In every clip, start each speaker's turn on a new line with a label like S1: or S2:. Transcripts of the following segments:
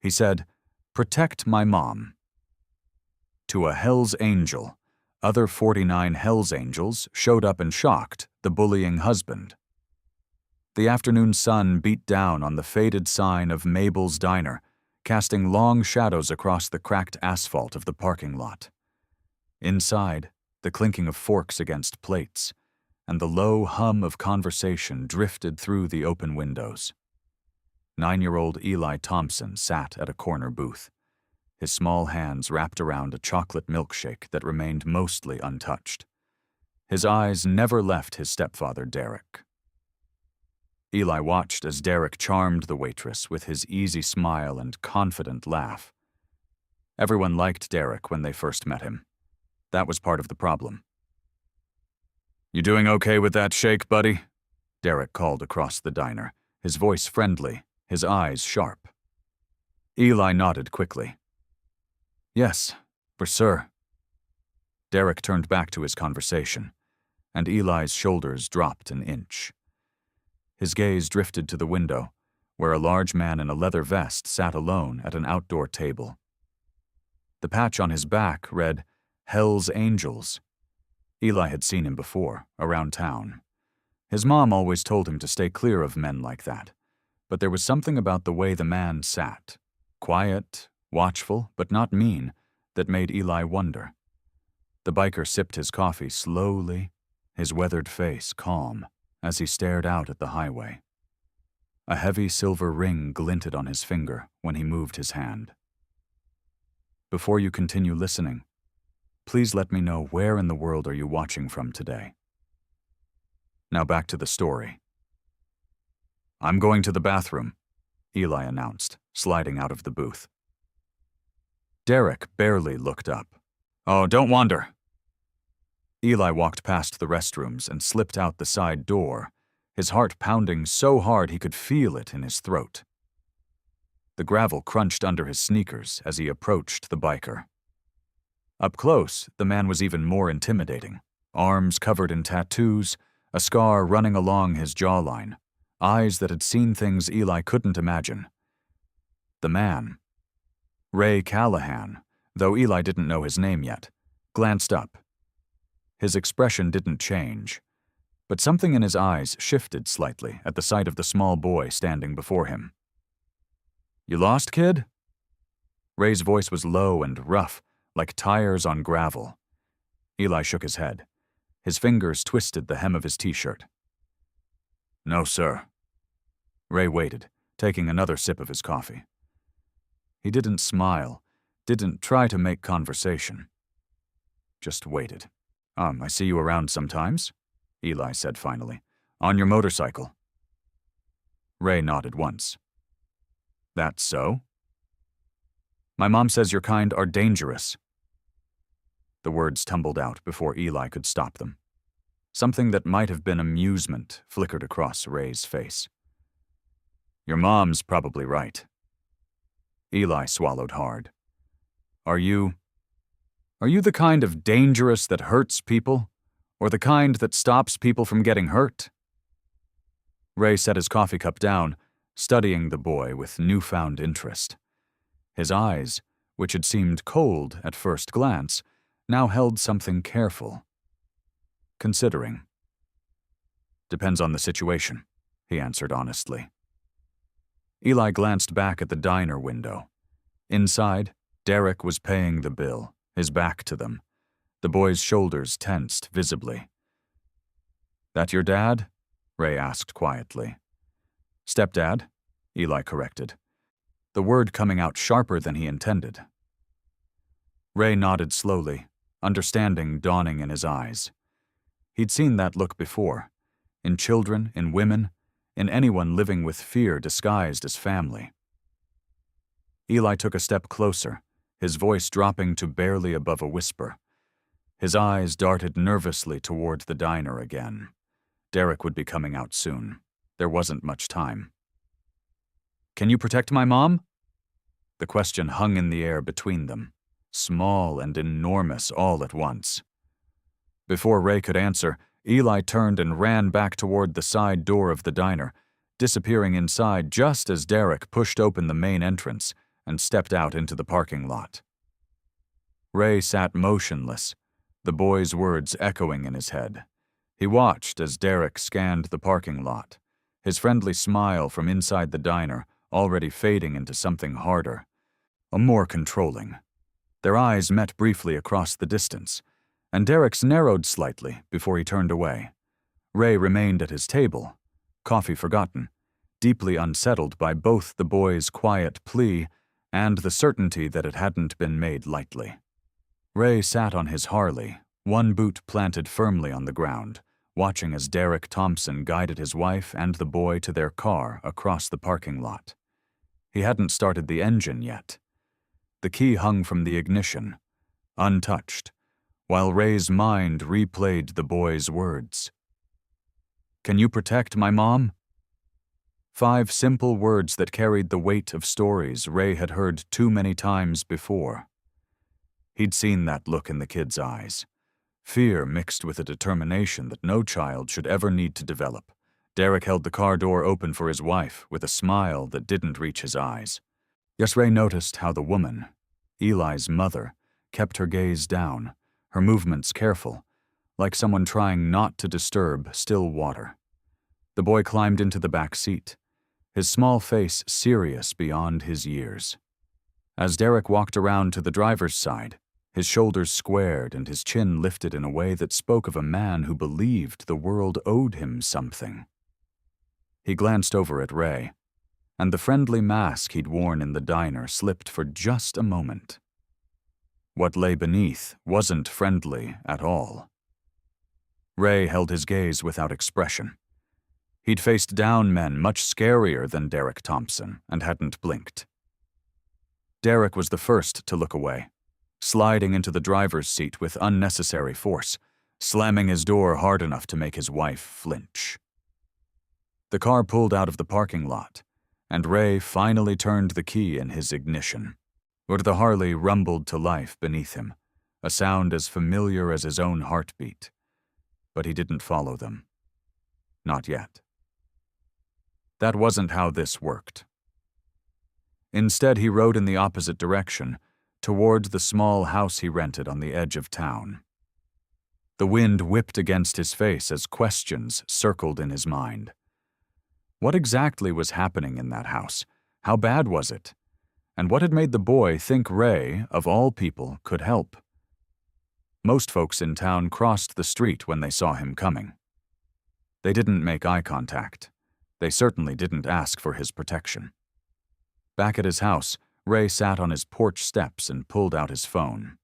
S1: He said, "Protect my mom." To a Hell's Angel, other 49 Hell's Angels showed up and shocked the bullying husband. The afternoon sun beat down on the faded sign of Mabel's Diner, casting long shadows across the cracked asphalt of the parking lot. Inside, the clinking of forks against plates, and the low hum of conversation drifted through the open windows. 9-year-old Eli Thompson sat at a corner booth, his small hands wrapped around a chocolate milkshake that remained mostly untouched. His eyes never left his stepfather, Derek. Eli watched as Derek charmed the waitress with his easy smile and confident laugh. Everyone liked Derek when they first met him. That was part of the problem. "You doing okay with that shake, buddy?" Derek called across the diner, his voice friendly, his eyes sharp. Eli nodded quickly. "Yes, for sure." Derek turned back to his conversation, and Eli's shoulders dropped an inch. His gaze drifted to the window, where a large man in a leather vest sat alone at an outdoor table. The patch on his back read, "HELLS Angels." Eli had seen him before, around town. His mom always told him to stay clear of men like that, but there was something about the way the man sat, quiet, watchful, but not mean, that made Eli wonder. The biker sipped his coffee slowly, his weathered face calm, as he stared out at the highway. A heavy silver ring glinted on his finger when he moved his hand. "Before you continue listening, please let me know where in the world are you watching from today." Now back to the story. "I'm going to the bathroom," Eli announced, sliding out of the booth. Derek barely looked up. "Oh, don't wander." Eli walked past the restrooms and slipped out the side door, his heart pounding so hard he could feel it in his throat. The gravel crunched under his sneakers as he approached the biker. Up close, the man was even more intimidating, arms covered in tattoos, a scar running along his jawline, eyes that had seen things Eli couldn't imagine. The man, Ray Callahan, though Eli didn't know his name yet, glanced up. His expression didn't change, but something in his eyes shifted slightly at the sight of the small boy standing before him. "You lost, kid?" Ray's voice was low and rough, like tires on gravel. Eli shook his head. His fingers twisted the hem of his t-shirt. "No, sir." Ray waited, taking another sip of his coffee. He didn't smile, didn't try to make conversation. Just waited. I see you around sometimes," Eli said finally. "On your motorcycle." Ray nodded once. "That's so?" "My mom says your kind are dangerous." The words tumbled out before Eli could stop them. Something that might have been amusement flickered across Ray's face. "Your mom's probably right." Eli swallowed hard. Are you the kind of dangerous that hurts people, or the kind that stops people from getting hurt?" Ray set his coffee cup down, studying the boy with newfound interest. His eyes, which had seemed cold at first glance, now held something careful. Considering. "Depends on the situation," he answered honestly. Eli glanced back at the diner window. Inside, Derek was paying the bill, his back to them. The boy's shoulders tensed visibly. "That your dad?" Ray asked quietly. "Stepdad," Eli corrected, the word coming out sharper than he intended. Ray nodded slowly, understanding dawning in his eyes. He'd seen that look before, in children, in women, in anyone living with fear disguised as family. Eli took a step closer, his voice dropping to barely above a whisper. His eyes darted nervously toward the diner again. Derek would be coming out soon. There wasn't much time. "Can you protect my mom?" The question hung in the air between them, small and enormous all at once. Before Ray could answer, Eli turned and ran back toward the side door of the diner, disappearing inside just as Derek pushed open the main entrance and stepped out into the parking lot. Ray sat motionless, the boy's words echoing in his head. He watched as Derek scanned the parking lot, his friendly smile from inside the diner already fading into something harder, more controlling. Their eyes met briefly across the distance, and Derek's narrowed slightly before he turned away. Ray remained at his table, coffee forgotten, deeply unsettled by both the boy's quiet plea and the certainty that it hadn't been made lightly. Ray sat on his Harley, one boot planted firmly on the ground, watching as Derek Thompson guided his wife and the boy to their car across the parking lot. He hadn't started the engine yet. The key hung from the ignition, untouched, while Ray's mind replayed the boy's words. "Can you protect my mom?" 5 simple words that carried the weight of stories Ray had heard too many times before. He'd seen that look in the kid's eyes. Fear mixed with a determination that no child should ever need to develop. Derek held the car door open for his wife with a smile that didn't reach his eyes. Yes, Ray noticed how the woman, Eli's mother, kept her gaze down, her movements careful, like someone trying not to disturb still water. The boy climbed into the back seat, his small face serious beyond his years. As Derek walked around to the driver's side, his shoulders squared and his chin lifted in a way that spoke of a man who believed the world owed him something. He glanced over at Ray, and the friendly mask he'd worn in the diner slipped for just a moment. What lay beneath wasn't friendly at all. Ray held his gaze without expression. He'd faced down men much scarier than Derek Thompson and hadn't blinked. Derek was the first to look away, sliding into the driver's seat with unnecessary force, slamming his door hard enough to make his wife flinch. The car pulled out of the parking lot, and Ray finally turned the key in his ignition. But the Harley rumbled to life beneath him, a sound as familiar as his own heartbeat. But he didn't follow them. Not yet. That wasn't how this worked. Instead, he rode in the opposite direction, toward the small house he rented on the edge of town. The wind whipped against his face as questions circled in his mind. What exactly was happening in that house? How bad was it? And what had made the boy think Ray, of all people, could help? Most folks in town crossed the street when they saw him coming. They didn't make eye contact. They certainly didn't ask for his protection. Back at his house, Ray sat on his porch steps and pulled out his phone.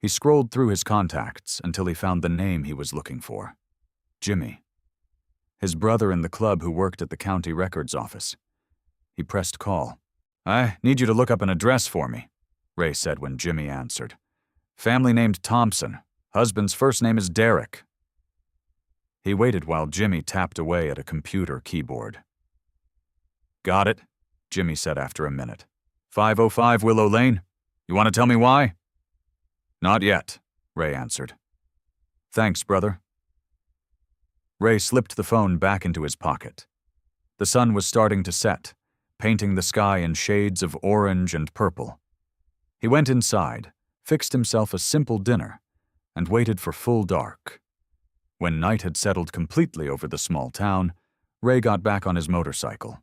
S1: He scrolled through his contacts until he found the name he was looking for. Jimmy. His brother in the club who worked at the county records office. He pressed call. "I need you to look up an address for me," Ray said when Jimmy answered. "Family named Thompson. Husband's first name is Derek." He waited while Jimmy tapped away at a computer keyboard. "Got it," Jimmy said after a minute. 505 Willow Lane. You want to tell me why?" "Not yet," Ray answered. "Thanks, brother." Ray slipped the phone back into his pocket. The sun was starting to set, painting the sky in shades of orange and purple. He went inside, fixed himself a simple dinner, and waited for full dark. When night had settled completely over the small town, Ray got back on his motorcycle.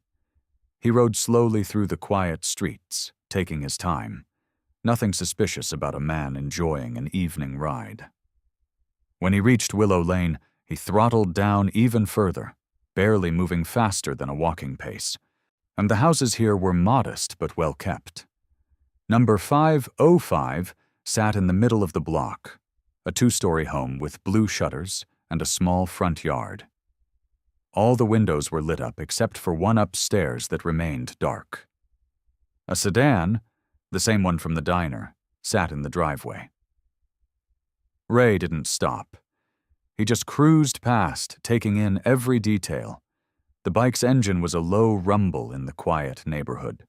S1: He rode slowly through the quiet streets, taking his time. Nothing suspicious about a man enjoying an evening ride. When he reached Willow Lane, he throttled down even further, barely moving faster than a walking pace. And the houses here were modest but well kept. Number 505 sat in the middle of the block, a 2-story home with blue shutters and a small front yard. All the windows were lit up except for one upstairs that remained dark. A sedan, the same one from the diner, sat in the driveway. Ray didn't stop. He just cruised past, taking in every detail. The bike's engine was a low rumble in the quiet neighborhood.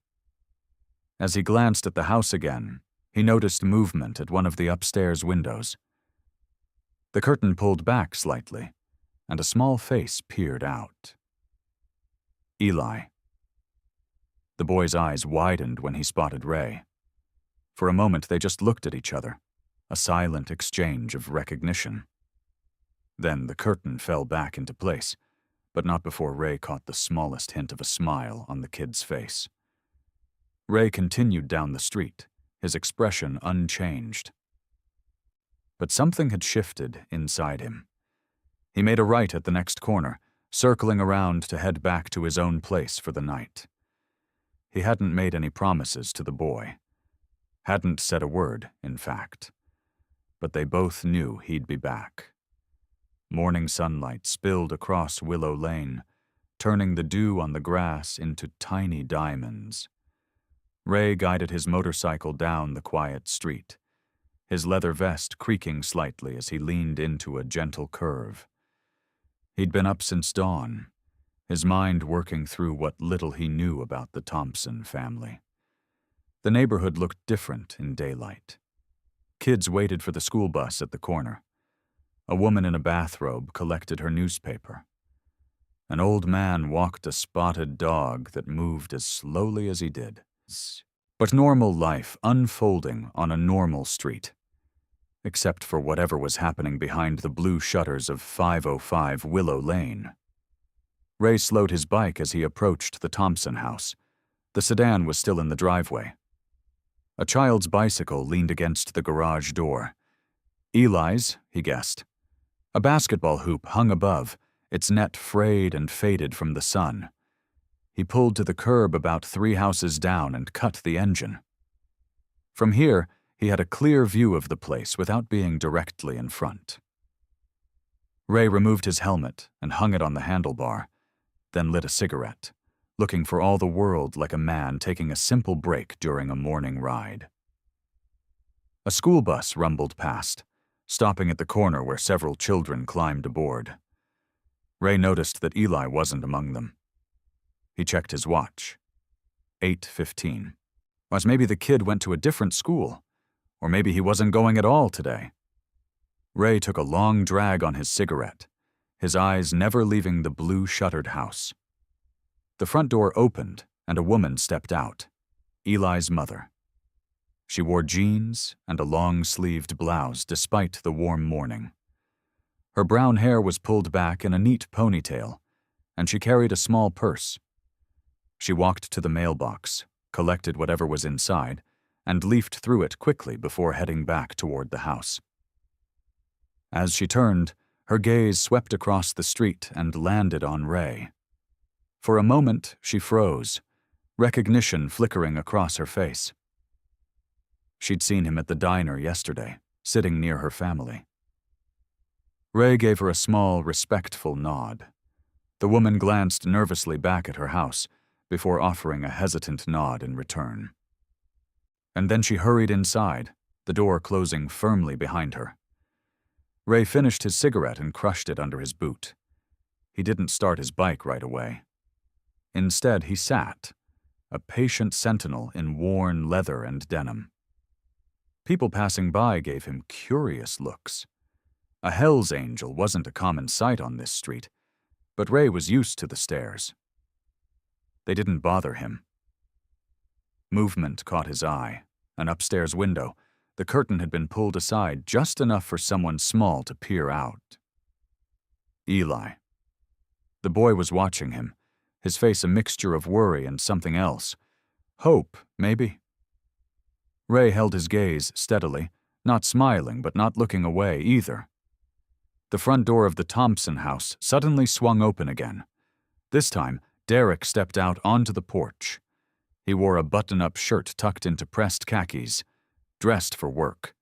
S1: As he glanced at the house again, he noticed movement at one of the upstairs windows. The curtain pulled back slightly, and a small face peered out. Eli. The boy's eyes widened when he spotted Ray. For a moment, they just looked at each other, a silent exchange of recognition. Then the curtain fell back into place, but not before Ray caught the smallest hint of a smile on the kid's face. Ray continued down the street, his expression unchanged. But something had shifted inside him. He made a right at the next corner, circling around to head back to his own place for the night. He hadn't made any promises to the boy. Hadn't said a word, in fact. But they both knew he'd be back. Morning sunlight spilled across Willow Lane, turning the dew on the grass into tiny diamonds. Ray guided his motorcycle down the quiet street, his leather vest creaking slightly as he leaned into a gentle curve. He'd been up since dawn, his mind working through what little he knew about the Thompson family. The neighborhood looked different in daylight. Kids waited for the school bus at the corner. A woman in a bathrobe collected her newspaper. An old man walked a spotted dog that moved as slowly as he did. But normal life unfolding on a normal street, except for whatever was happening behind the blue shutters of 505 Willow Lane. Ray slowed his bike as he approached the Thompson house. The sedan was still in the driveway. A child's bicycle leaned against the garage door. Eli's, he guessed. A basketball hoop hung above, its net frayed and faded from the sun. He pulled to the curb about 3 houses down and cut the engine. From here, he had a clear view of the place without being directly in front. Ray removed his helmet and hung it on the handlebar, then lit a cigarette, looking for all the world like a man taking a simple break during a morning ride. A school bus rumbled past, stopping at the corner where several children climbed aboard. Ray noticed that Eli wasn't among them. He checked his watch. 8:15. Was maybe the kid went to a different school, or maybe he wasn't going at all today. Ray took a long drag on his cigarette, his eyes never leaving the blue-shuttered house. The front door opened, and a woman stepped out, Eli's mother. She wore jeans and a long-sleeved blouse despite the warm morning. Her brown hair was pulled back in a neat ponytail, and she carried a small purse. She walked to the mailbox, collected whatever was inside, and leafed through it quickly before heading back toward the house. As she turned, her gaze swept across the street and landed on Ray. For a moment, she froze, recognition flickering across her face. She'd seen him at the diner yesterday, sitting near her family. Ray gave her a small, respectful nod. The woman glanced nervously back at her house before offering a hesitant nod in return. And then she hurried inside, the door closing firmly behind her. Ray finished his cigarette and crushed it under his boot. He didn't start his bike right away. Instead, he sat, a patient sentinel in worn leather and denim. People passing by gave him curious looks. A HELLS angel wasn't a common sight on this street, but Ray was used to the stares. They didn't bother him. Movement caught his eye. An upstairs window. The curtain had been pulled aside just enough for someone small to peer out. Eli. The boy was watching him, his face a mixture of worry and something else. Hope, maybe. Ray held his gaze steadily, not smiling but not looking away either. The front door of the Thompson house suddenly swung open again. This time, Derek stepped out onto the porch. He wore a button-up shirt tucked into pressed khakis, dressed for work.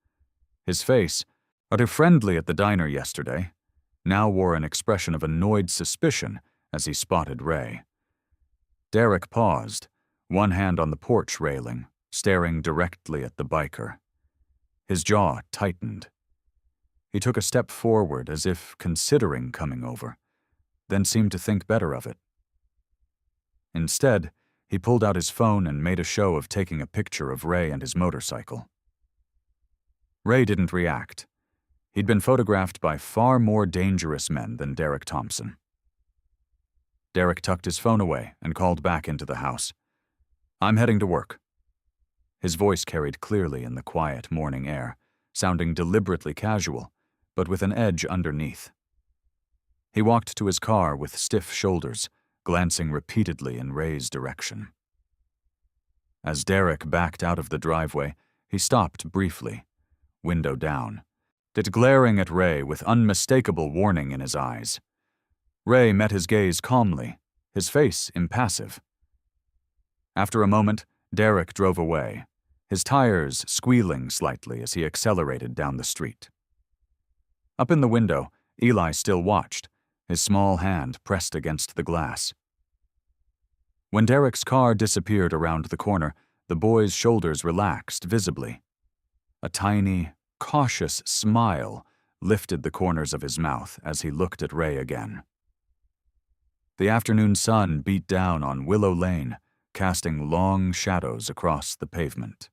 S1: His face, utterly friendly at the diner yesterday, now wore an expression of annoyed suspicion as he spotted Ray. Derek paused, one hand on the porch railing, staring directly at the biker. His jaw tightened. He took a step forward as if considering coming over, then seemed to think better of it. Instead, he pulled out his phone and made a show of taking a picture of Ray and his motorcycle. Ray didn't react. He'd been photographed by far more dangerous men than Derek Thompson. Derek tucked his phone away and called back into the house. I'm heading to work. His voice carried clearly in the quiet morning air, sounding deliberately casual, but with an edge underneath. He walked to his car with stiff shoulders, glancing repeatedly in Ray's direction. As Derek backed out of the driveway, he stopped briefly, window down, it glaring at Ray with unmistakable warning in his eyes. Ray met his gaze calmly, his face impassive. After a moment, Derek drove away, his tires squealing slightly as he accelerated down the street. Up in the window, Eli still watched, his small hand pressed against the glass. When Derek's car disappeared around the corner, the boy's shoulders relaxed visibly. A tiny, cautious smile lifted the corners of his mouth as he looked at Ray again. The afternoon sun beat down on Willow Lane, casting long shadows across the pavement.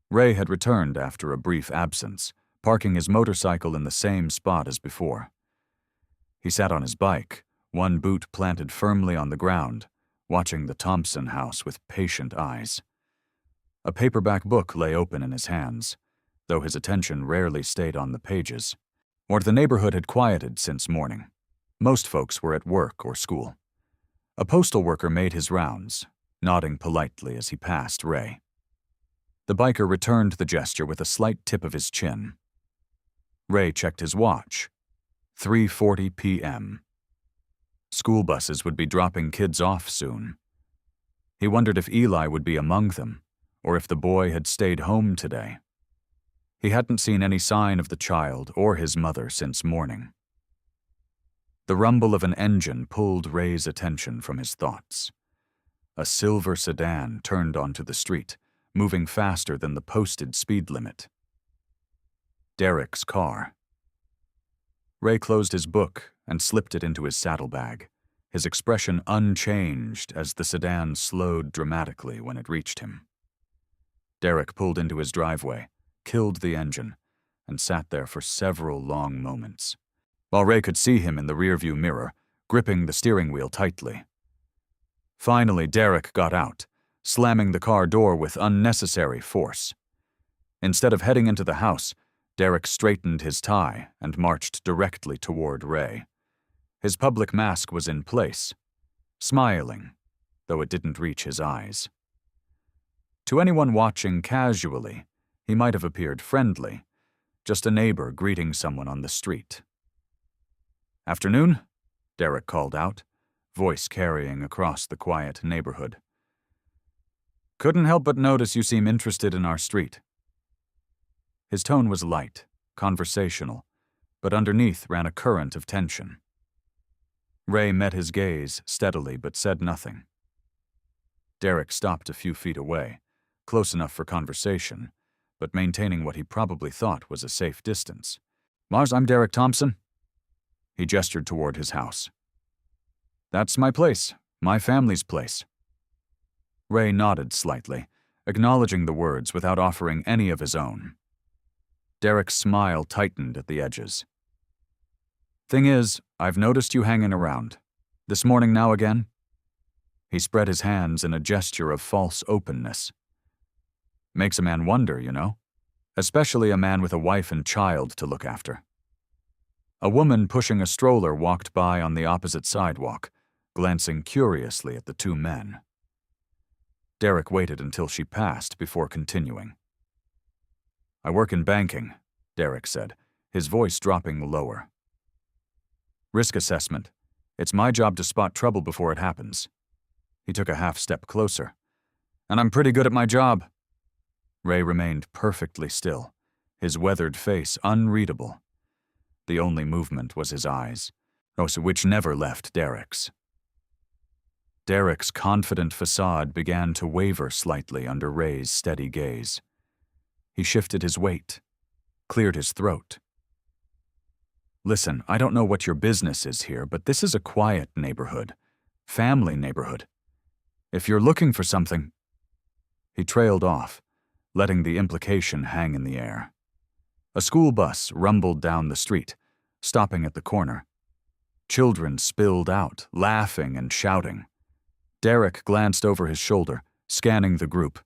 S1: Ray had returned after a brief absence, parking his motorcycle in the same spot as before. He sat on his bike, one boot planted firmly on the ground, watching the Thompson house with patient eyes. A paperback book lay open in his hands, though his attention rarely stayed on the pages, or the neighborhood had quieted since morning. Most folks were at work or school. A postal worker made his rounds, nodding politely as he passed Ray. The biker returned the gesture with a slight tip of his chin. Ray checked his watch. 3:40 p.m. School buses would be dropping kids off soon. He wondered if Eli would be among them, or if the boy had stayed home today. He hadn't seen any sign of the child or his mother since morning. The rumble of an engine pulled Ray's attention from his thoughts. A silver sedan turned onto the street, moving faster than the posted speed limit. Derek's car. Ray closed his book and slipped it into his saddlebag, his expression unchanged as the sedan slowed dramatically when it reached him. Derek pulled into his driveway, killed the engine, and sat there for several long moments, while Ray could see him in the rearview mirror, gripping the steering wheel tightly. Finally, Derek got out, slamming the car door with unnecessary force. Instead of heading into the house, Derek straightened his tie and marched directly toward Ray. His public mask was in place, smiling, though it didn't reach his eyes. To anyone watching casually, he might have appeared friendly, just a neighbor greeting someone on the street. "Afternoon?" Derek called out, voice carrying across the quiet neighborhood. "Couldn't help but notice you seem interested in our street." His tone was light, conversational, but underneath ran a current of tension. Ray met his gaze steadily but said nothing. Derek stopped a few feet away, close enough for conversation, but maintaining what he probably thought was a safe distance. "Mars, I'm Derek Thompson." He gestured toward his house. "That's my place, my family's place." Ray nodded slightly, acknowledging the words without offering any of his own. Derek's smile tightened at the edges. "Thing is, I've noticed you hanging around. This morning now again?" He spread his hands in a gesture of false openness. "Makes a man wonder, you know, especially a man with a wife and child to look after." A woman pushing a stroller walked by on the opposite sidewalk, glancing curiously at the two men. Derek waited until she passed before continuing. "I work in banking," Derek said, his voice dropping lower. "Risk assessment. It's my job to spot trouble before it happens." He took a half step closer. "And I'm pretty good at my job." Ray remained perfectly still, his weathered face unreadable. The only movement was his eyes, which never left Derek's. Derek's confident facade began to waver slightly under Ray's steady gaze. He shifted his weight, cleared his throat. "Listen, I don't know what your business is here, but this is a quiet neighborhood, family neighborhood. If you're looking for something—" He trailed off, letting the implication hang in the air. A school bus rumbled down the street, stopping at the corner. Children spilled out, laughing and shouting. Derek glanced over his shoulder, scanning the group,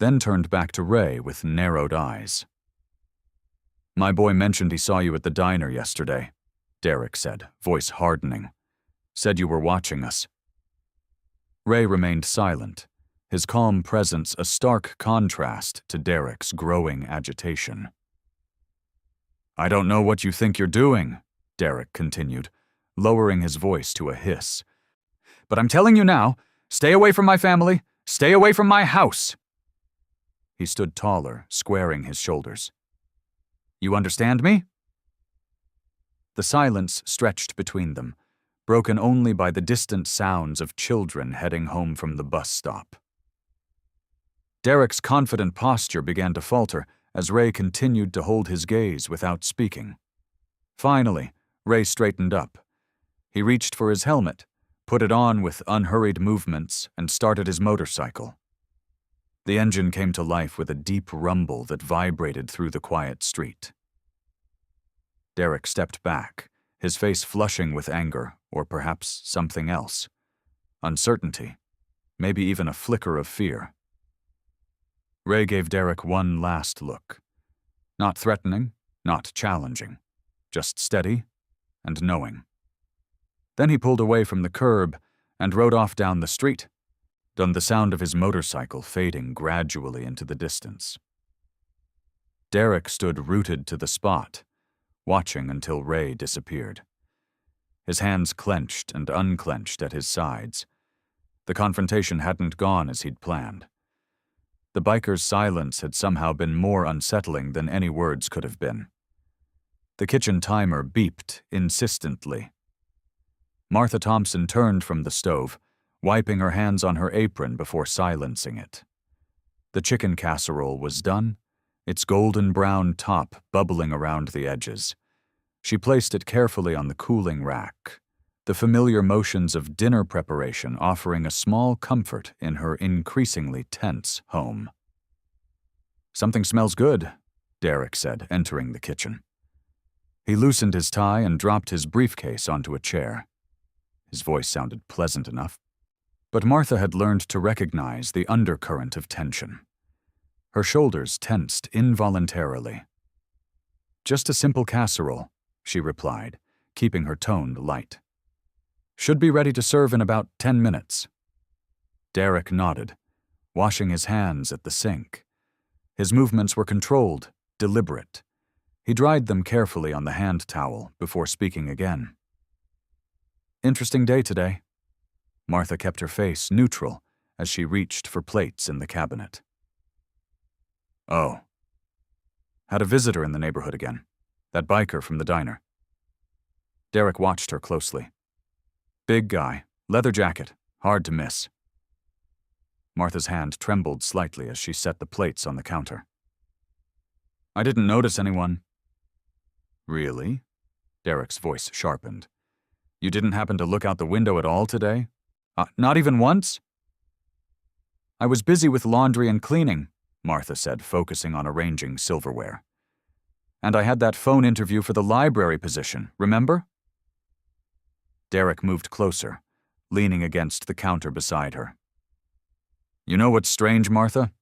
S1: then turned back to Ray with narrowed eyes. "My boy mentioned he saw you at the diner yesterday," Derek said, voice hardening. "Said you were watching us." Ray remained silent, his calm presence a stark contrast to Derek's growing agitation. "I don't know what you think you're doing," Derek continued, lowering his voice to a hiss. "But I'm telling you now, stay away from my family, stay away from my house." He stood taller, squaring his shoulders. "You understand me?" The silence stretched between them, broken only by the distant sounds of children heading home from the bus stop. Derek's confident posture began to falter as Ray continued to hold his gaze without speaking. Finally, Ray straightened up. He reached for his helmet, put it on with unhurried movements, and started his motorcycle. The engine came to life with a deep rumble that vibrated through the quiet street. Derek stepped back, his face flushing with anger, or perhaps something else. Uncertainty, maybe even a flicker of fear. Ray gave Derek one last look. Not threatening, not challenging, just steady and knowing. Then he pulled away from the curb and rode off down the street, the sound of his motorcycle fading gradually into the distance. Derek stood rooted to the spot, watching until Ray disappeared. His hands clenched and unclenched at his sides. The confrontation hadn't gone as he'd planned. The biker's silence had somehow been more unsettling than any words could have been. The kitchen timer beeped insistently. Martha Thompson turned from the stove, wiping her hands on her apron before silencing it. The chicken casserole was done, its golden brown top bubbling around the edges. She placed it carefully on the cooling rack, the familiar motions of dinner preparation offering a small comfort in her increasingly tense home. "Something smells good," Derek said, entering the kitchen. He loosened his tie and dropped his briefcase onto a chair. His voice sounded pleasant enough, but Martha had learned to recognize the undercurrent of tension. Her shoulders tensed involuntarily. "Just a simple casserole," she replied, keeping her tone light. "Should be ready to serve in about 10 minutes. Derek nodded, washing his hands at the sink. His movements were controlled, deliberate. He dried them carefully on the hand towel before speaking again. "Interesting day today." Martha kept her face neutral as she reached for plates in the cabinet. "Oh. Had a visitor in the neighborhood again. That biker from the diner." Derek watched her closely. Big guy, leather jacket, hard to miss. Martha's hand trembled slightly as she set the plates on the counter. "I didn't notice anyone." "Really?" Derek's voice sharpened. "You didn't happen to look out the window at all today? Not even once?" "I was busy with laundry and cleaning," Martha said, focusing on arranging silverware. "And I had that phone interview for the library position, remember?" Derek moved closer, leaning against the counter beside her. "You know what's strange, Martha?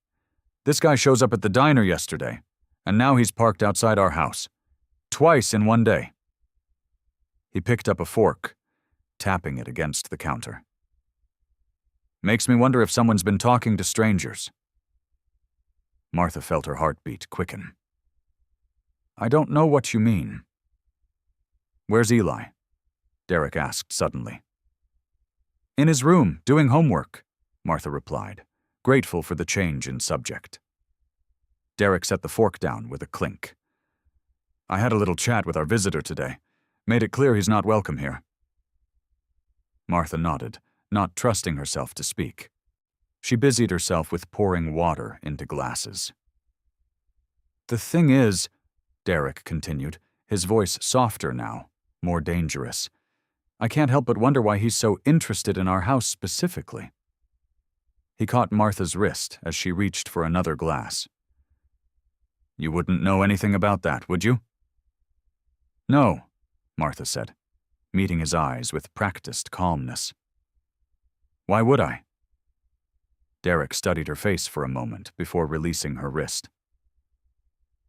S1: This guy shows up at the diner yesterday, and now he's parked outside our house. Twice in one day." He picked up a fork, tapping it against the counter. "Makes me wonder if someone's been talking to strangers." Martha felt her heartbeat quicken. "I don't know what you mean." "Where's Eli?" Derek asked suddenly. "In his room, doing homework," Martha replied, grateful for the change in subject. Derek set the fork down with a clink. "I had a little chat with our visitor today. Made it clear he's not welcome here." Martha nodded, not trusting herself to speak. She busied herself with pouring water into glasses. "The thing is," Derek continued, his voice softer now, more dangerous, "I can't help but wonder why he's so interested in our house specifically." He caught Martha's wrist as she reached for another glass. "You wouldn't know anything about that, would you?" "No," Martha said, meeting his eyes with practiced calmness. "Why would I?" Derek studied her face for a moment before releasing her wrist.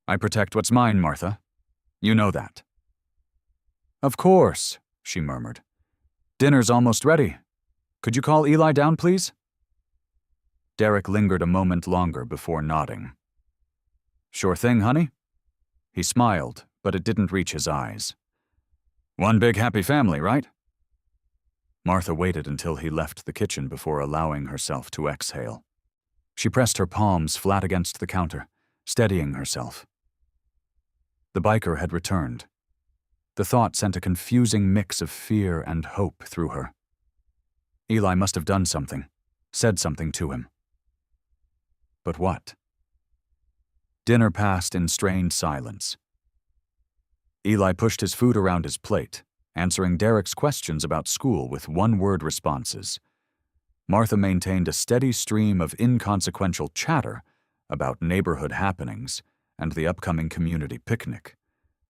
S1: I protect what's mine, Martha. You know that. Of course, she murmured. Dinner's almost ready. Could you call Eli down, please? Derek lingered a moment longer before nodding. Sure thing, honey. He smiled, but it didn't reach his eyes. One big happy family, right? Martha waited until he left the kitchen before allowing herself to exhale. She pressed her palms flat against the counter, steadying herself. The biker had returned. The thought sent a confusing mix of fear and hope through her. Eli must have done something, said something to him. But what? Dinner passed in strained silence. Eli pushed his food around his plate, answering Derek's questions about school with one-word responses. Martha maintained a steady stream of inconsequential chatter about neighborhood happenings and the upcoming community picnic,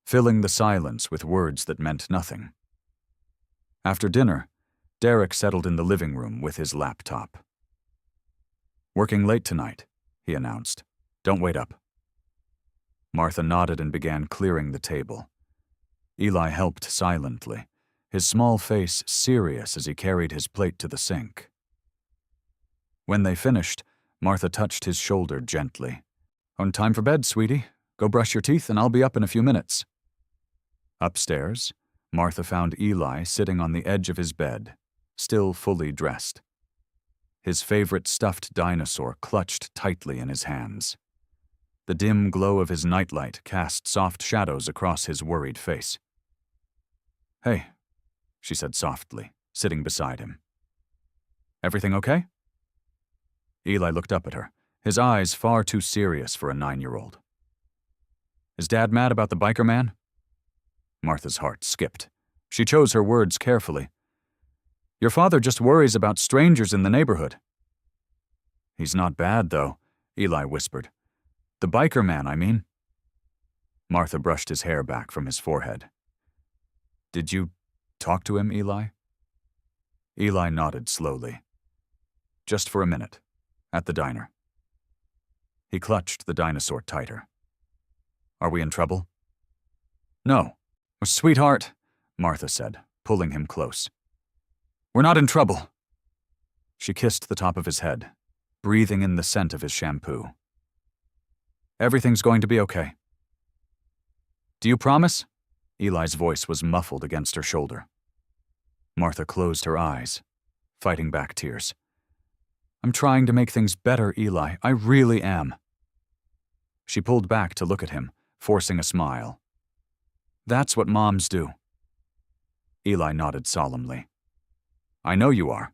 S1: filling the silence with words that meant nothing. After dinner, Derek settled in the living room with his laptop. Working late tonight, he announced. Don't wait up. Martha nodded and began clearing the table. Eli helped silently, his small face serious as he carried his plate to the sink. When they finished, Martha touched his shoulder gently. On time for bed, sweetie. Go brush your teeth and I'll be up in a few minutes. Upstairs, Martha found Eli sitting on the edge of his bed, still fully dressed. His favorite stuffed dinosaur clutched tightly in his hands. The dim glow of his nightlight cast soft shadows across his worried face. Hey, she said softly, sitting beside him. Everything okay? Eli looked up at her, his eyes far too serious for a 9-year-old. Is Dad mad about the biker man? Martha's heart skipped. She chose her words carefully. Your father just worries about strangers in the neighborhood. He's not bad, though, Eli whispered. The biker man, I mean. Martha brushed his hair back from his forehead. Did you talk to him, Eli? Eli nodded slowly. Just for a minute, at the diner. He clutched the dinosaur tighter. Are we in trouble? No. Sweetheart, Martha said, pulling him close. We're not in trouble. She kissed the top of his head, breathing in the scent of his shampoo. Everything's going to be okay. Do you promise? Eli's voice was muffled against her shoulder. Martha closed her eyes, fighting back tears. I'm trying to make things better, Eli. I really am. She pulled back to look at him, forcing a smile. That's what moms do. Eli nodded solemnly. I know you are.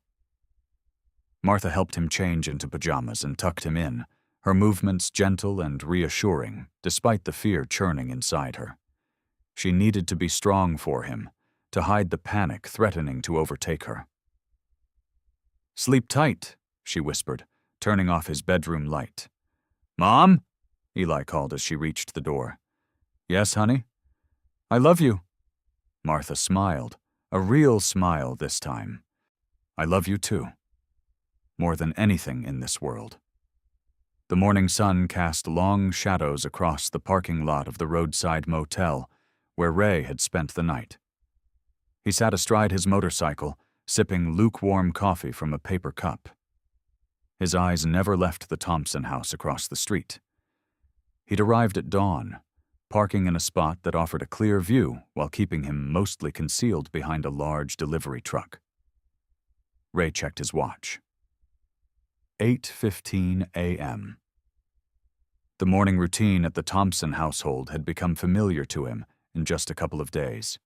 S1: Martha helped him change into pajamas and tucked him in, her movements gentle and reassuring, despite the fear churning inside her. She needed to be strong for him, to hide the panic threatening to overtake her. Sleep tight, she whispered, turning off his bedroom light. Mom? Eli called as she reached the door. Yes, honey? I love you. Martha smiled, a real smile this time. I love you too. More than anything in this world. The morning sun cast long shadows across the parking lot of the roadside motel where Ray had spent the night. He sat astride his motorcycle, sipping lukewarm coffee from a paper cup. His eyes never left the Thompson house across the street. He'd arrived at dawn, parking in a spot that offered a clear view while keeping him mostly concealed behind a large delivery truck. Ray checked his watch. 8:15 a.m. The morning routine at the Thompson household had become familiar to him in just a couple of days.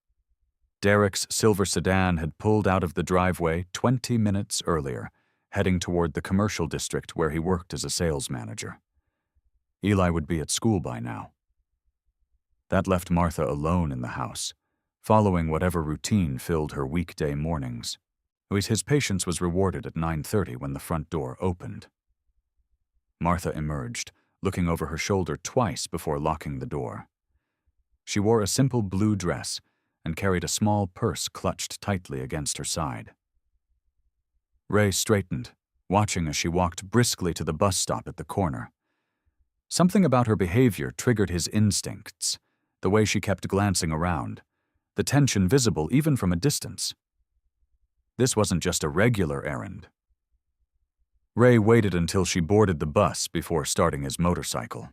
S1: Derek's silver sedan had pulled out of the driveway 20 minutes earlier, heading toward the commercial district where he worked as a sales manager. Eli would be at school by now. That left Martha alone in the house, following whatever routine filled her weekday mornings. His patience was rewarded at 9:30 when the front door opened. Martha emerged, looking over her shoulder twice before locking the door. She wore a simple blue dress and carried a small purse clutched tightly against her side. Ray straightened, watching as she walked briskly to the bus stop at the corner. Something about her behavior triggered his instincts, the way she kept glancing around, the tension visible even from a distance. This wasn't just a regular errand. Ray waited until she boarded the bus before starting his motorcycle.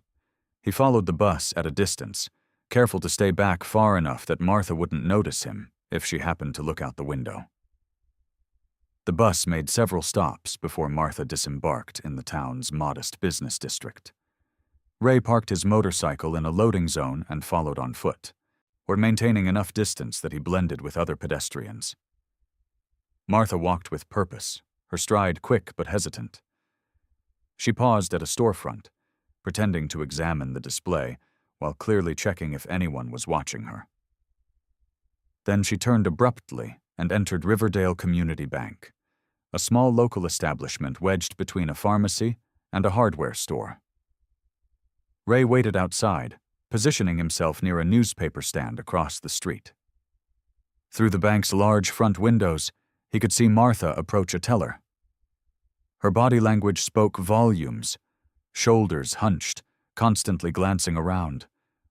S1: He followed the bus at a distance, careful to stay back far enough that Martha wouldn't notice him if she happened to look out the window. The bus made several stops before Martha disembarked in the town's modest business district. Ray parked his motorcycle in a loading zone and followed on foot, or maintaining enough distance that he blended with other pedestrians. Martha walked with purpose, her stride quick but hesitant. She paused at a storefront, pretending to examine the display while clearly checking if anyone was watching her. Then she turned abruptly and entered Riverdale Community Bank, a small local establishment wedged between a pharmacy and a hardware store. Ray waited outside, positioning himself near a newspaper stand across the street. Through the bank's large front windows, he could see Martha approach a teller. Her body language spoke volumes, shoulders hunched, constantly glancing around,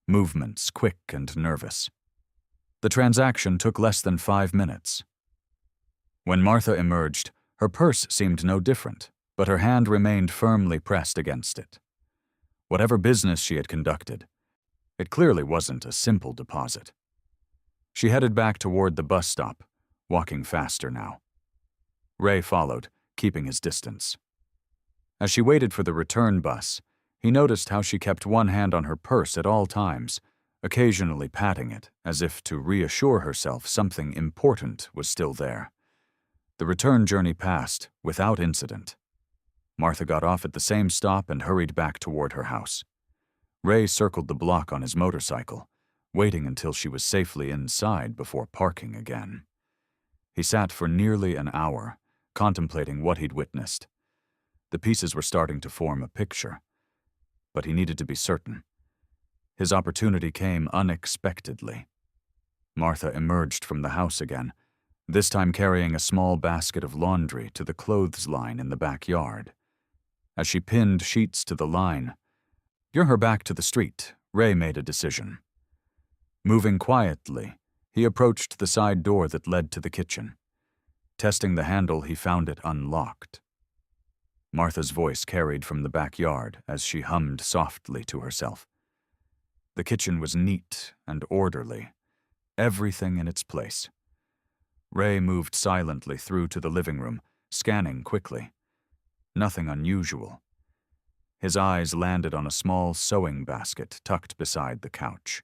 S1: movements quick and nervous. The transaction took less than 5 minutes. When Martha emerged, her purse seemed no different, but her hand remained firmly pressed against it. Whatever business she had conducted, it clearly wasn't a simple deposit. She headed back toward the bus stop, walking faster now. Ray followed, keeping his distance. As she waited for the return bus, he noticed how she kept one hand on her purse at all times, occasionally patting it as if to reassure herself something important was still there. The return journey passed without incident. Martha got off at the same stop and hurried back toward her house. Ray circled the block on his motorcycle, waiting until she was safely inside before parking again. He sat for nearly an hour, contemplating what he'd witnessed. The pieces were starting to form a picture, but he needed to be certain. His opportunity came unexpectedly. Martha emerged from the house again, this time carrying a small basket of laundry to the clothes line in the backyard. As she pinned sheets to the line, "You're her back to the street," Ray made a decision. Moving quietly, he approached the side door that led to the kitchen. Testing the handle, he found it unlocked. Martha's voice carried from the backyard as she hummed softly to herself. The kitchen was neat and orderly, everything in its place. Ray moved silently through to the living room, scanning quickly. Nothing unusual. His eyes landed on a small sewing basket tucked beside the couch.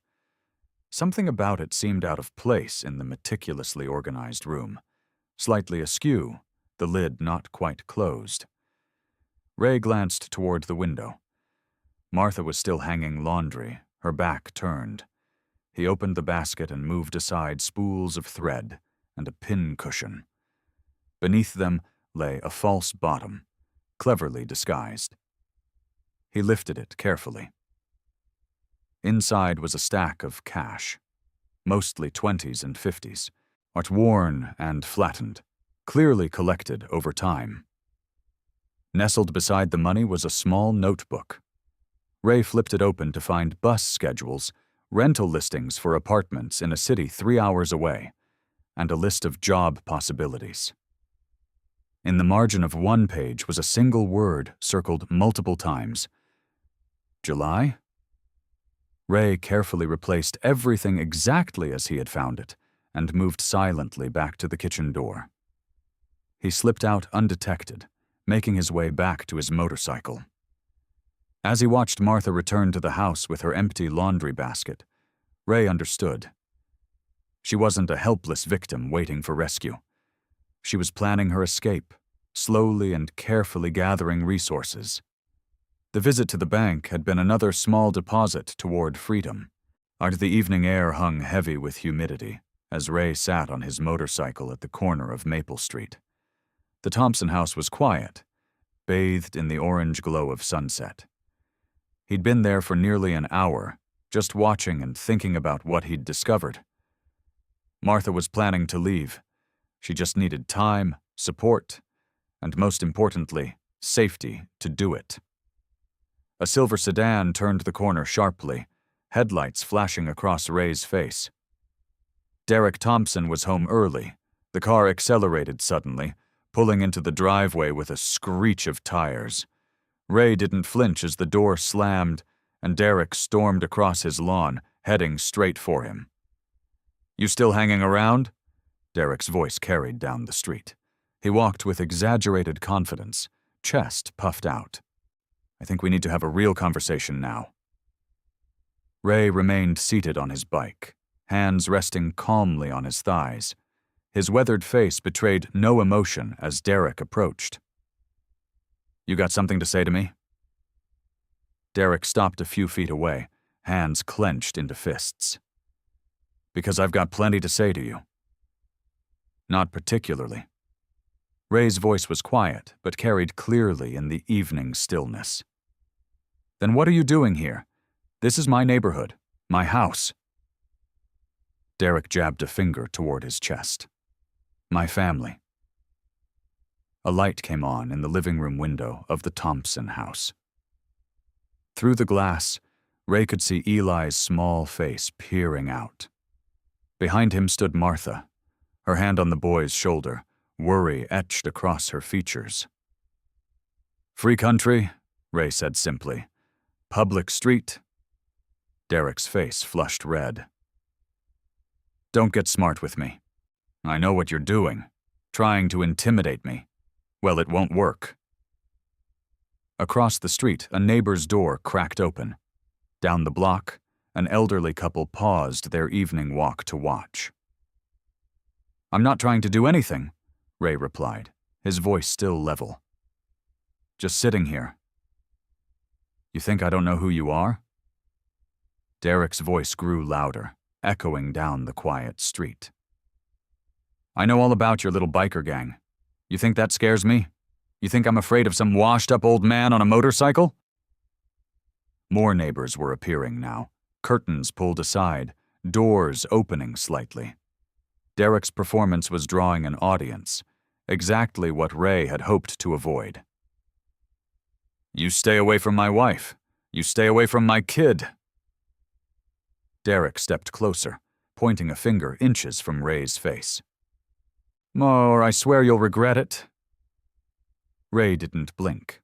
S1: Something about it seemed out of place in the meticulously organized room, slightly askew, the lid not quite closed. Ray glanced toward the window. Martha was still hanging laundry, her back turned. He opened the basket and moved aside spools of thread and a pin cushion. Beneath them lay a false bottom, cleverly disguised. He lifted it carefully. Inside was a stack of cash, mostly 20s and 50s, but worn and flattened, clearly collected over time. Nestled beside the money was a small notebook. Ray flipped it open to find bus schedules, rental listings for apartments in a city 3 hours away, and a list of job possibilities. In the margin of one page was a single word circled multiple times. July? Ray carefully replaced everything exactly as he had found it and moved silently back to the kitchen door. He slipped out undetected, making his way back to his motorcycle. As he watched Martha return to the house with her empty laundry basket, Ray understood. She wasn't a helpless victim waiting for rescue. She was planning her escape, slowly and carefully gathering resources. The visit to the bank had been another small deposit toward freedom. The evening air hung heavy with humidity as Ray sat on his motorcycle at the corner of Maple Street. The Thompson house was quiet, bathed in the orange glow of sunset. He'd been there for nearly an hour, just watching and thinking about what he'd discovered. Martha was planning to leave. She just needed time, support, and most importantly, safety to do it. A silver sedan turned the corner sharply, headlights flashing across Ray's face. Derek Thompson was home early. The car accelerated suddenly, pulling into the driveway with a screech of tires. Ray didn't flinch as the door slammed, and Derek stormed across his lawn, heading straight for him. "You still hanging around?" Derek's voice carried down the street. He walked with exaggerated confidence, chest puffed out. "I think we need to have a real conversation now." Ray remained seated on his bike, hands resting calmly on his thighs. His weathered face betrayed no emotion as Derek approached. "You got something to say to me?" Derek stopped a few feet away, hands clenched into fists. "Because I've got plenty to say to you." "Not particularly." Ray's voice was quiet, but carried clearly in the evening stillness. "Then what are you doing here? This is my neighborhood, my house." Derek jabbed a finger toward his chest. "My family." A light came on in the living room window of the Thompson house. Through the glass, Ray could see Eli's small face peering out. Behind him stood Martha, her hand on the boy's shoulder, worry etched across her features. "Free country," Ray said simply. "Public street." Derek's face flushed red. "Don't get smart with me. I know what you're doing, trying to intimidate me. Well, it won't work." Across the street, a neighbor's door cracked open. Down the block, an elderly couple paused their evening walk to watch. "I'm not trying to do anything," Ray replied, his voice still level. "Just sitting here." "You think I don't know who you are?" Derek's voice grew louder, echoing down the quiet street. "I know all about your little biker gang. You think that scares me? You think I'm afraid of some washed-up old man on a motorcycle?" More neighbors were appearing now, curtains pulled aside, doors opening slightly. Derek's performance was drawing an audience, exactly what Ray had hoped to avoid. "You stay away from my wife. You stay away from my kid." Derek stepped closer, pointing a finger inches from Ray's face. "Or I swear you'll regret it." Ray didn't blink.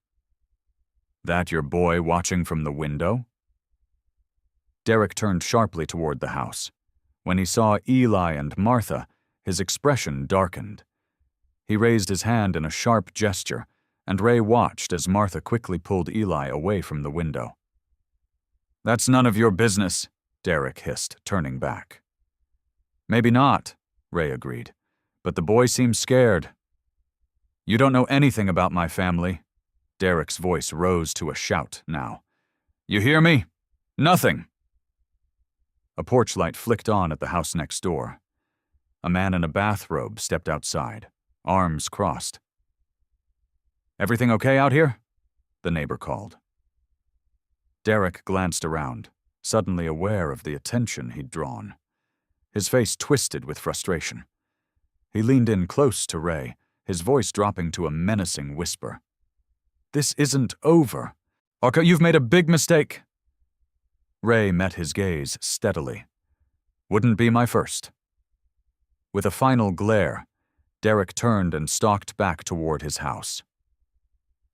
S1: "That your boy watching from the window?" Derek turned sharply toward the house. When he saw Eli and Martha, his expression darkened. He raised his hand in a sharp gesture, and Ray watched as Martha quickly pulled Eli away from the window. "That's none of your business," Derek hissed, turning back. "Maybe not," Ray agreed, "but the boy seems scared." "You don't know anything about my family." Derek's voice rose to a shout now. "You hear me? Nothing." A porch light flicked on at the house next door. A man in a bathrobe stepped outside, arms crossed. "Everything okay out here?" the neighbor called. Derek glanced around, suddenly aware of the attention he'd drawn. His face twisted with frustration. He leaned in close to Ray, his voice dropping to a menacing whisper. "This isn't over. Okay, you've made a big mistake." Ray met his gaze steadily. "Wouldn't be my first." With a final glare, Derek turned and stalked back toward his house.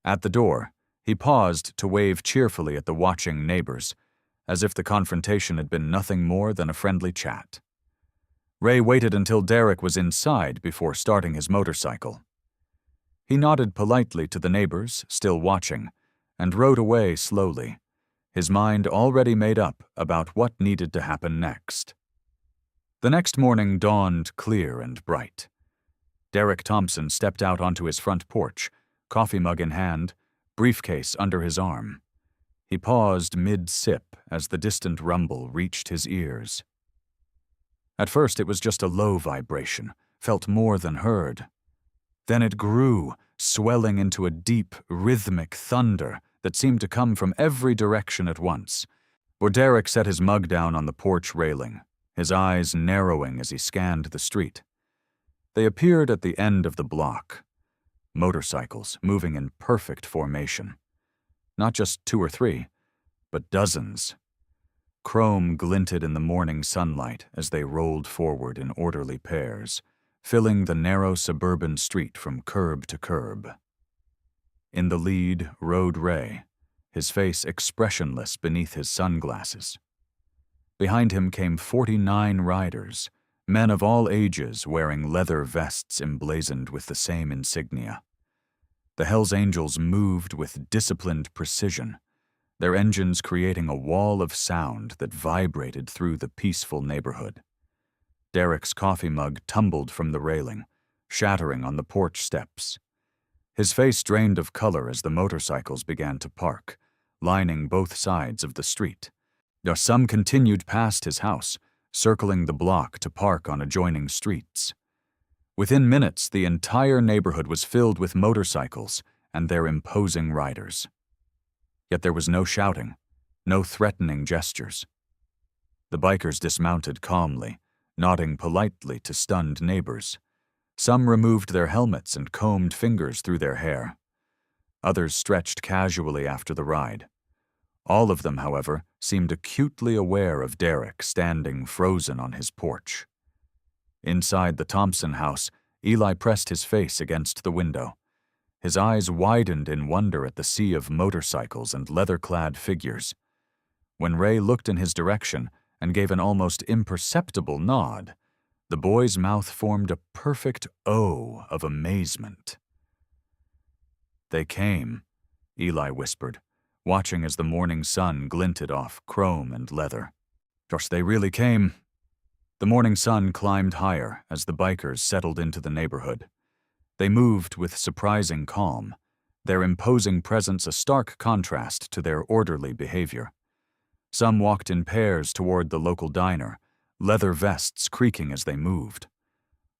S1: At the door, he paused to wave cheerfully at the watching neighbors, as if the confrontation had been nothing more than a friendly chat. Ray waited until Derek was inside before starting his motorcycle. He nodded politely to the neighbors, still watching, and rode away slowly, his mind already made up about what needed to happen next. The next morning dawned clear and bright. Derek Thompson stepped out onto his front porch, coffee mug in hand, briefcase under his arm. He paused mid-sip as the distant rumble reached his ears. At first it was just a low vibration, felt more than heard. Then it grew, swelling into a deep, rhythmic thunder that seemed to come from every direction at once. For Derek set his mug down on the porch railing, his eyes narrowing as he scanned the street. They appeared at the end of the block. motorcycles moving in perfect formation. Not just 2 or 3, but dozens. Chrome glinted in the morning sunlight as they rolled forward in orderly pairs, filling the narrow suburban street from curb to curb. In the lead rode Ray, his face expressionless beneath his sunglasses. Behind him came 49 riders, men of all ages wearing leather vests emblazoned with the same insignia. The Hells Angels moved with disciplined precision, their engines creating a wall of sound that vibrated through the peaceful neighborhood. Derek's coffee mug tumbled from the railing, shattering on the porch steps. His face drained of color as the motorcycles began to park, lining both sides of the street. Some continued past his house, circling the block to park on adjoining streets. Within minutes, the entire neighborhood was filled with motorcycles and their imposing riders. Yet there was no shouting, no threatening gestures. The bikers dismounted calmly, nodding politely to stunned neighbors. Some removed their helmets and combed fingers through their hair. Others stretched casually after the ride. All of them, however, seemed acutely aware of Derek standing frozen on his porch. Inside the Thompson house, Eli pressed his face against the window. His eyes widened in wonder at the sea of motorcycles and leather-clad figures. When Ray looked in his direction and gave an almost imperceptible nod, the boy's mouth formed a perfect O of amazement. "They came," Eli whispered, watching as the morning sun glinted off chrome and leather. "Gosh, they really came." The morning sun climbed higher as the bikers settled into the neighborhood. They moved with surprising calm, their imposing presence a stark contrast to their orderly behavior. Some walked in pairs toward the local diner, leather vests creaking as they moved.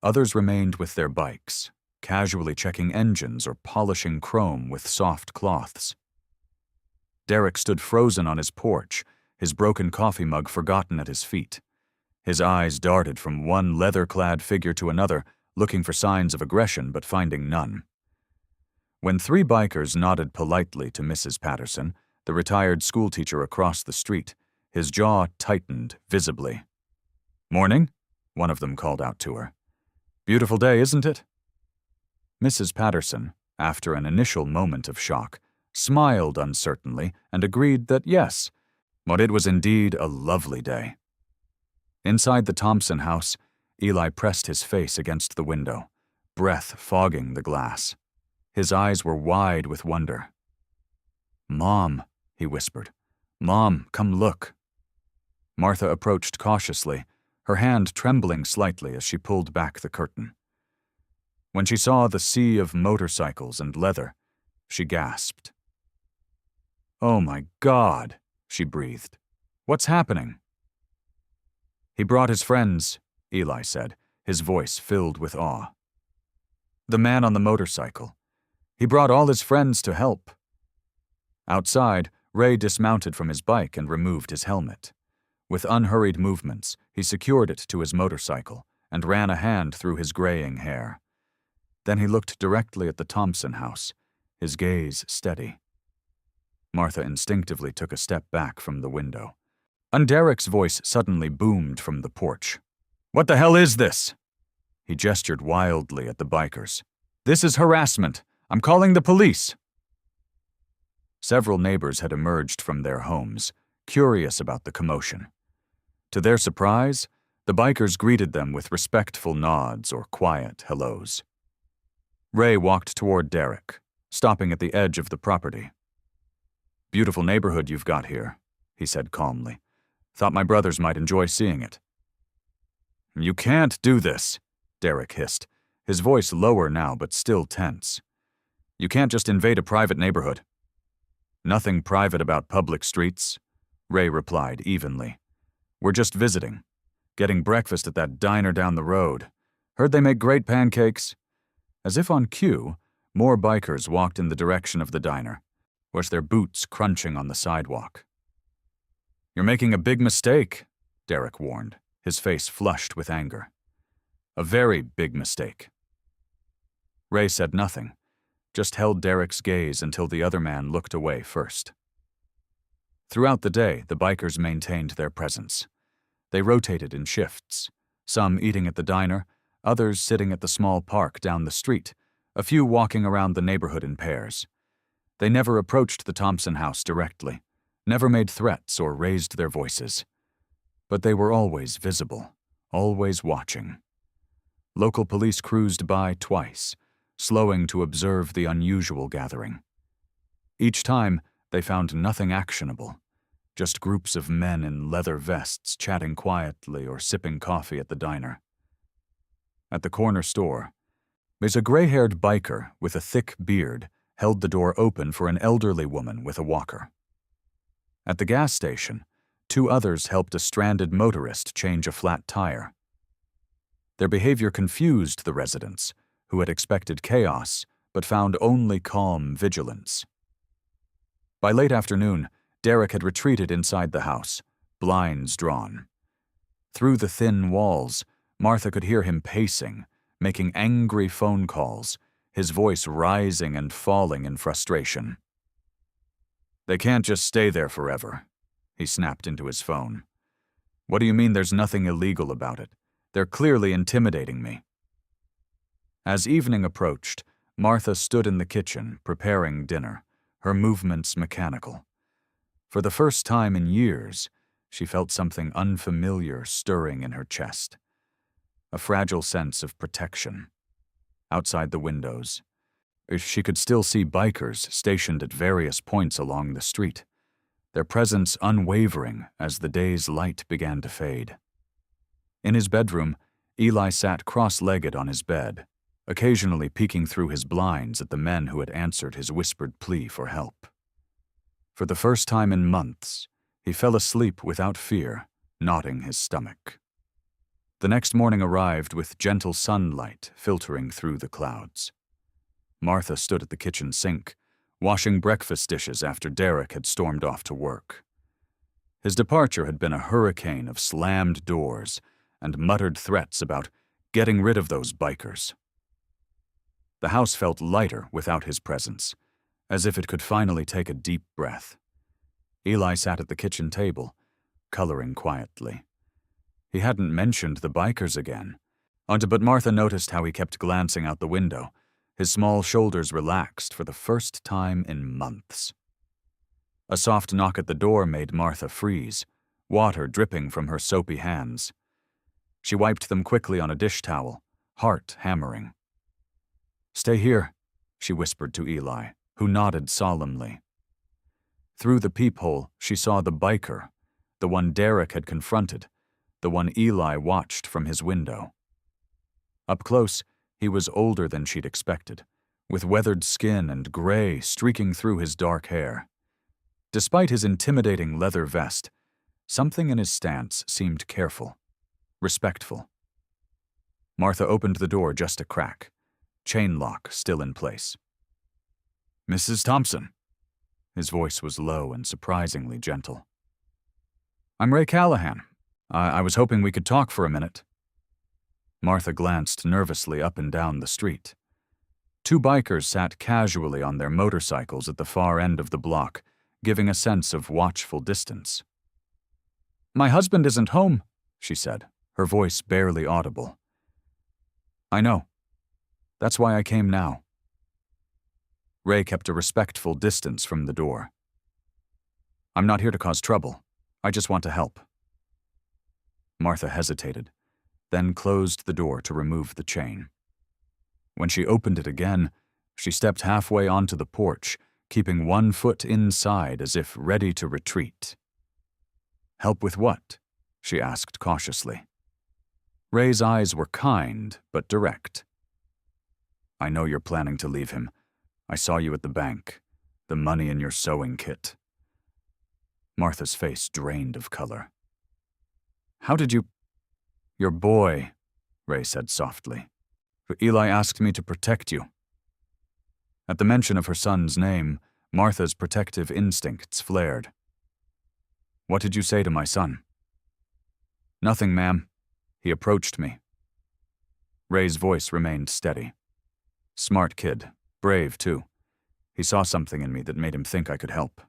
S1: Others remained with their bikes, casually checking engines or polishing chrome with soft cloths. Derek stood frozen on his porch, his broken coffee mug forgotten at his feet. His eyes darted from one leather-clad figure to another, looking for signs of aggression but finding none. When 3 bikers nodded politely to Mrs. Patterson, the retired schoolteacher across the street, his jaw tightened visibly. "Morning," one of them called out to her. "Beautiful day, isn't it?" Mrs. Patterson, after an initial moment of shock, smiled uncertainly and agreed that yes, but it was indeed a lovely day. Inside the Thompson house, Eli pressed his face against the window, breath fogging the glass. His eyes were wide with wonder. "Mom," he whispered. "Mom, come look." Martha approached cautiously, her hand trembling slightly as she pulled back the curtain. When she saw the sea of motorcycles and leather, she gasped. "Oh my God," she breathed. "What's happening?" "He brought his friends," Eli said, his voice filled with awe. "The man on the motorcycle. He brought all his friends to help." Outside, Ray dismounted from his bike and removed his helmet. With unhurried movements, he secured it to his motorcycle and ran a hand through his graying hair. Then he looked directly at the Thompson house, his gaze steady. Martha instinctively took a step back from the window. And Derek's voice suddenly boomed from the porch. "What the hell is this?" He gestured wildly at the bikers. "This is harassment. I'm calling the police." Several neighbors had emerged from their homes, curious about the commotion. To their surprise, the bikers greeted them with respectful nods or quiet hellos. Ray walked toward Derek, stopping at the edge of the property. "Beautiful neighborhood you've got here," he said calmly. "Thought my brothers might enjoy seeing it." "You can't do this," Derek hissed, his voice lower now but still tense. "You can't just invade a private neighborhood." "Nothing private about public streets," Ray replied evenly. "We're just visiting. Getting breakfast at that diner down the road. Heard they make great pancakes." As if on cue, more bikers walked in the direction of the diner, with their boots crunching on the sidewalk. "You're making a big mistake," Derek warned, his face flushed with anger. "A very big mistake." Ray said nothing, just held Derek's gaze until the other man looked away first. Throughout the day, the bikers maintained their presence. They rotated in shifts, some eating at the diner, others sitting at the small park down the street, a few walking around the neighborhood in pairs. They never approached the Thompson house directly, never made threats or raised their voices. But they were always visible, always watching. Local police cruised by twice, slowing to observe the unusual gathering. Each time, they found nothing actionable, just groups of men in leather vests chatting quietly or sipping coffee at the diner. At the corner store, a gray-haired biker with a thick beard held the door open for an elderly woman with a walker. At the gas station, 2 others helped a stranded motorist change a flat tire. Their behavior confused the residents, who had expected chaos but found only calm vigilance. By late afternoon, Derek had retreated inside the house, blinds drawn. Through the thin walls, Martha could hear him pacing, making angry phone calls, his voice rising and falling in frustration. "They can't just stay there forever," he snapped into his phone. "What do you mean there's nothing illegal about it? They're clearly intimidating me." As evening approached, Martha stood in the kitchen, preparing dinner, her movements mechanical. For the first time in years, she felt something unfamiliar stirring in her chest. A fragile sense of protection. Outside the windows, she could still see bikers stationed at various points along the street, their presence unwavering as the day's light began to fade. In his bedroom, Eli sat cross-legged on his bed, occasionally peeking through his blinds at the men who had answered his whispered plea for help. For the first time in months, he fell asleep without fear, knotting his stomach. The next morning arrived with gentle sunlight filtering through the clouds. Martha stood at the kitchen sink, washing breakfast dishes after Derek had stormed off to work. His departure had been a hurricane of slammed doors and muttered threats about getting rid of those bikers. The house felt lighter without his presence, as if it could finally take a deep breath. Eli sat at the kitchen table, coloring quietly. He hadn't mentioned the bikers again, but Martha noticed how he kept glancing out the window, his small shoulders relaxed for the first time in months. A soft knock at the door made Martha freeze, water dripping from her soapy hands. She wiped them quickly on a dish towel, heart hammering. "Stay here," she whispered to Eli, who nodded solemnly. Through the peephole, she saw the biker, the one Derek had confronted, the one Eli watched from his window. Up close, he was older than she'd expected, with weathered skin and gray streaking through his dark hair. Despite his intimidating leather vest, something in his stance seemed careful, respectful. Martha opened the door just a crack, chain lock still in place. "Mrs. Thompson." His voice was low and surprisingly gentle. "I'm Ray Callahan. I was hoping we could talk for a minute." Martha glanced nervously up and down the street. 2 bikers sat casually on their motorcycles at the far end of the block, giving a sense of watchful distance. "My husband isn't home," she said, her voice barely audible. "I know. That's why I came now." Ray kept a respectful distance from the door. "I'm not here to cause trouble. I just want to help." Martha hesitated, then closed the door to remove the chain. When she opened it again, she stepped halfway onto the porch, keeping one foot inside as if ready to retreat. "Help with what?" she asked cautiously. Ray's eyes were kind but direct. "I know you're planning to leave him. I saw you at the bank. The money in your sewing kit." Martha's face drained of color. "How did you—" "Your boy," Ray said softly. "Eli asked me to protect you." At the mention of her son's name, Martha's protective instincts flared. "What did you say to my son?" "Nothing, ma'am. He approached me." Ray's voice remained steady. "Smart kid. Brave, too. He saw something in me that made him think I could help.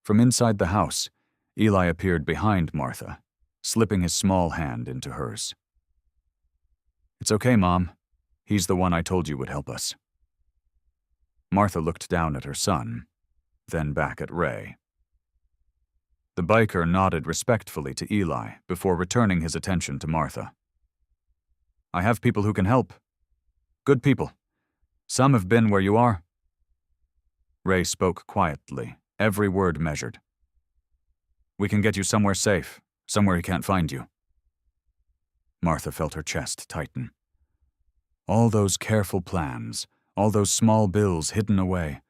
S1: From inside the house, Eli appeared behind Martha, slipping his small hand into hers. "It's okay, Mom. He's the one I told you would help us." Martha looked down at her son, then back at Ray. The biker nodded respectfully to Eli before returning his attention to Martha. "I have people who can help. Good people. Some have been where you are." Ray spoke quietly, every word measured. "We can get you somewhere safe, somewhere he can't find you." Martha felt her chest tighten. All those careful plans, all those small bills hidden away,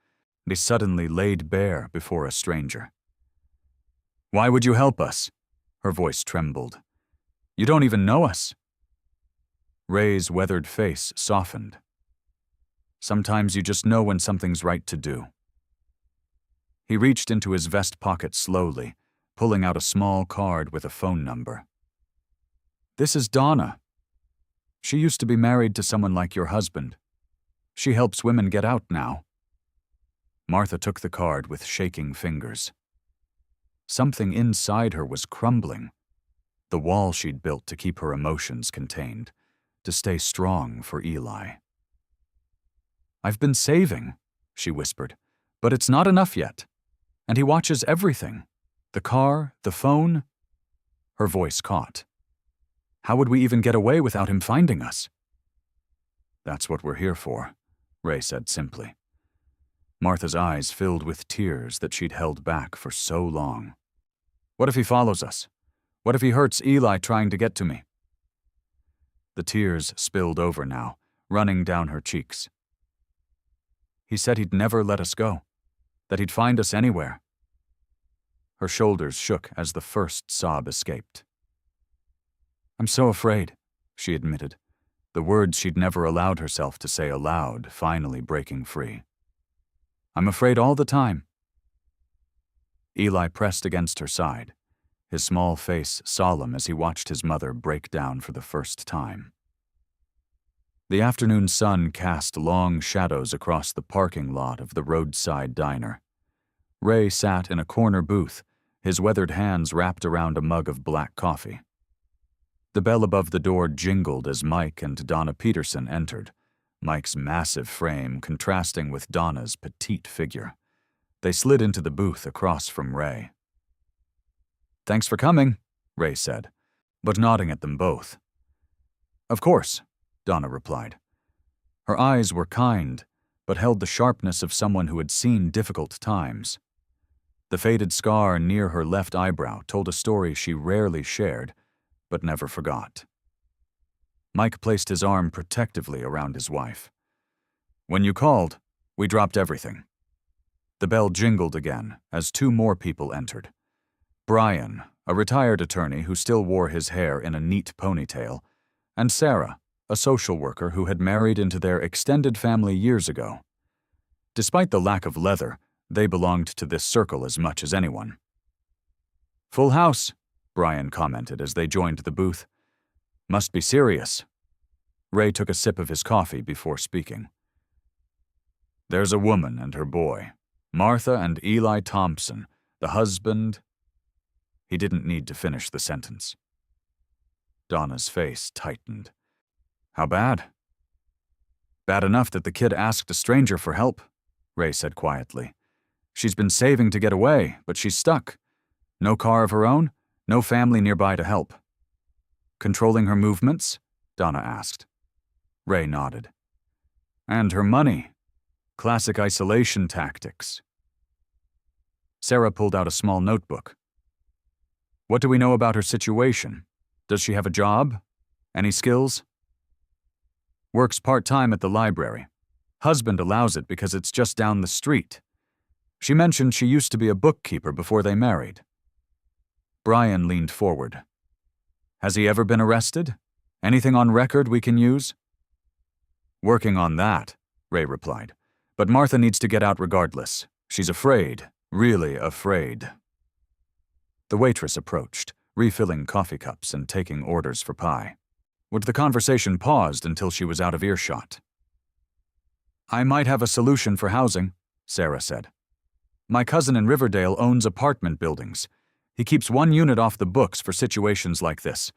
S1: they suddenly laid bare before a stranger. "Why would you help us?" Her voice trembled. "You don't even know us." Ray's weathered face softened. "Sometimes you just know when something's right to do." He reached into his vest pocket slowly, pulling out a small card with a phone number. "This is Donna. She used to be married to someone like your husband. She helps women get out now." Martha took the card with shaking fingers. Something inside her was crumbling. The wall she'd built to keep her emotions contained, to stay strong for Eli. "I've been saving," she whispered, "but it's not enough yet. And he watches everything. The car, the phone." Her voice caught. "How would we even get away without him finding us?" "That's what we're here for," Ray said simply. Martha's eyes filled with tears that she'd held back for so long. "What if he follows us? What if he hurts Eli trying to get to me?" The tears spilled over now, running down her cheeks. "He said he'd never let us go, that he'd find us anywhere." Her shoulders shook as the first sob escaped. "I'm so afraid," she admitted, the words she'd never allowed herself to say aloud finally breaking free. "I'm afraid all the time." Eli pressed against her side, his small face solemn as he watched his mother break down for the first time. The afternoon sun cast long shadows across the parking lot of the roadside diner. Ray sat in a corner booth, his weathered hands wrapped around a mug of black coffee. The bell above the door jingled as Mike and Donna Peterson entered, Mike's massive frame contrasting with Donna's petite figure. They slid into the booth across from Ray. "Thanks for coming," Ray said, but nodding at them both. "Of course," Donna replied. Her eyes were kind, but held the sharpness of someone who had seen difficult times. The faded scar near her left eyebrow told a story she rarely shared, but never forgot. Mike placed his arm protectively around his wife. "When you called, we dropped everything." The bell jingled again as two more people entered. Brian, a retired attorney who still wore his hair in a neat ponytail, and Sarah, a social worker who had married into their extended family years ago. Despite the lack of leather, they belonged to this circle as much as anyone. "Full house," Brian commented as they joined the booth. "Must be serious." Ray took a sip of his coffee before speaking. "There's a woman and her boy, Martha and Eli Thompson, the husband—" He didn't need to finish the sentence. Donna's face tightened. "How bad?" "Bad enough that the kid asked a stranger for help," Ray said quietly. "She's been saving to get away, but she's stuck. No car of her own, no family nearby to help." "Controlling her movements?" Donna asked. Ray nodded. "And her money. Classic isolation tactics." Sarah pulled out a small notebook. "What do we know about her situation? Does she have a job? Any skills?" "Works part-time at the library. Husband allows it because it's just down the street. She mentioned she used to be a bookkeeper before they married." Brian leaned forward. "Has he ever been arrested? Anything on record we can use?" "Working on that," Ray replied. "But Martha needs to get out regardless. She's afraid, really afraid." The waitress approached, refilling coffee cups and taking orders for pie. But the conversation paused until she was out of earshot. I might have a solution for housing, Sarah said. My cousin in Riverdale owns apartment buildings. He keeps one unit off the books for situations like this.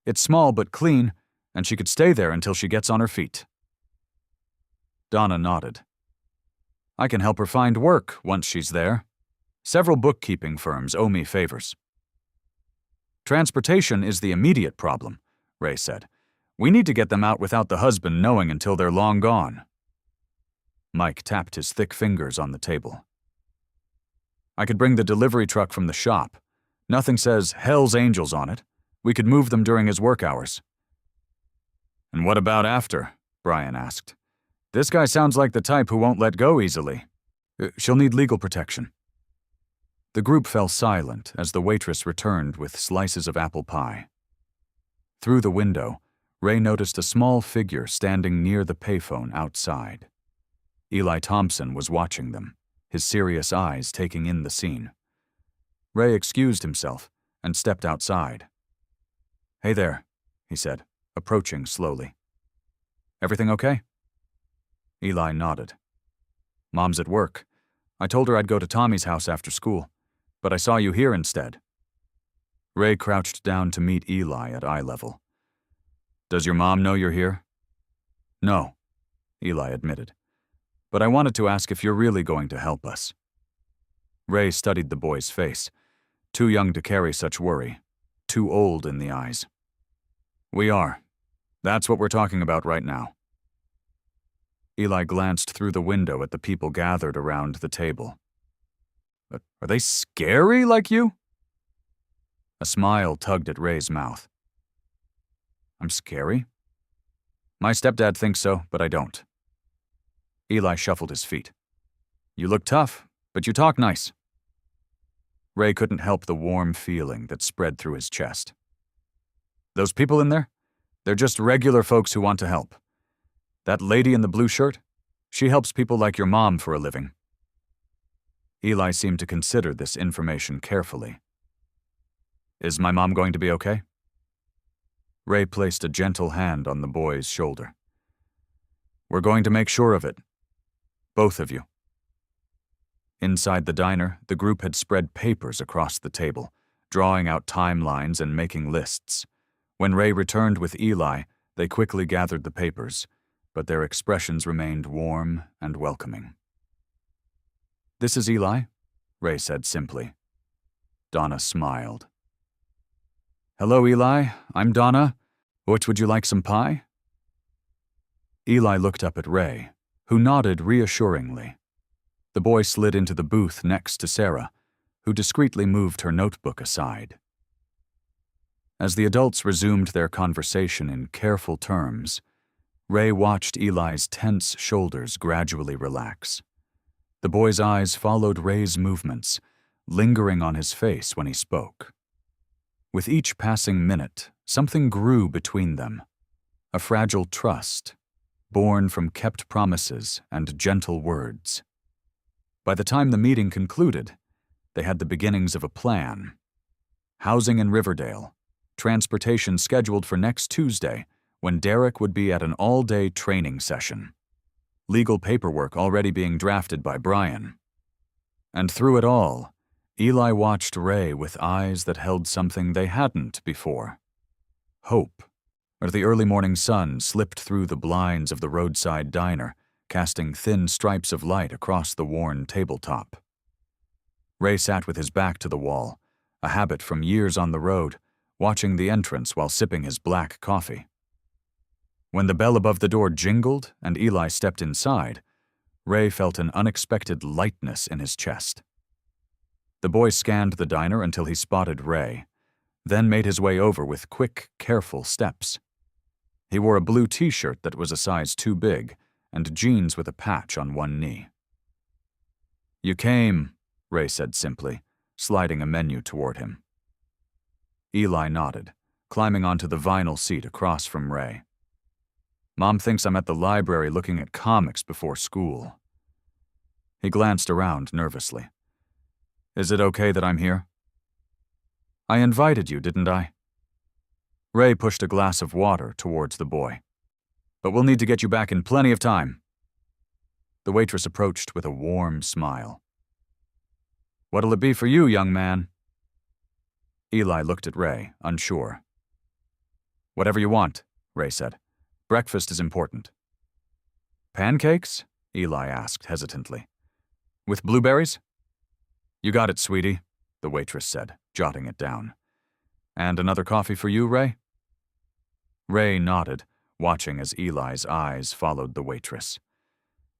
S1: It's small but clean, and she could stay there until she gets on her feet. Donna nodded. I can help her find work once she's there. Several bookkeeping firms owe me favors. Transportation is the immediate problem, Ray said. We need to get them out without the husband knowing until they're long gone. Mike tapped his thick fingers on the table. I could bring the delivery truck from the shop. Nothing says HELLS Angels on it. We could move them during his work hours. And what about after? Brian asked. This guy sounds like the type who won't let go easily. She'll need legal protection. The group fell silent as the waitress returned with slices of apple pie. Through the window, Ray noticed a small figure standing near the payphone outside. Eli Thompson was watching them, his serious eyes taking in the scene. Ray excused himself and stepped outside. Hey there, he said, approaching slowly. Everything okay? Eli nodded. Mom's at work. I told her I'd go to Tommy's house after school, but I saw you here instead. Ray crouched down to meet Eli at eye level. Does your mom know you're here? No, Eli admitted. But I wanted to ask if you're really going to help us. Ray studied the boy's face. Too young to carry such worry. Too old in the eyes. We are. That's what we're talking about right now. Eli glanced through the window at the people gathered around the table. Are they scary like you? A smile tugged at Ray's mouth. I'm scary? My stepdad thinks so, but I don't. Eli shuffled his feet. You look tough, but you talk nice. Ray couldn't help the warm feeling that spread through his chest. Those people in there? They're just regular folks who want to help. That lady in the blue shirt? She helps people like your mom for a living. Eli seemed to consider this information carefully. Is my mom going to be okay? Ray placed a gentle hand on the boy's shoulder. We're going to make sure of it. Both of you. Inside the diner, the group had spread papers across the table, drawing out timelines and making lists. When Ray returned with Eli, they quickly gathered the papers, but their expressions remained warm and welcoming. This is Eli, Ray said simply. Donna smiled. Hello, Eli. I'm Donna. Which would you like, some pie? Eli looked up at Ray, who nodded reassuringly. The boy slid into the booth next to Sarah, who discreetly moved her notebook aside. As the adults resumed their conversation in careful terms, Ray watched Eli's tense shoulders gradually relax. The boy's eyes followed Ray's movements, lingering on his face when he spoke. With each passing minute, something grew between them, a fragile trust, born from kept promises and gentle words. By the time the meeting concluded, they had the beginnings of a plan. Housing in Riverdale, transportation scheduled for next Tuesday, when Derek would be at an all-day training session. Legal paperwork already being drafted by Brian. And through it all, Eli watched Ray with eyes that held something they hadn't before. Hope. As the early morning sun slipped through the blinds of the roadside diner, casting thin stripes of light across the worn tabletop. Ray sat with his back to the wall, a habit from years on the road, watching the entrance while sipping his black coffee. When the bell above the door jingled and Eli stepped inside, Ray felt an unexpected lightness in his chest. The boy scanned the diner until he spotted Ray, then made his way over with quick, careful steps. He wore a blue t-shirt that was a size too big and jeans with a patch on one knee. You came, Ray said simply, sliding a menu toward him. Eli nodded, climbing onto the vinyl seat across from Ray. Mom thinks I'm at the library looking at comics before school. He glanced around nervously. Is it okay that I'm here? I invited you, didn't I? Ray pushed a glass of water towards the boy. But we'll need to get you back in plenty of time. The waitress approached with a warm smile. "What'll it be for you, young man?" Eli looked at Ray, unsure. "Whatever you want," Ray said. "Breakfast is important." "Pancakes?" Eli asked hesitantly. "With blueberries?" "You got it, sweetie," the waitress said, jotting it down. "And another coffee for you, Ray?" Ray nodded, watching as Eli's eyes followed the waitress.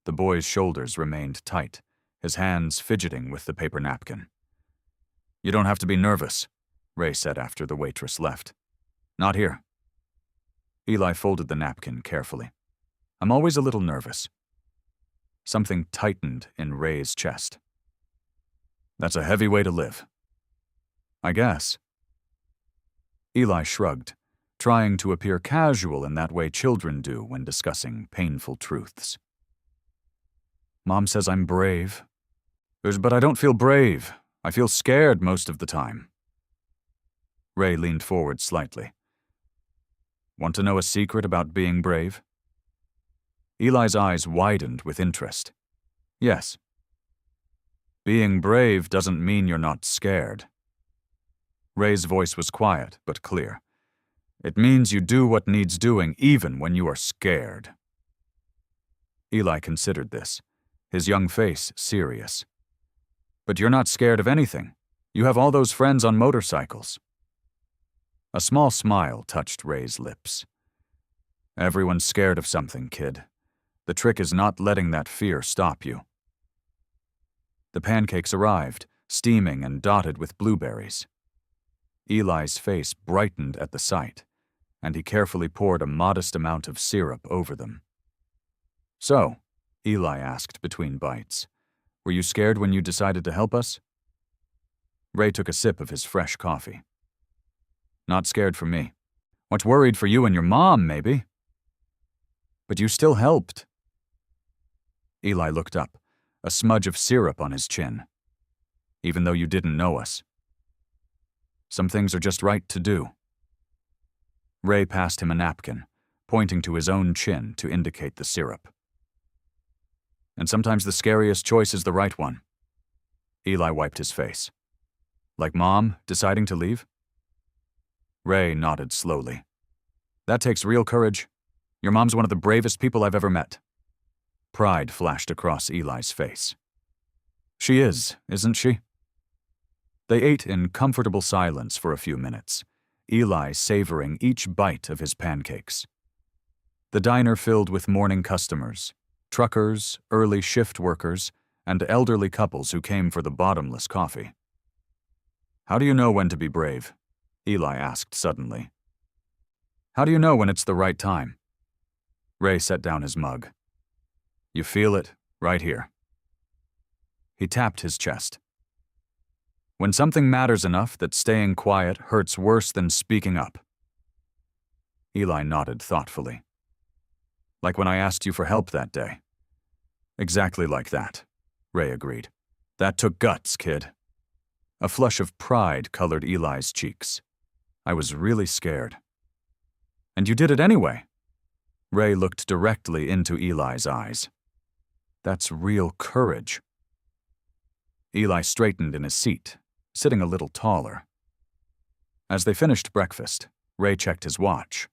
S1: The boy's shoulders remained tight, his hands fidgeting with the paper napkin. "You don't have to be nervous," Ray said after the waitress left. "Not here." Eli folded the napkin carefully. "I'm always a little nervous." Something tightened in Ray's chest. "That's a heavy way to live." "I guess." Eli shrugged, trying to appear casual in that way children do when discussing painful truths. "Mom says I'm brave. But I don't feel brave. I feel scared most of the time." Ray leaned forward slightly. "Want to know a secret about being brave?" Eli's eyes widened with interest. "Yes." "Being brave doesn't mean you're not scared." Ray's voice was quiet but clear. "It means you do what needs doing even when you are scared." Eli considered this, his young face serious. "But you're not scared of anything. You have all those friends on motorcycles." A small smile touched Ray's lips. "Everyone's scared of something, kid. The trick is not letting that fear stop you." The pancakes arrived, steaming and dotted with blueberries. Eli's face brightened at the sight, and he carefully poured a modest amount of syrup over them. "So," Eli asked between bites, "were you scared when you decided to help us?" Ray took a sip of his fresh coffee. "Not scared for me. Much worried for you and your mom, maybe." "But you still helped." Eli looked up, a smudge of syrup on his chin. "Even though you didn't know us. Some things are just right to do." Ray passed him a napkin, pointing to his own chin to indicate the syrup. "And sometimes the scariest choice is the right one." Eli wiped his face. "Like Mom deciding to leave?" Ray nodded slowly. "That takes real courage. Your mom's one of the bravest people I've ever met." Pride flashed across Eli's face. "She is, isn't she?" They ate in comfortable silence for a few minutes, Eli savoring each bite of his pancakes. The diner filled with morning customers, truckers, early shift workers, and elderly couples who came for the bottomless coffee. "How do you know when to be brave?" Eli asked suddenly. "How do you know when it's the right time?" Ray set down his mug. "You feel it, right here." He tapped his chest. "When something matters enough that staying quiet hurts worse than speaking up." Eli nodded thoughtfully. "Like when I asked you for help that day." "Exactly like that," Ray agreed. "That took guts, kid." A flush of pride colored Eli's cheeks. "I was really scared." "And you did it anyway." Ray looked directly into Eli's eyes. "That's real courage." Eli straightened in his seat, sitting a little taller. As they finished breakfast, Ray checked his watch.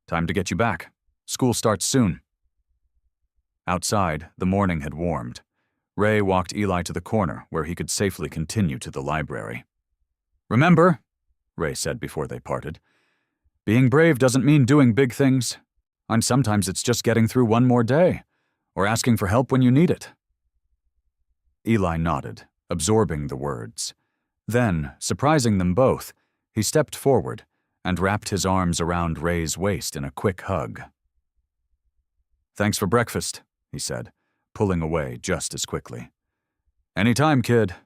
S1: "Time to get you back. School starts soon." Outside, the morning had warmed. Ray walked Eli to the corner where he could safely continue to the library. "Remember," Ray said before they parted, "being brave doesn't mean doing big things. And sometimes it's just getting through one more day, or asking for help when you need it." Eli nodded, absorbing the words. Then, surprising them both, he stepped forward and wrapped his arms around Ray's waist in a quick hug. "Thanks for breakfast," he said, pulling away just as quickly. "Anytime, kid."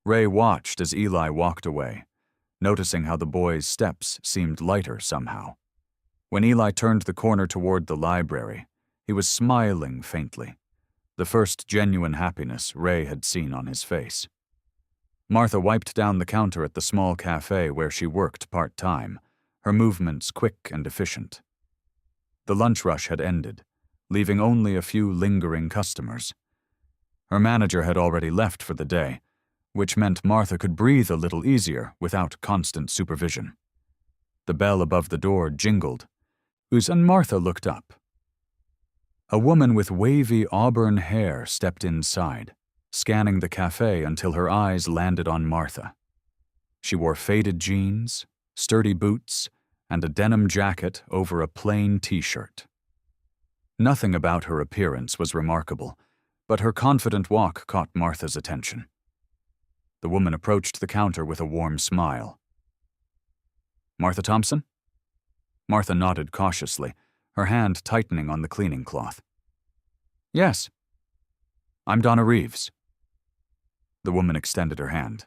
S1: Ray watched as Eli walked away, noticing how the boy's steps seemed lighter somehow. When Eli turned the corner toward the library, he was smiling faintly, the first genuine happiness Ray had seen on his face. Martha wiped down the counter at the small cafe where she worked part-time, her movements quick and efficient. The lunch rush had ended, leaving only a few lingering customers. Her manager had already left for the day, which meant Martha could breathe a little easier without constant supervision. The bell above the door jingled, and Martha looked up. A woman with wavy auburn hair stepped inside, scanning the cafe until her eyes landed on Martha. She wore faded jeans, sturdy boots, and a denim jacket over a plain t-shirt. Nothing about her appearance was remarkable, but her confident walk caught Martha's attention. The woman approached the counter with a warm smile. "Martha Thompson?" Martha nodded cautiously, her hand tightening on the cleaning cloth. "Yes." "I'm Donna Reeves." The woman extended her hand.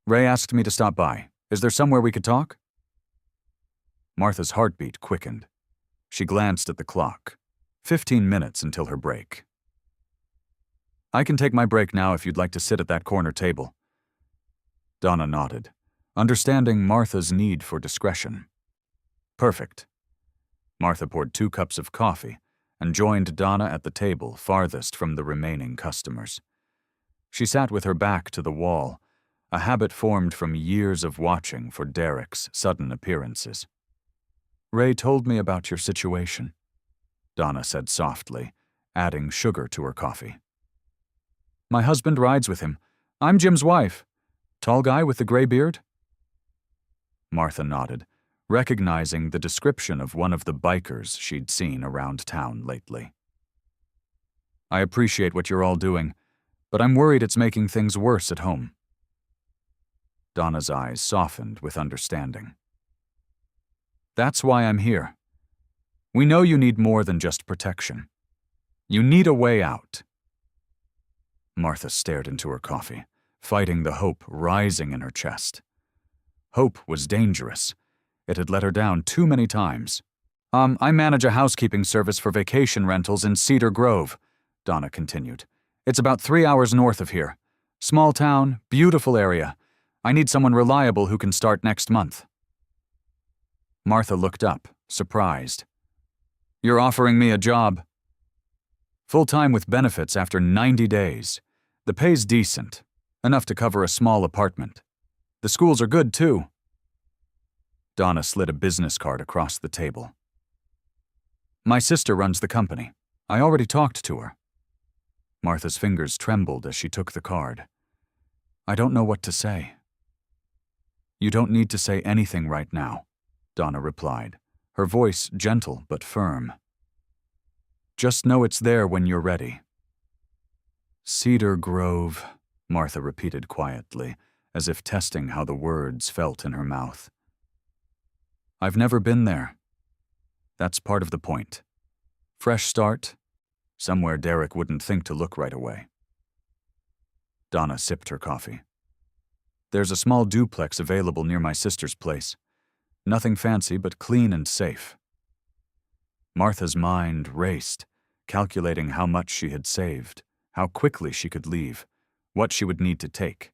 S1: "Ray asked me to stop by. Is there somewhere we could talk?" Martha's heartbeat quickened. She glanced at the clock. 15 minutes until her break. "I can take my break now if you'd like to sit at that corner table." Donna nodded, understanding Martha's need for discretion. "Perfect." Martha poured 2 cups of coffee and joined Donna at the table farthest from the remaining customers. She sat with her back to the wall, a habit formed from years of watching for Derek's sudden appearances. "Ray told me about your situation," Donna said softly, adding sugar to her coffee. "My husband rides with him. I'm Jim's wife. Tall guy with the gray beard?" Martha nodded, recognizing the description of one of the bikers she'd seen around town lately. "I appreciate what you're all doing, but I'm worried it's making things worse at home." Donna's eyes softened with understanding. "That's why I'm here. We know you need more than just protection. You need a way out." Martha stared into her coffee, fighting the hope rising in her chest. Hope was dangerous. It had let her down too many times. I manage a housekeeping service for vacation rentals in Cedar Grove," Donna continued. "It's about 3 hours north of here. Small town, beautiful area. I need someone reliable who can start next month." Martha looked up, surprised. "You're offering me a job?" "Full-time with benefits after 90 days. The pay's decent, enough to cover a small apartment. The schools are good, too." Donna slid a business card across the table. "My sister runs the company. I already talked to her." Martha's fingers trembled as she took the card. "I don't know what to say." "You don't need to say anything right now," Donna replied, her voice gentle but firm. "Just know it's there when you're ready." "Cedar Grove," Martha repeated quietly, as if testing how the words felt in her mouth. "I've never been there. That's part of the point. Fresh start, somewhere Derek wouldn't think to look right away." Donna sipped her coffee. "There's a small duplex available near my sister's place. Nothing fancy, but clean and safe." Martha's mind raced, calculating how much she had saved, how quickly she could leave, what she would need to take.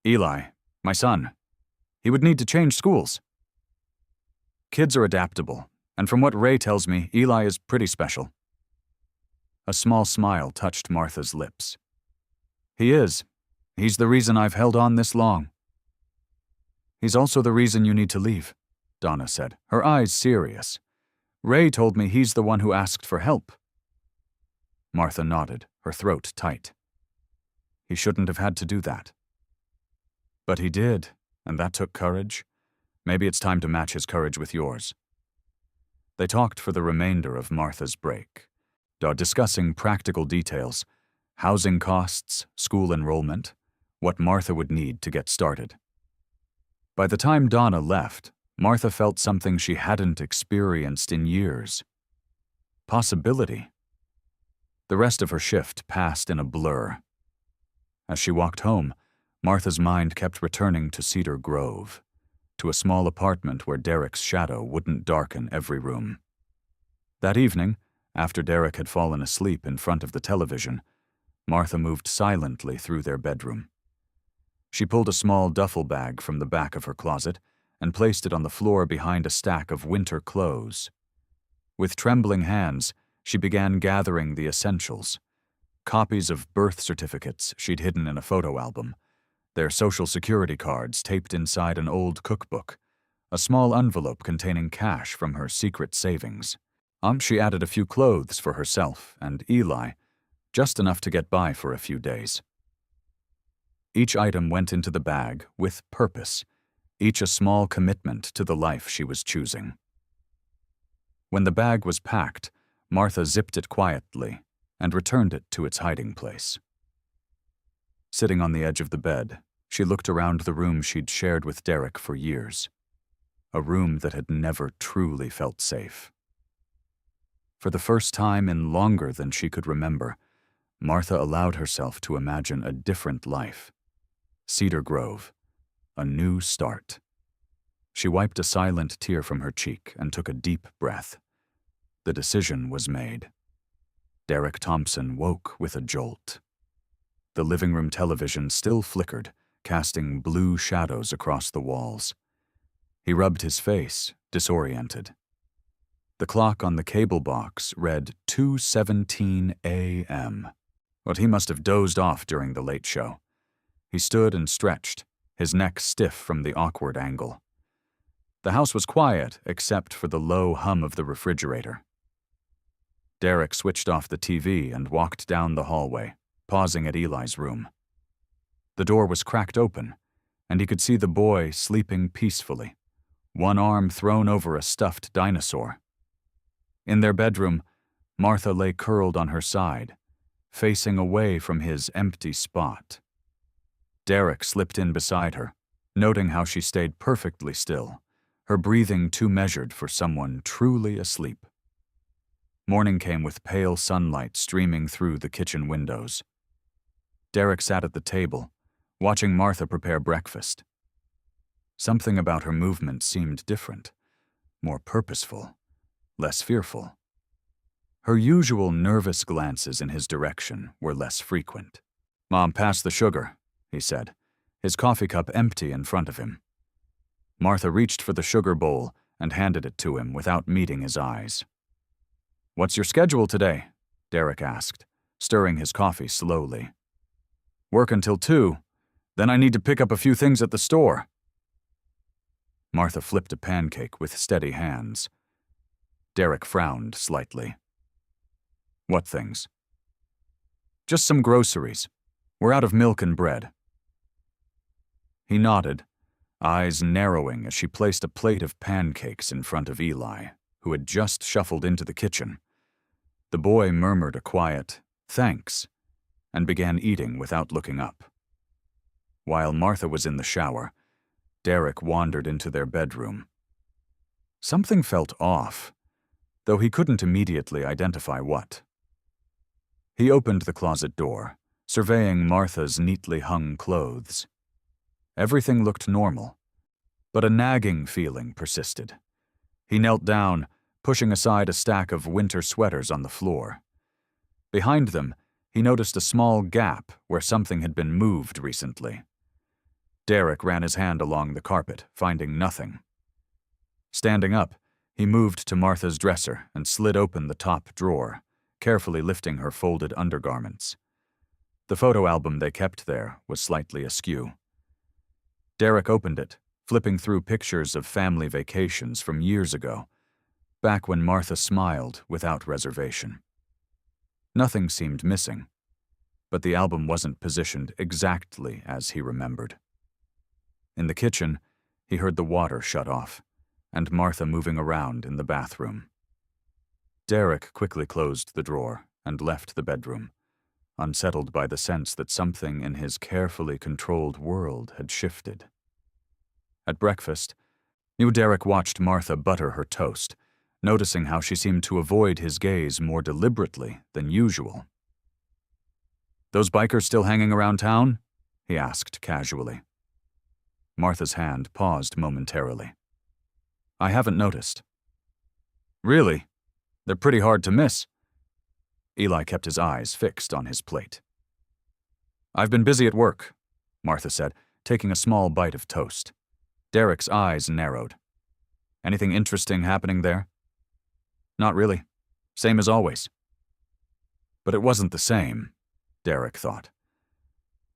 S1: "Eli, my son, he would need to change schools." "Kids are adaptable, and from what Ray tells me, Eli is pretty special." A small smile touched Martha's lips. "He is. He's the reason I've held on this long." "He's also the reason you need to leave," Donna said, her eyes serious. "Ray told me he's the one who asked for help." Martha nodded, her throat tight. "He shouldn't have had to do that." "But he did, and that took courage. Maybe it's time to match his courage with yours." They talked for the remainder of Martha's break, discussing practical details, housing costs, school enrollment, what Martha would need to get started. By the time Donna left, Martha felt something she hadn't experienced in years. Possibility. The rest of her shift passed in a blur. As she walked home, Martha's mind kept returning to Cedar Grove, to a small apartment where Derek's shadow wouldn't darken every room. That evening, after Derek had fallen asleep in front of the television, Martha moved silently through their bedroom. She pulled a small duffel bag from the back of her closet and placed it on the floor behind a stack of winter clothes. With trembling hands, she began gathering the essentials. Copies of birth certificates she'd hidden in a photo album, their social security cards taped inside an old cookbook, a small envelope containing cash from her secret savings. She added a few clothes for herself and Eli, just enough to get by for a few days. Each item went into the bag with purpose, each a small commitment to the life she was choosing. When the bag was packed, Martha zipped it quietly and returned it to its hiding place. Sitting on the edge of the bed, she looked around the room she'd shared with Derek for years, a room that had never truly felt safe. For the first time in longer than she could remember, Martha allowed herself to imagine a different life. Cedar Grove, a new start. She wiped a silent tear from her cheek and took a deep breath. The decision was made. Derek Thompson woke with a jolt. The living room television still flickered, casting blue shadows across the walls. He rubbed his face, disoriented. The clock on the cable box read 2:17 a.m. But he must have dozed off during the late show. He stood and stretched, his neck stiff from the awkward angle. The house was quiet except for the low hum of the refrigerator. Derek switched off the TV and walked down the hallway, pausing at Eli's room. The door was cracked open, and he could see the boy sleeping peacefully, one arm thrown over a stuffed dinosaur. In their bedroom, Martha lay curled on her side, facing away from his empty spot. Derek slipped in beside her, noting how she stayed perfectly still, her breathing too measured for someone truly asleep. Morning came with pale sunlight streaming through the kitchen windows. Derek sat at the table, watching Martha prepare breakfast. Something about her movement seemed different, more purposeful, less fearful. Her usual nervous glances in his direction were less frequent. "Mom, pass the sugar," he said, his coffee cup empty in front of him. Martha reached for the sugar bowl and handed it to him without meeting his eyes. "What's your schedule today?" Derek asked, stirring his coffee slowly. "Work until 2. Then I need to pick up a few things at the store." Martha flipped a pancake with steady hands. Derek frowned slightly. "What things?" "Just some groceries. We're out of milk and bread." He nodded, eyes narrowing as she placed a plate of pancakes in front of Eli, who had just shuffled into the kitchen. The boy murmured a quiet, "Thanks," and began eating without looking up. While Martha was in the shower, Derek wandered into their bedroom. Something felt off, though he couldn't immediately identify what. He opened the closet door, surveying Martha's neatly hung clothes. Everything looked normal, but a nagging feeling persisted. He knelt down, pushing aside a stack of winter sweaters on the floor. Behind them, he noticed a small gap where something had been moved recently. Derek ran his hand along the carpet, finding nothing. Standing up, he moved to Martha's dresser and slid open the top drawer, carefully lifting her folded undergarments. The photo album they kept there was slightly askew. Derek opened it, flipping through pictures of family vacations from years ago, back when Martha smiled without reservation. Nothing seemed missing, but the album wasn't positioned exactly as he remembered. In the kitchen, he heard the water shut off, and Martha moving around in the bathroom. Derek quickly closed the drawer and left the bedroom, unsettled by the sense that something in his carefully controlled world had shifted. At breakfast, Derek watched Martha butter her toast, noticing how she seemed to avoid his gaze more deliberately than usual. "Those bikers still hanging around town?" he asked casually. Martha's hand paused momentarily. "I haven't noticed." "Really? They're pretty hard to miss." Eli kept his eyes fixed on his plate. "I've been busy at work," Martha said, taking a small bite of toast. Derek's eyes narrowed. "Anything interesting happening there?" Not really. Same as always. But it wasn't the same, Derek thought.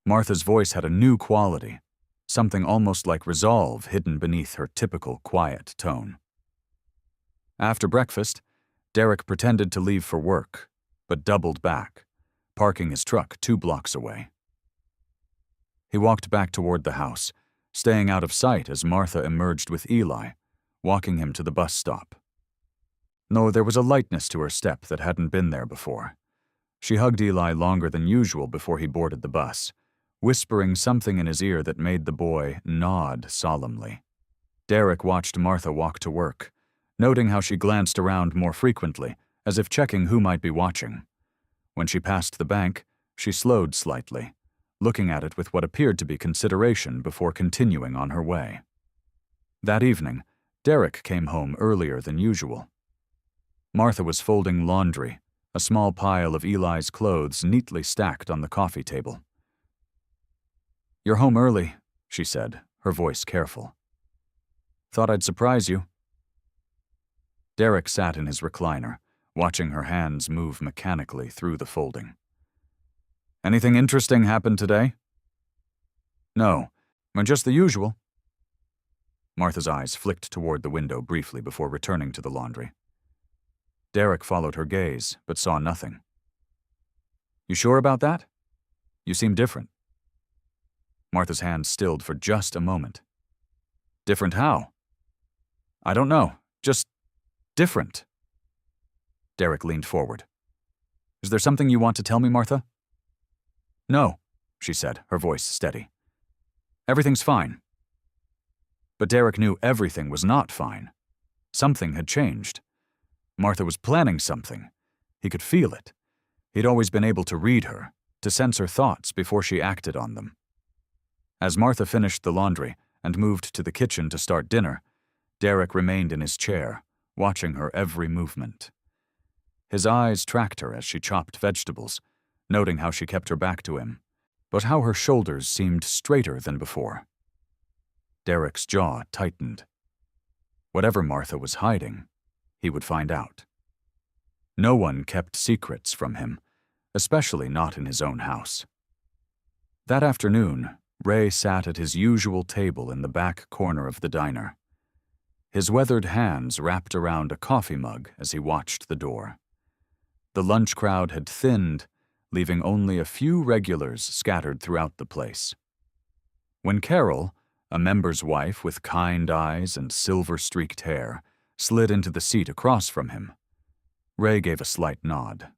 S1: Martha's voice had a new quality, something almost like resolve hidden beneath her typical quiet tone. After breakfast, Derek pretended to leave for work, but doubled back, parking his truck 2 blocks away. He walked back toward the house, staying out of sight as Martha emerged with Eli, walking him to the bus stop. No, there was a lightness to her step that hadn't been there before. She hugged Eli longer than usual before he boarded the bus, whispering something in his ear that made the boy nod solemnly. Derek watched Martha walk to work, noting how she glanced around more frequently, as if checking who might be watching. When she passed the bank, she slowed slightly, looking at it with what appeared to be consideration before continuing on her way. That evening, Derek came home earlier than usual. Martha was folding laundry, a small pile of Eli's clothes neatly stacked on the coffee table. "You're home early," she said, her voice careful. "Thought I'd surprise you." Derek sat in his recliner, watching her hands move mechanically through the folding. "Anything interesting happened today?" "No, just the usual." Martha's eyes flicked toward the window briefly before returning to the laundry. Derek followed her gaze, but saw nothing. "You sure about that? You seem different." Martha's hand stilled for just a moment. "Different how?" "I don't know. Just different." Derek leaned forward. "Is there something you want to tell me, Martha?" "No," she said, her voice steady. "Everything's fine." But Derek knew everything was not fine. Something had changed. Martha was planning something. He could feel it. He'd always been able to read her, to sense her thoughts before she acted on them. As Martha finished the laundry and moved to the kitchen to start dinner, Derek remained in his chair, watching her every movement. His eyes tracked her as she chopped vegetables, noting how she kept her back to him, but how her shoulders seemed straighter than before. Derek's jaw tightened. Whatever Martha was hiding, he would find out. No one kept secrets from him, especially not in his own house. That afternoon, Ray sat at his usual table in the back corner of the diner. His weathered hands wrapped around a coffee mug as he watched the door. The lunch crowd had thinned, leaving only a few regulars scattered throughout the place. When Carol, a member's wife with kind eyes and silver-streaked hair, slid into the seat across from him, Ray gave a slight nod.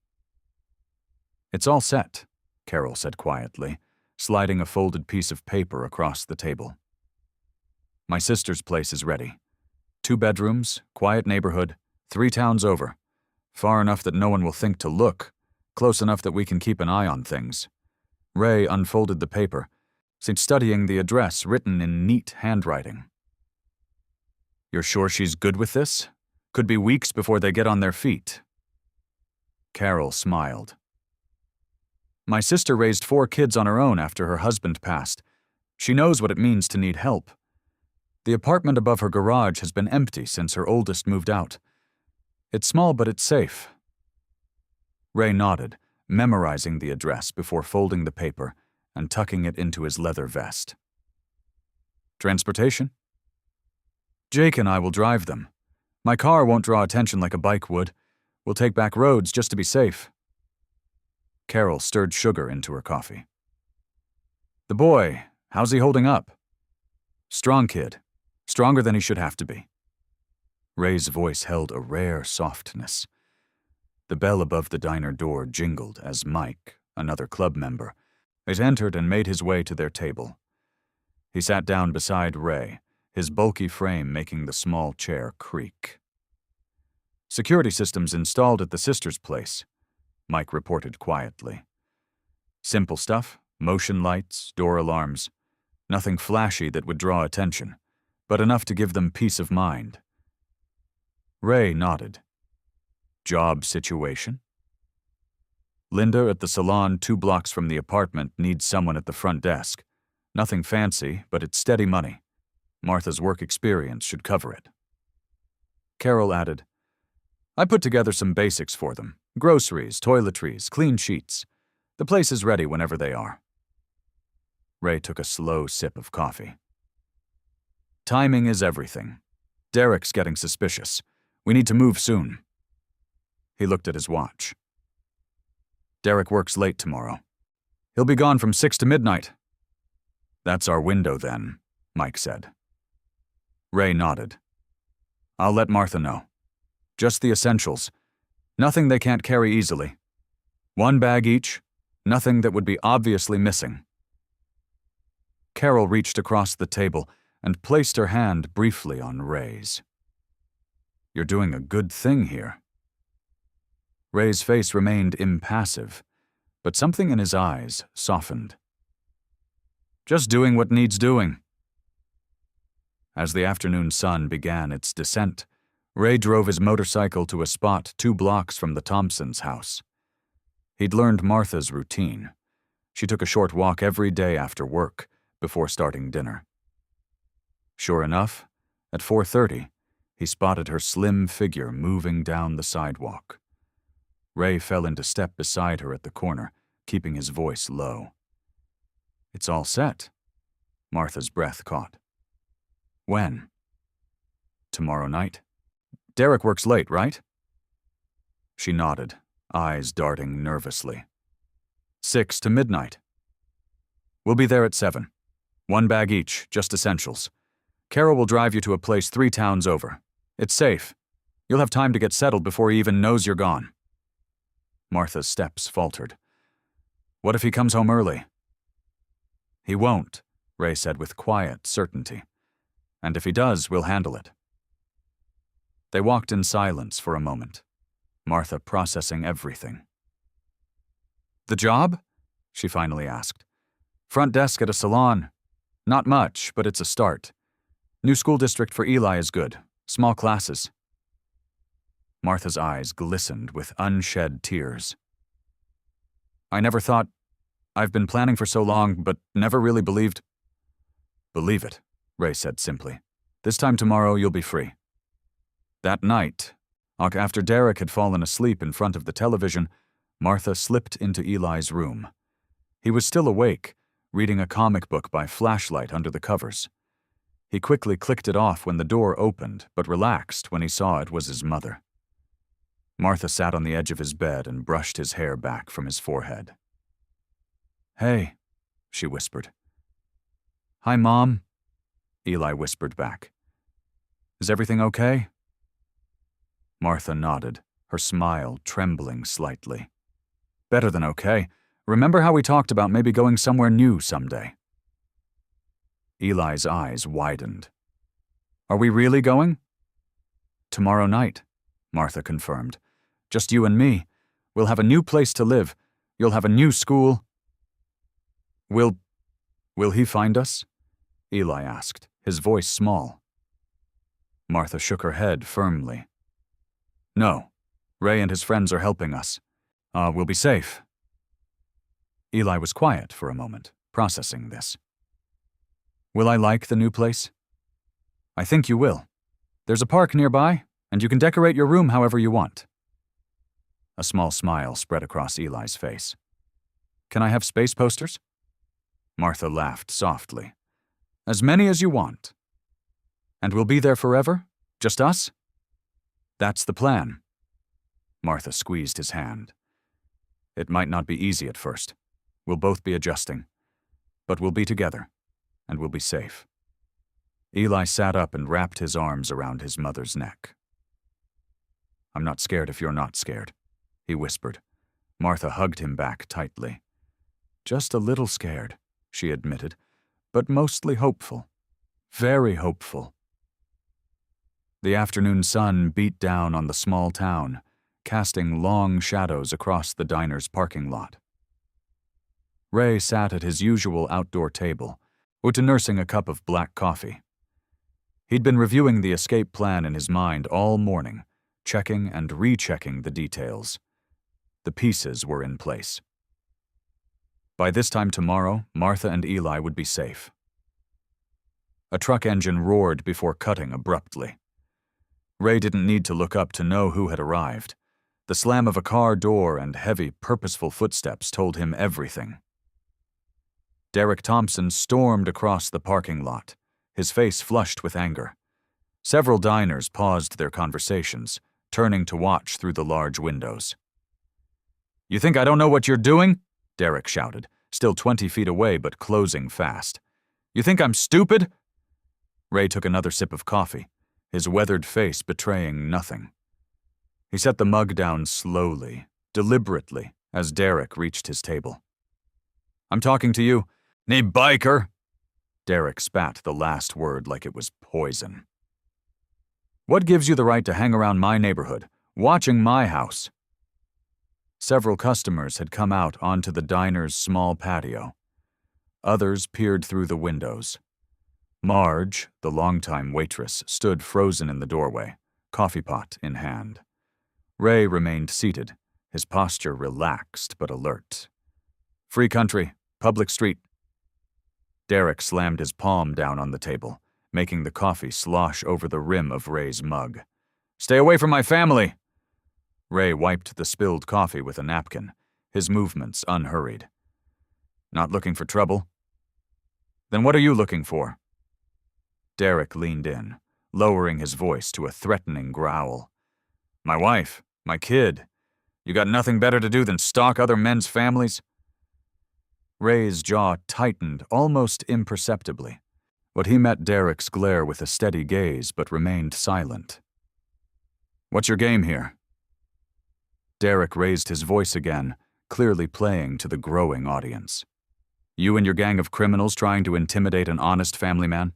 S1: "It's all set," Carol said quietly, sliding a folded piece of paper across the table. "My sister's place is ready. 2 bedrooms, quiet neighborhood, 3 towns over. Far enough that no one will think to look, close enough that we can keep an eye on things." Ray unfolded the paper, studying the address written in neat handwriting. "You're sure she's good with this? Could be weeks before they get on their feet." Carol smiled. "My sister raised 4 kids on her own after her husband passed. She knows what it means to need help. The apartment above her garage has been empty since her oldest moved out. It's small, but it's safe." Ray nodded, memorizing the address before folding the paper and tucking it into his leather vest. "Transportation?" "Jake and I will drive them. My car won't draw attention like a bike would. We'll take back roads just to be safe." Carol stirred sugar into her coffee. "The boy, how's he holding up?" "Strong kid. Stronger than he should have to be." Ray's voice held a rare softness. The bell above the diner door jingled as Mike, another club member, entered and made his way to their table. He sat down beside Ray, his bulky frame making the small chair creak. "Security systems installed at the sister's place," Mike reported quietly. "Simple stuff, motion lights, door alarms. Nothing flashy that would draw attention, but enough to give them peace of mind." Ray nodded. "Job situation?" "Linda at the salon 2 blocks from the apartment needs someone at the front desk. Nothing fancy, but it's steady money. Martha's work experience should cover it." Carol added, I put together some basics for them. Groceries, toiletries, clean sheets. The place is ready whenever they are. Ray took a slow sip of coffee. Timing is everything. Derek's getting suspicious. We need to move soon. He looked at his watch. Derek works late tomorrow. He'll be gone from 6 to midnight. That's our window then, Mike said. Ray nodded. I'll let Martha know. Just the essentials. Nothing they can't carry easily. 1 bag each, nothing that would be obviously missing. Carol reached across the table and placed her hand briefly on Ray's. You're doing a good thing here. Ray's face remained impassive, but something in his eyes softened. Just doing what needs doing. As the afternoon sun began its descent, Ray drove his motorcycle to a spot 2 blocks from the Thompsons' house. He'd learned Martha's routine. She took a short walk every day after work, before starting dinner. Sure enough, at 4:30, he spotted her slim figure moving down the sidewalk. Ray fell into step beside her at the corner, keeping his voice low. It's all set. Martha's breath caught. When? Tomorrow night. Derek works late, right? She nodded, eyes darting nervously. 6 to midnight. We'll be there at 7. 1 bag each, just essentials. Carol will drive you to a place 3 towns over. It's safe. You'll have time to get settled before he even knows you're gone. Martha's steps faltered. What if he comes home early? He won't, Ray said with quiet certainty. And if he does, we'll handle it. They walked in silence for a moment, Martha processing everything. The job? She finally asked. Front desk at a salon. Not much, but it's a start. New school district for Eli is good. Small classes. Martha's eyes glistened with unshed tears. I never thought. I've been planning for so long, but never really believed. Believe it, Ray said simply. This time tomorrow you'll be free. That night, after Derek had fallen asleep in front of the television, Martha slipped into Eli's room. He was still awake, reading a comic book by flashlight under the covers. He quickly clicked it off when the door opened, but relaxed when he saw it was his mother. Martha sat on the edge of his bed and brushed his hair back from his forehead. Hey, she whispered. Hi, Mom, Eli whispered back. Is everything okay? Martha nodded, her smile trembling slightly. Better than okay. Remember how we talked about maybe going somewhere new someday? Eli's eyes widened. Are we really going? Tomorrow night, Martha confirmed. Just you and me. We'll have a new place to live. You'll have a new school. Will he find us? Eli asked, his voice small. Martha shook her head firmly. No. Ray and his friends are helping us. We'll be safe. Eli was quiet for a moment, processing this. Will I like the new place? I think you will. There's a park nearby, and you can decorate your room however you want. A small smile spread across Eli's face. Can I have space posters? Martha laughed softly. As many as you want. And we'll be there forever? Just us? That's the plan. Martha squeezed his hand. It might not be easy at first. We'll both be adjusting. But we'll be together, and we'll be safe. Eli sat up and wrapped his arms around his mother's neck. I'm not scared if you're not scared, he whispered. Martha hugged him back tightly. Just a little scared, she admitted, but mostly hopeful. Very hopeful. The afternoon sun beat down on the small town, casting long shadows across the diner's parking lot. Ray sat at his usual outdoor table, nursing a cup of black coffee. He'd been reviewing the escape plan in his mind all morning, checking and rechecking the details. The pieces were in place. By this time tomorrow, Martha and Eli would be safe. A truck engine roared before cutting abruptly. Ray didn't need to look up to know who had arrived. The slam of a car door and heavy, purposeful footsteps told him everything. Derek Thompson stormed across the parking lot, his face flushed with anger. Several diners paused their conversations, turning to watch through the large windows. "You think I don't know what you're doing?" Derek shouted, still 20 feet away but closing fast. "You think I'm stupid?" Ray took another sip of coffee, his weathered face betraying nothing. He set the mug down slowly, deliberately, as Derek reached his table. "I'm talking to you." "Nee biker!" Derek spat the last word like it was poison. "What gives you the right to hang around my neighborhood, watching my house?" Several customers had come out onto the diner's small patio. Others peered through the windows. Marge, the longtime waitress, stood frozen in the doorway, coffee pot in hand. Ray remained seated, his posture relaxed but alert. "Free country, public street." Derek slammed his palm down on the table, making the coffee slosh over the rim of Ray's mug. "Stay away from my family!" Ray wiped the spilled coffee with a napkin, his movements unhurried. "Not looking for trouble?" "Then what are you looking for?" Derek leaned in, lowering his voice to a threatening growl. "My wife, my kid. You got nothing better to do than stalk other men's families?" Ray's jaw tightened almost imperceptibly, but he met Derek's glare with a steady gaze but remained silent. "What's your game here?" Derek raised his voice again, clearly playing to the growing audience. "You and your gang of criminals trying to intimidate an honest family man?"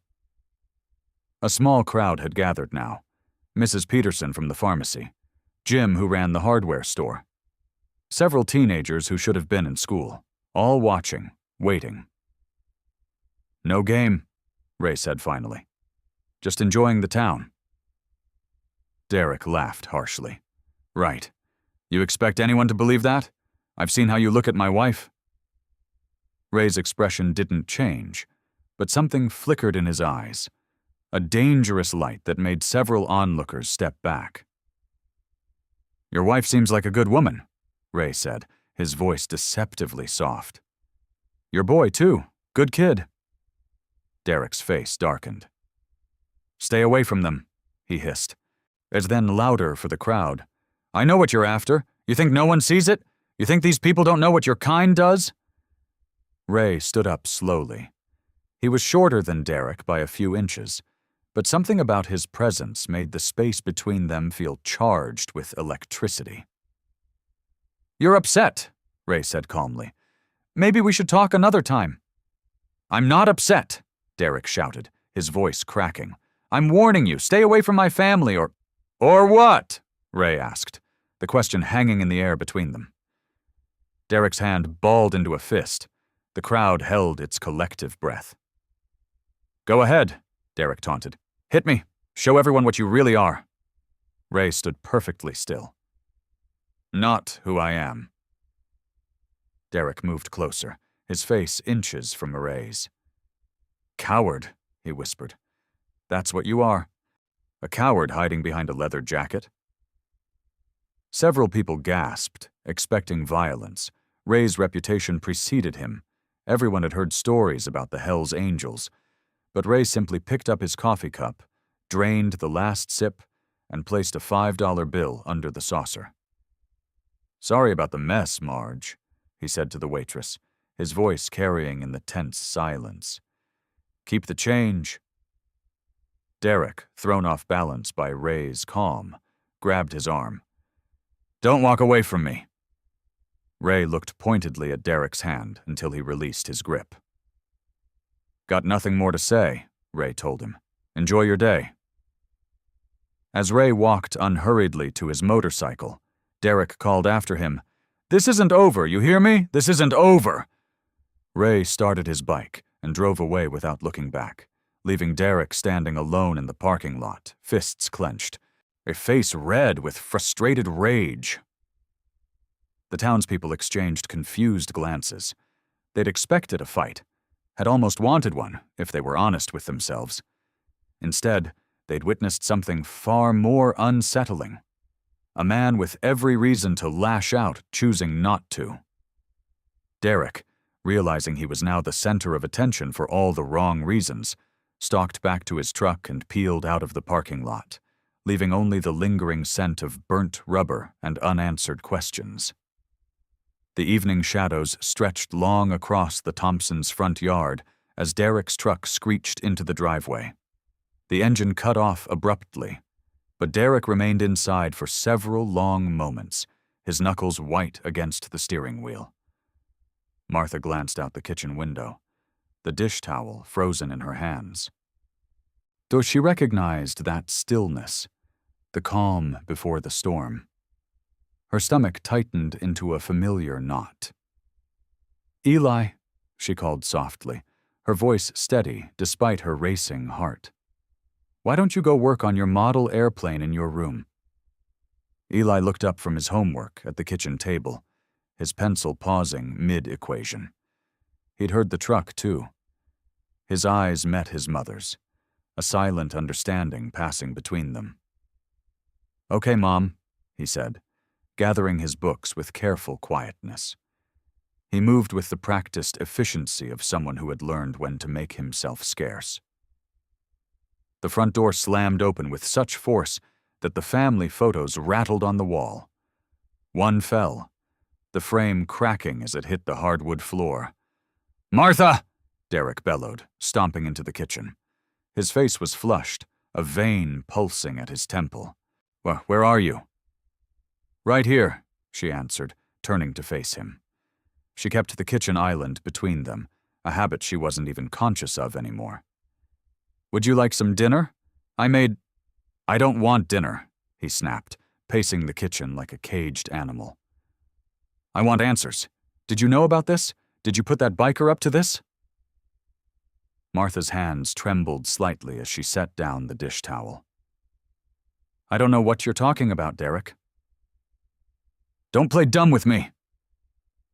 S1: A small crowd had gathered now. Mrs. Peterson from the pharmacy, Jim who ran the hardware store, several teenagers who should have been in school, all watching, waiting. "No game," Ray said finally. "Just enjoying the town." Derek laughed harshly. "Right. You expect anyone to believe that? I've seen how you look at my wife." Ray's expression didn't change, but something flickered in his eyes, a dangerous light that made several onlookers step back. "Your wife seems like a good woman," Ray said, his voice deceptively soft. "Your boy, too. Good kid." Derek's face darkened. "Stay away from them," he hissed. As then louder for the crowd. "I know what you're after. You think no one sees it? You think these people don't know what your kind does?" Ray stood up slowly. He was shorter than Derek by a few inches, but something about his presence made the space between them feel charged with electricity. "You're upset," Ray said calmly. "Maybe we should talk another time." "I'm not upset," Derek shouted, his voice cracking. "I'm warning you, stay away from my family or—" "Or what?" Ray asked, the question hanging in the air between them. Derek's hand balled into a fist. The crowd held its collective breath. "Go ahead," Derek taunted. "Hit me. Show everyone what you really are." Ray stood perfectly still. "Not who I am." Derek moved closer, his face inches from Ray's. "Coward," he whispered. "That's what you are. A coward hiding behind a leather jacket." Several people gasped, expecting violence. Ray's reputation preceded him. Everyone had heard stories about the HELLS Angels, but Ray simply picked up his coffee cup, drained the last sip, and placed a $5 bill under the saucer. "Sorry about the mess, Marge," he said to the waitress, his voice carrying in the tense silence. "Keep the change." Derek, thrown off balance by Ray's calm, grabbed his arm. "Don't walk away from me." Ray looked pointedly at Derek's hand until he released his grip. "Got nothing more to say," Ray told him. "Enjoy your day." As Ray walked unhurriedly to his motorcycle, Derek called after him, "This isn't over, you hear me? This isn't over!" Ray started his bike and drove away without looking back, leaving Derek standing alone in the parking lot, fists clenched, a face red with frustrated rage. The townspeople exchanged confused glances. They'd expected a fight, had almost wanted one if they were honest with themselves. Instead, They'd witnessed something far more unsettling. A man with every reason to lash out, choosing not to. Derek, realizing he was now the center of attention for all the wrong reasons, stalked back to his truck and peeled out of the parking lot, leaving only the lingering scent of burnt rubber and unanswered questions. The evening shadows stretched long across the Thompsons' front yard as Derek's truck screeched into the driveway. The engine cut off abruptly, but Derek remained inside for several long moments, his knuckles white against the steering wheel. Martha glanced out the kitchen window, the dish towel frozen in her hands. Though she recognized that stillness, the calm before the storm, her stomach tightened into a familiar knot. "Eli," she called softly, her voice steady despite her racing heart. "Why don't you go work on your model airplane in your room?" Eli looked up from his homework at the kitchen table, his pencil pausing mid-equation. He'd heard the truck, too. His eyes met his mother's, a silent understanding passing between them. "Okay, Mom," he said, gathering his books with careful quietness. He moved with the practiced efficiency of someone who had learned when to make himself scarce. The front door slammed open with such force that the family photos rattled on the wall. One fell, the frame cracking as it hit the hardwood floor. "Martha!" Derek bellowed, stomping into the kitchen. His face was flushed, a vein pulsing at his temple. "Where are you?" "Right here," she answered, turning to face him. She kept the kitchen island between them, a habit she wasn't even conscious of anymore. "Would you like some dinner? I don't want dinner," he snapped, pacing the kitchen like a caged animal. "I want answers. Did you know about this? Did you put that biker up to this?" Martha's hands trembled slightly as she set down the dish towel. "I don't know what you're talking about, Derek." "Don't play dumb with me!"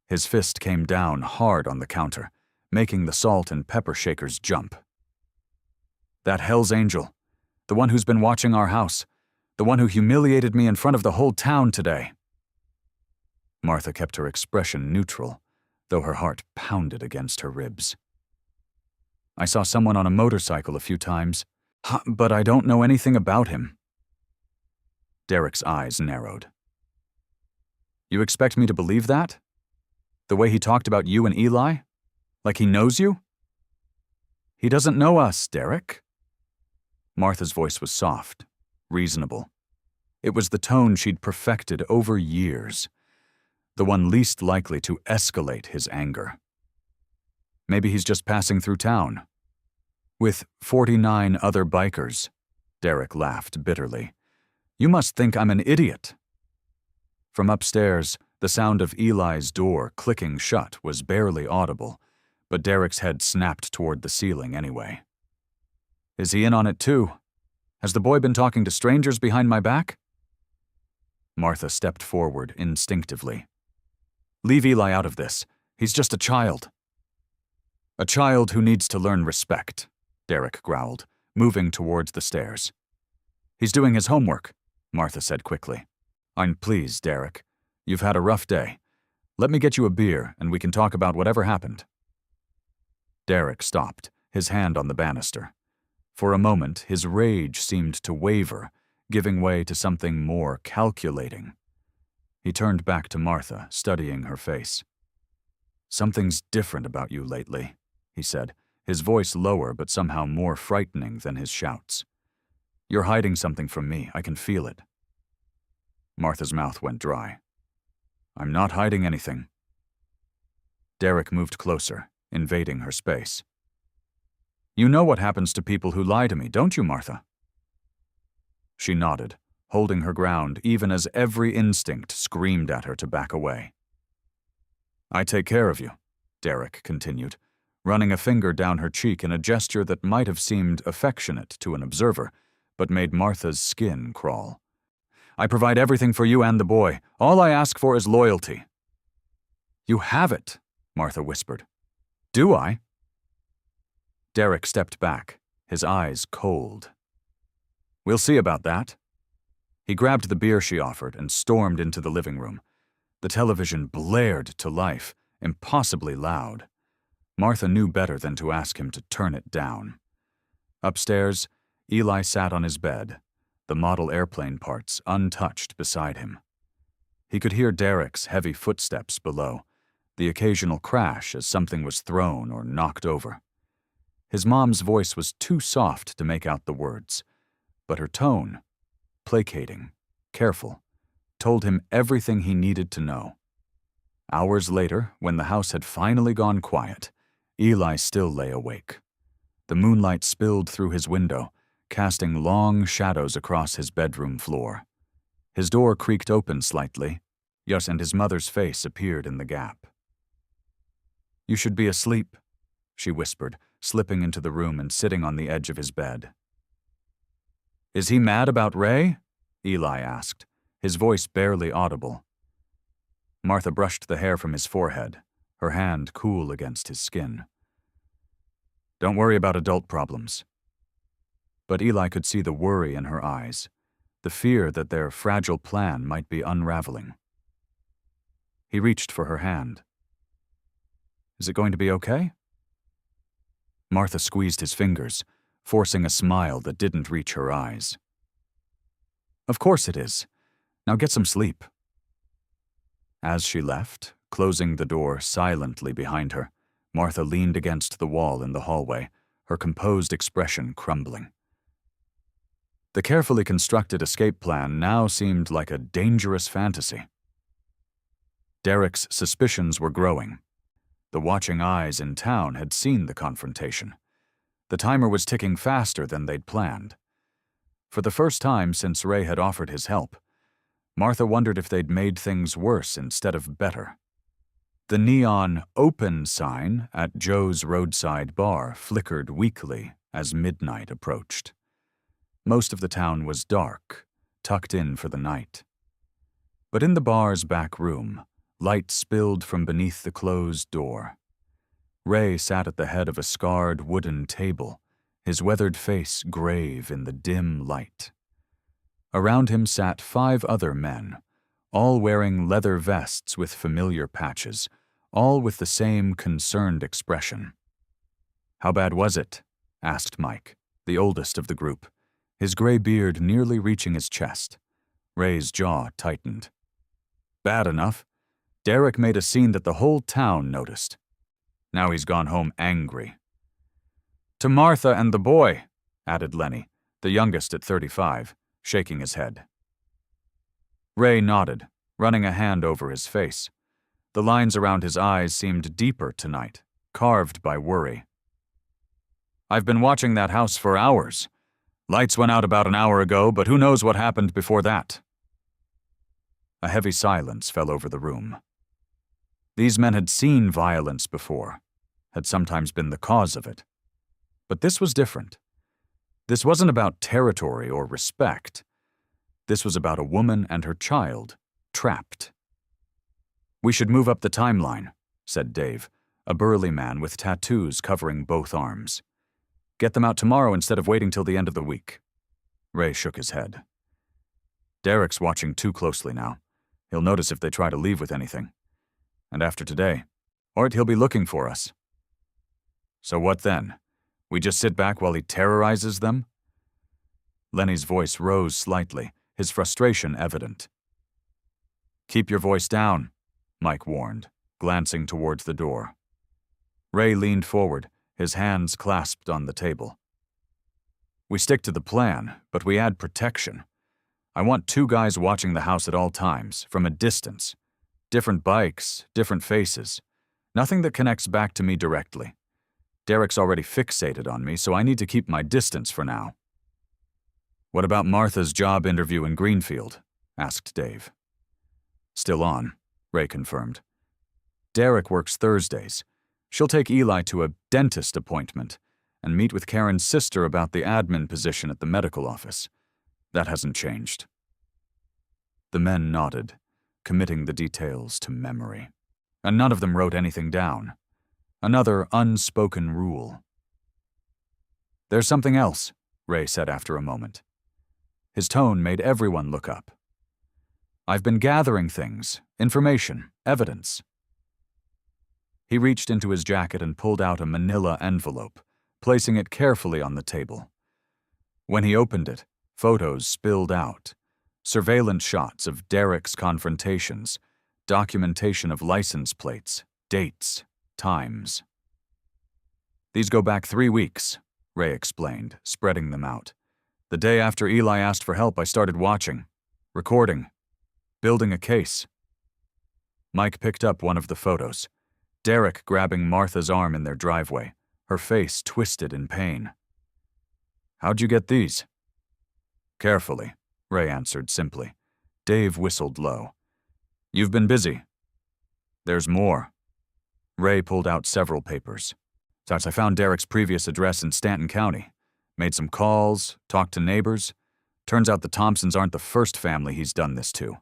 S1: His fist came down hard on the counter, making the salt and pepper shakers jump. "That Hell's Angel, the one who's been watching our house, the one who humiliated me in front of the whole town today." Martha kept her expression neutral, though her heart pounded against her ribs. "I saw someone on a motorcycle a few times, but I don't know anything about him." Derek's eyes narrowed. "You expect me to believe that? The way he talked about you and Eli? Like he knows you?" "He doesn't know us, Derek." Martha's voice was soft, reasonable. It was the tone she'd perfected over years, the one least likely to escalate his anger. "Maybe he's just passing through town. With 49 other bikers." Derek laughed bitterly. "You must think I'm an idiot." From upstairs, the sound of Eli's door clicking shut was barely audible, but Derek's head snapped toward the ceiling anyway. "Is he in on it too? Has the boy been talking to strangers behind my back?" Martha stepped forward instinctively. "Leave Eli out of this. He's just a child." "A child who needs to learn respect," Derek growled, moving towards the stairs. "He's doing his homework," Martha said quickly. Please, Derek. You've had a rough day. Let me get you a beer, and we can talk about whatever happened." Derek stopped, his hand on the banister. For a moment, his rage seemed to waver, giving way to something more calculating. He turned back to Martha, studying her face. "Something's different about you lately," he said, his voice lower but somehow more frightening than his shouts. "You're hiding something from me, I can feel it." Martha's mouth went dry. "I'm not hiding anything." Derek moved closer, invading her space. "You know what happens to people who lie to me, don't you, Martha?" She nodded, holding her ground even as every instinct screamed at her to back away. "I take care of you," Derek continued, running a finger down her cheek in a gesture that might have seemed affectionate to an observer, but made Martha's skin crawl. "I provide everything for you and the boy. All I ask for is loyalty." "You have it," Martha whispered. "Do I?" Derek stepped back, his eyes cold. We'll see about that. He grabbed the beer she offered and stormed into the living room. The television blared to life, impossibly loud. Martha knew better than to ask him to turn it down. Upstairs, Eli sat on his bed, the model airplane parts untouched beside him. He could hear Derek's heavy footsteps below, the occasional crash as something was thrown or knocked over. His mom's voice was too soft to make out the words, but her tone, placating, careful, told him everything he needed to know. Hours later, when the house had finally gone quiet, Eli still lay awake. The moonlight spilled through his window, casting long shadows across his bedroom floor. His door creaked open slightly, yes, and his mother's face appeared in the gap. "You should be asleep," she whispered, slipping into the room and sitting on the edge of his bed. "Is he mad about Ray?" Eli asked, his voice barely audible. Martha brushed the hair from his forehead, her hand cool against his skin. "Don't worry about adult problems." But Eli could see the worry in her eyes, the fear that their fragile plan might be unraveling. He reached for her hand. "Is it going to be okay?" Martha squeezed his fingers, forcing a smile that didn't reach her eyes. "Of course it is. Now get some sleep." As she left, closing the door silently behind her, Martha leaned against the wall in the hallway, her composed expression crumbling. The carefully constructed escape plan now seemed like a dangerous fantasy. Derek's suspicions were growing. The watching eyes in town had seen the confrontation. The timer was ticking faster than they'd planned. For the first time since Ray had offered his help, Martha wondered if they'd made things worse instead of better. The neon "open" sign at Joe's roadside bar flickered weakly as midnight approached. Most of the town was dark, tucked in for the night. But in the bar's back room, light spilled from beneath the closed door. Ray sat at the head of a scarred wooden table, his weathered face grave in the dim light. Around him sat 5 other men, all wearing leather vests with familiar patches, all with the same concerned expression. "How bad was it?" asked Mike, the oldest of the group, his gray beard nearly reaching his chest. Ray's jaw tightened. "Bad enough. Derek made a scene that the whole town noticed. Now he's gone home angry." "To Martha and the boy," added Lenny, the youngest at 35, shaking his head. Ray nodded, running a hand over his face. The lines around his eyes seemed deeper tonight, carved by worry. "I've been watching that house for hours. Lights went out about an hour ago, but who knows what happened before that." A heavy silence fell over the room. These men had seen violence before, had sometimes been the cause of it. But this was different. This wasn't about territory or respect. This was about a woman and her child, trapped. "We should move up the timeline," said Dave, a burly man with tattoos covering both arms. "Get them out tomorrow instead of waiting till the end of the week." Ray shook his head. "Derek's watching too closely now. He'll notice if they try to leave with anything. And after today, or he'll be looking for us." "So what then? We just sit back while he terrorizes them?" Lenny's voice rose slightly, his frustration evident. "Keep your voice down," Mike warned, glancing towards the door. Ray leaned forward, his hands clasped on the table. "We stick to the plan, but we add protection. I want 2 guys watching the house at all times, from a distance. Different bikes, different faces. Nothing that connects back to me directly. Derek's already fixated on me, so I need to keep my distance for now." "What about Martha's job interview in Greenfield?" asked Dave. "Still on," Ray confirmed. "Derek works Thursdays. She'll take Eli to a dentist appointment and meet with Karen's sister about the admin position at the medical office. That hasn't changed." The men nodded, committing the details to memory. And none of them wrote anything down. Another unspoken rule. "There's something else," Ray said after a moment. His tone made everyone look up. "I've been gathering things, information, evidence." He reached into his jacket and pulled out a manila envelope, placing it carefully on the table. When he opened it, photos spilled out. Surveillance shots of Derek's confrontations, documentation of license plates, dates, times. "These go back 3 weeks, Ray explained, spreading them out. "The day after Eli asked for help, I started watching, recording, building a case." Mike picked up one of the photos. Derek grabbing Martha's arm in their driveway, her face twisted in pain. "How'd you get these?" "Carefully," Ray answered simply. Dave whistled low. "You've been busy." "There's more." Ray pulled out several papers. "I found Derek's previous address in Stanton County. Made some calls, talked to neighbors. Turns out the Thompsons aren't the first family he's done this to.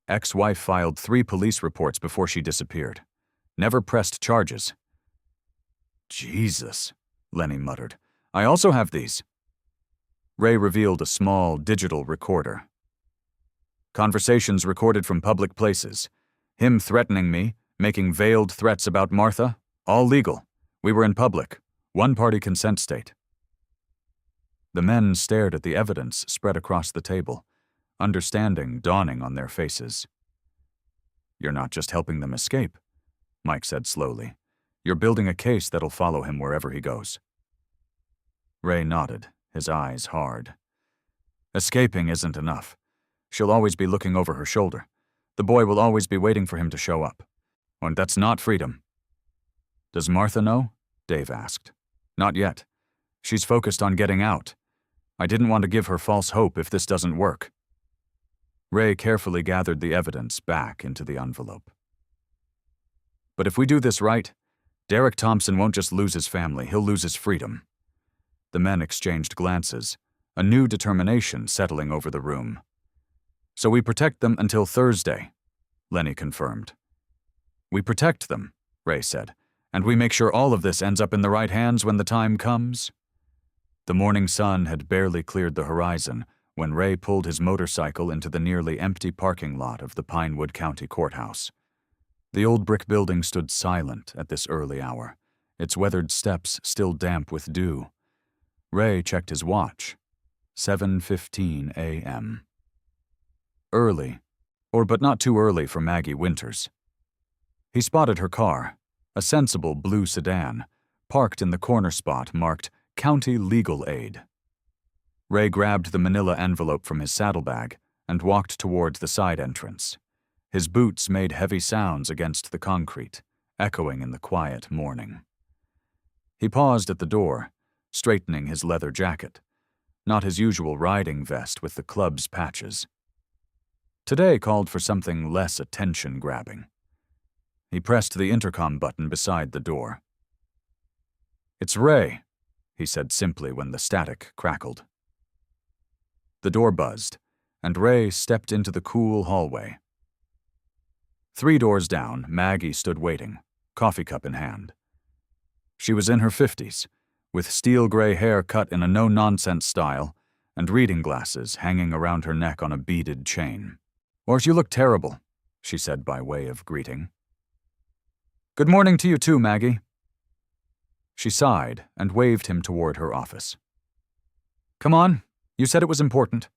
S1: Ex-wife filed 3 police reports before she disappeared. Never pressed charges." "Jesus," Lenny muttered. "I also have these." Ray revealed a small digital recorder. "Conversations recorded from public places. Him threatening me, making veiled threats about Martha. All legal. We were in public. One-party consent state." The men stared at the evidence spread across the table, understanding dawning on their faces. "You're not just helping them escape," Mike said slowly. "You're building a case that'll follow him wherever he goes." Ray nodded, his eyes hard. "Escaping isn't enough. She'll always be looking over her shoulder. The boy will always be waiting for him to show up. And that's not freedom." "Does Martha know?" Dave asked. "Not yet. She's focused on getting out. I didn't want to give her false hope if this doesn't work." Ray carefully gathered the evidence back into the envelope. "But if we do this right, Derek Thompson won't just lose his family, he'll lose his freedom." The men exchanged glances, a new determination settling over the room. "So we protect them until Thursday," Lenny confirmed. "We protect them," Ray said, "and we make sure all of this ends up in the right hands when the time comes." The morning sun had barely cleared the horizon when Ray pulled his motorcycle into the nearly empty parking lot of the Pinewood County Courthouse. The old brick building stood silent at this early hour, its weathered steps still damp with dew. Ray checked his watch. 7:15 a.m. Early, but not too early for Maggie Winters. He spotted her car, a sensible blue sedan, parked in the corner spot marked County Legal Aid. Ray grabbed the manila envelope from his saddlebag and walked toward the side entrance. His boots made heavy sounds against the concrete, echoing in the quiet morning. He paused at the door, straightening his leather jacket, not his usual riding vest with the club's patches. Today called for something less attention-grabbing. He pressed the intercom button beside the door. "It's Ray," he said simply when the static crackled. The door buzzed, and Ray stepped into the cool hallway. 3 doors down, Maggie stood waiting, coffee cup in hand. She was in her 50s, with steel-gray hair cut in a no-nonsense style and reading glasses hanging around her neck on a beaded chain. "Or you look terrible," she said by way of greeting. "Good morning to you too, Maggie." She sighed and waved him toward her office. "Come on, you said it was important."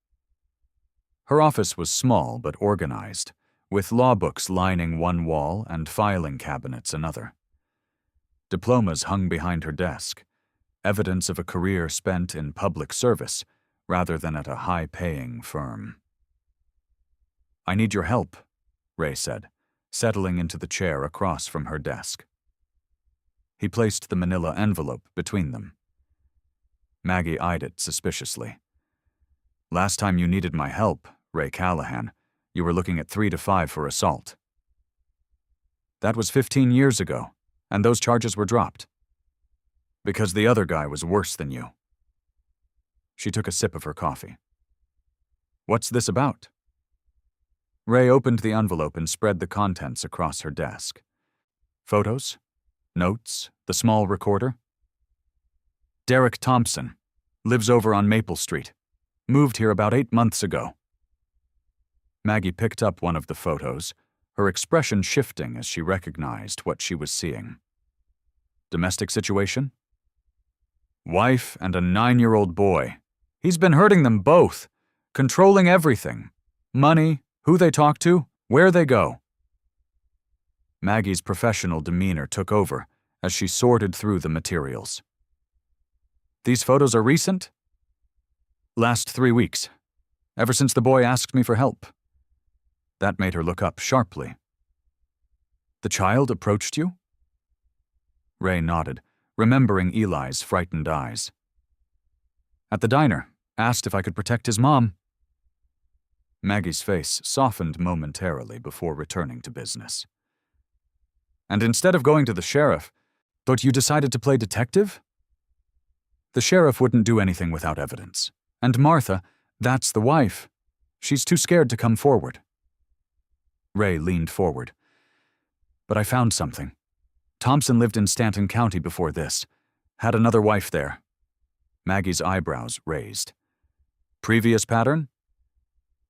S1: Her office was small but organized, with law books lining one wall and filing cabinets another. Diplomas hung behind her desk, evidence of a career spent in public service rather than at a high-paying firm. "I need your help," Ray said, settling into the chair across from her desk. He placed the manila envelope between them. Maggie eyed it suspiciously. "Last time you needed my help, Ray Callahan, you were looking at 3 to 5 for assault." "That was 15 years ago, and those charges were dropped." "Because the other guy was worse than you." She took a sip of her coffee. "What's this about?" Ray opened the envelope and spread the contents across her desk. Photos? Notes? The small recorder? "Derek Thompson. Lives over on Maple Street. Moved here about 8 months ago. Maggie picked up one of the photos, her expression shifting as she recognized what she was seeing. Domestic situation? Wife and a 9-year-old boy. He's been hurting them both, controlling everything. Money, who they talk to, where they go. Maggie's professional demeanor took over as she sorted through the materials. These photos are recent? Last 3 weeks, ever since the boy asked me for help. That made her look up sharply. The child approached you? Ray nodded, remembering Eli's frightened eyes. At the diner, asked if I could protect his mom. Maggie's face softened momentarily before returning to business. And instead of going to the sheriff, thought you decided to play detective? The sheriff wouldn't do anything without evidence. And Martha, that's the wife. She's too scared to come forward. Ray leaned forward. But I found something. Thompson lived in Stanton County before this. Had another wife there. Maggie's eyebrows raised. Previous pattern?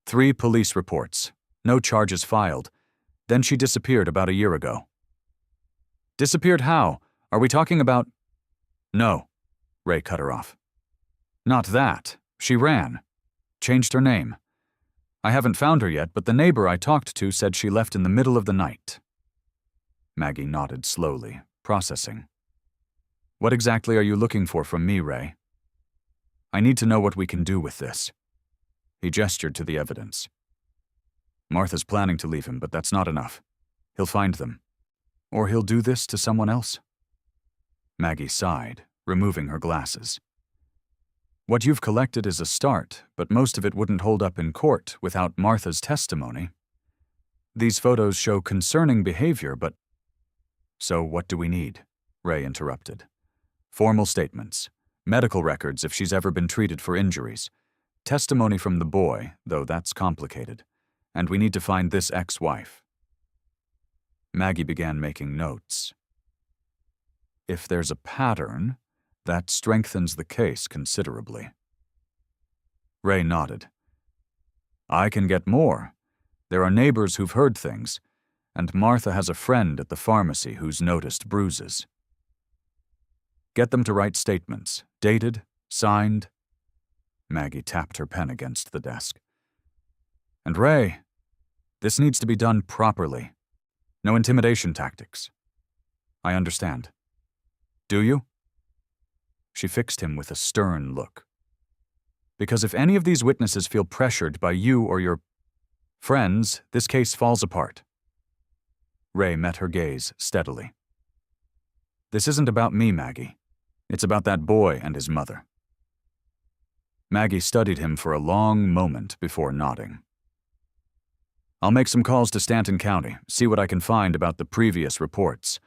S1: 3 police reports. No charges filed. Then she disappeared about a year ago. Disappeared how? Are we talking about… No, Ray cut her off. Not that. She ran. Changed her name. I haven't found her yet, but the neighbor I talked to said she left in the middle of the night. Maggie nodded slowly, processing. What exactly are you looking for from me, Ray? I need to know what we can do with this. He gestured to the evidence. Martha's planning to leave him, but that's not enough. He'll find them. Or he'll do this to someone else. Maggie sighed, removing her glasses. What you've collected is a start, but most of it wouldn't hold up in court without Martha's testimony. These photos show concerning behavior, but… So what do we need? Ray interrupted. Formal statements, medical records if she's ever been treated for injuries, testimony from the boy, though that's complicated, and we need to find this ex-wife. Maggie began making notes. If there's a pattern, that strengthens the case considerably. Ray nodded. I can get more. There are neighbors who've heard things, and Martha has a friend at the pharmacy who's noticed bruises. Get them to write statements, dated, signed. Maggie tapped her pen against the desk. And Ray, this needs to be done properly. No intimidation tactics. I understand. Do you? She fixed him with a stern look. Because if any of these witnesses feel pressured by you or your friends, this case falls apart. Ray met her gaze steadily. This isn't about me, Maggie. It's about that boy and his mother. Maggie studied him for a long moment before nodding. I'll make some calls to Stanton County, see what I can find about the previous reports,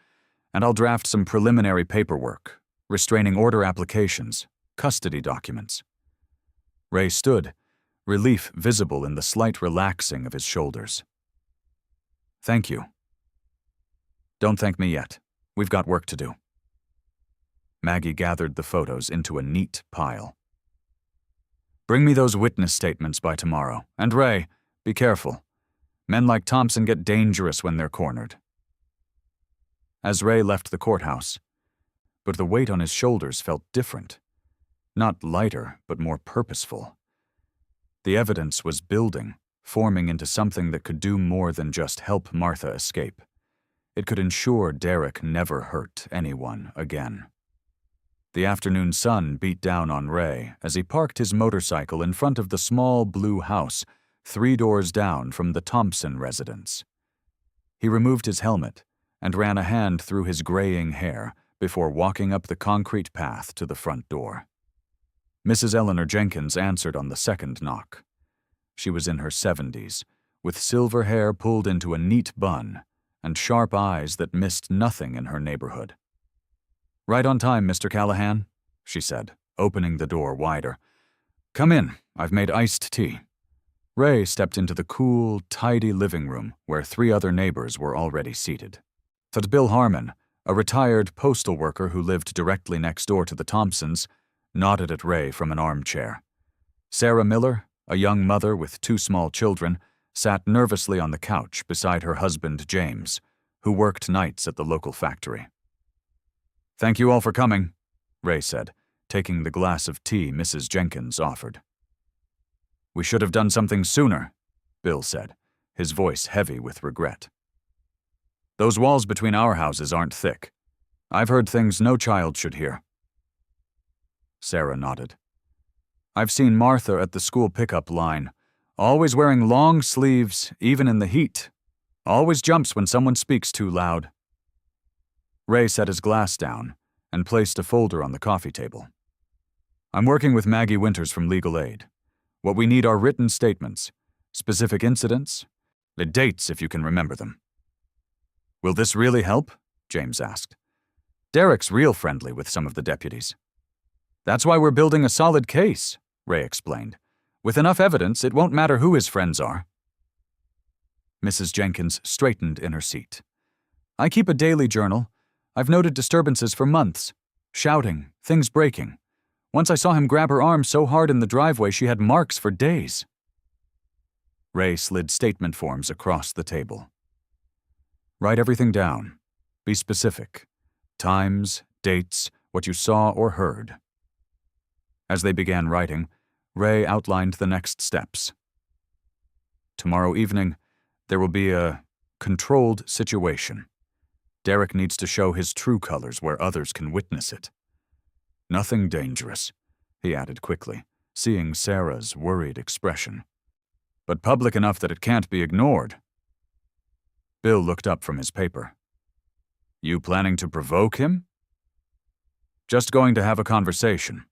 S1: and I'll draft some preliminary paperwork, restraining order applications, custody documents. Ray stood, relief visible in the slight relaxing of his shoulders. Thank you. Don't thank me yet. We've got work to do. Maggie gathered the photos into a neat pile. Bring me those witness statements by tomorrow. And Ray, be careful. Men like Thompson get dangerous when they're cornered. As Ray left the courthouse, but the weight on his shoulders felt different. Not lighter, but more purposeful. The evidence was building, forming into something that could do more than just help Martha escape. It could ensure Derek never hurt anyone again. The afternoon sun beat down on Ray as he parked his motorcycle in front of the small blue house 3 doors down from the Thompson residence. He removed his helmet and ran a hand through his graying hair before walking up the concrete path to the front door. Mrs. Eleanor Jenkins answered on the second knock. She was in her 70s, with silver hair pulled into a neat bun and sharp eyes that missed nothing in her neighborhood. Right on time, Mr. Callahan, she said, opening the door wider. Come in, I've made iced tea. Ray stepped into the cool, tidy living room where 3 other neighbors were already seated. But Bill Harmon, a retired postal worker who lived directly next door to the Thompsons, nodded at Ray from an armchair. Sarah Miller, a young mother with 2 small children, sat nervously on the couch beside her husband James, who worked nights at the local factory. "Thank you all for coming," Ray said, taking the glass of tea Mrs. Jenkins offered. "We should have done something sooner," Bill said, his voice heavy with regret. "Those walls between our houses aren't thick. I've heard things no child should hear." Sarah nodded. "I've seen Martha at the school pickup line, always wearing long sleeves, even in the heat. Always jumps when someone speaks too loud." Ray set his glass down and placed a folder on the coffee table. "I'm working with Maggie Winters from Legal Aid. What we need are written statements, specific incidents, the dates if you can remember them." "Will this really help?" James asked. "Derek's real friendly with some of the deputies." "That's why we're building a solid case," Ray explained. "With enough evidence, it won't matter who his friends are." Mrs. Jenkins straightened in her seat. "I keep a daily journal. I've noted disturbances for months. Shouting, things breaking. Once I saw him grab her arm so hard in the driveway she had marks for days." Ray slid statement forms across the table. "Write everything down. Be specific. Times, dates, what you saw or heard." As they began writing, Ray outlined the next steps. "Tomorrow evening, there will be a controlled situation. Derek needs to show his true colors where others can witness it. Nothing dangerous," he added quickly, seeing Sarah's worried expression. "But public enough that it can't be ignored." Bill looked up from his paper. "You planning to provoke him?" "Just going to have a conversation,"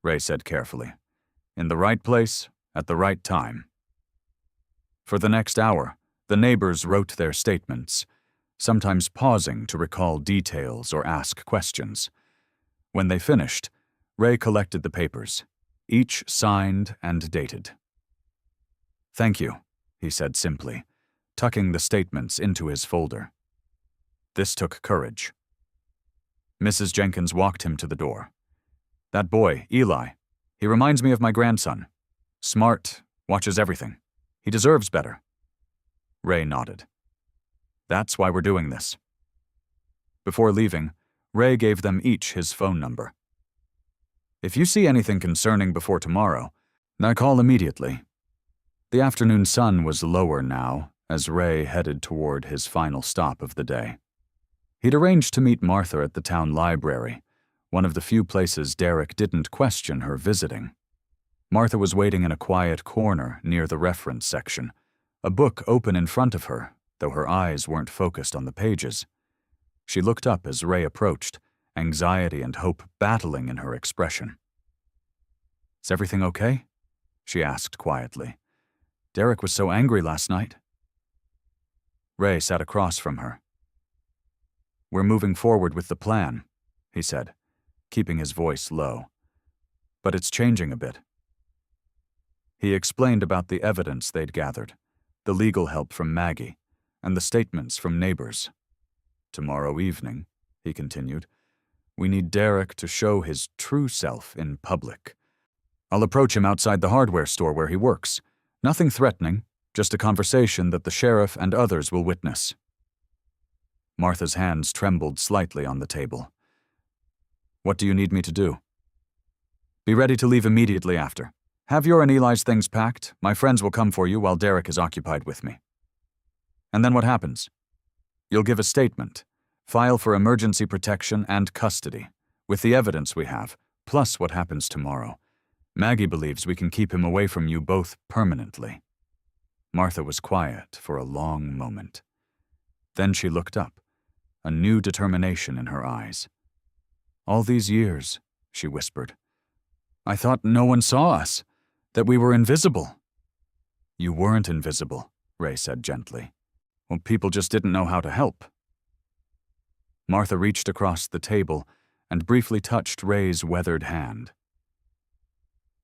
S1: Ray said carefully. "In the right place, at the right time." For the next hour, the neighbors wrote their statements, sometimes pausing to recall details or ask questions. When they finished, Ray collected the papers, each signed and dated. "Thank you," he said simply, tucking the statements into his folder. This took courage. Mrs. Jenkins walked him to the door. "That boy, Eli, he reminds me of my grandson. Smart, watches everything. He deserves better." Ray nodded. "That's why we're doing this." Before leaving, Ray gave them each his phone number. "If you see anything concerning before tomorrow, now call immediately." The afternoon sun was lower now as Ray headed toward his final stop of the day. He'd arranged to meet Martha at the town library, one of the few places Derek didn't question her visiting. Martha was waiting in a quiet corner near the reference section, a book open in front of her, though her eyes weren't focused on the pages. She looked up as Ray approached, anxiety and hope battling in her expression. "Is everything okay?" she asked quietly. "Derek was so angry last night." Ray sat across from her. "We're moving forward with the plan," he said, keeping his voice low. "But it's changing a bit." He explained about the evidence they'd gathered, the legal help from Maggie, and the statements from neighbors. "Tomorrow evening," he continued, "we need Derek to show his true self in public. I'll approach him outside the hardware store where he works. Nothing threatening, just a conversation that the sheriff and others will witness." Martha's hands trembled slightly on the table. "What do you need me to do?" "Be ready to leave immediately after. Have your and Eli's things packed. My friends will come for you while Derek is occupied with me." "And then what happens?" "You'll give a statement, file for emergency protection and custody, with the evidence we have, plus what happens tomorrow. Maggie believes we can keep him away from you both permanently." Martha was quiet for a long moment. Then she looked up, a new determination in her eyes. "All these years," she whispered, "I thought no one saw us, that we were invisible." "You weren't invisible," Ray said gently. "Well, people just didn't know how to help." Martha reached across the table and briefly touched Ray's weathered hand.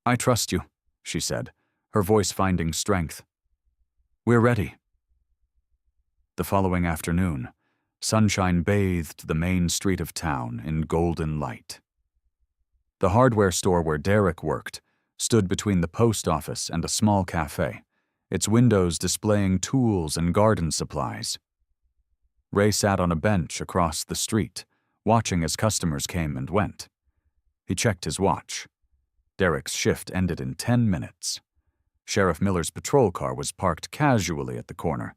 S1: "I trust you," she said, her voice finding strength. "We're ready." The following afternoon, sunshine bathed the main street of town in golden light. The hardware store where Derek worked stood between the post office and a small cafe, its windows displaying tools and garden supplies. Ray sat on a bench across the street, watching as customers came and went. He checked his watch. Derek's shift ended in 10 minutes. Sheriff Miller's patrol car was parked casually at the corner,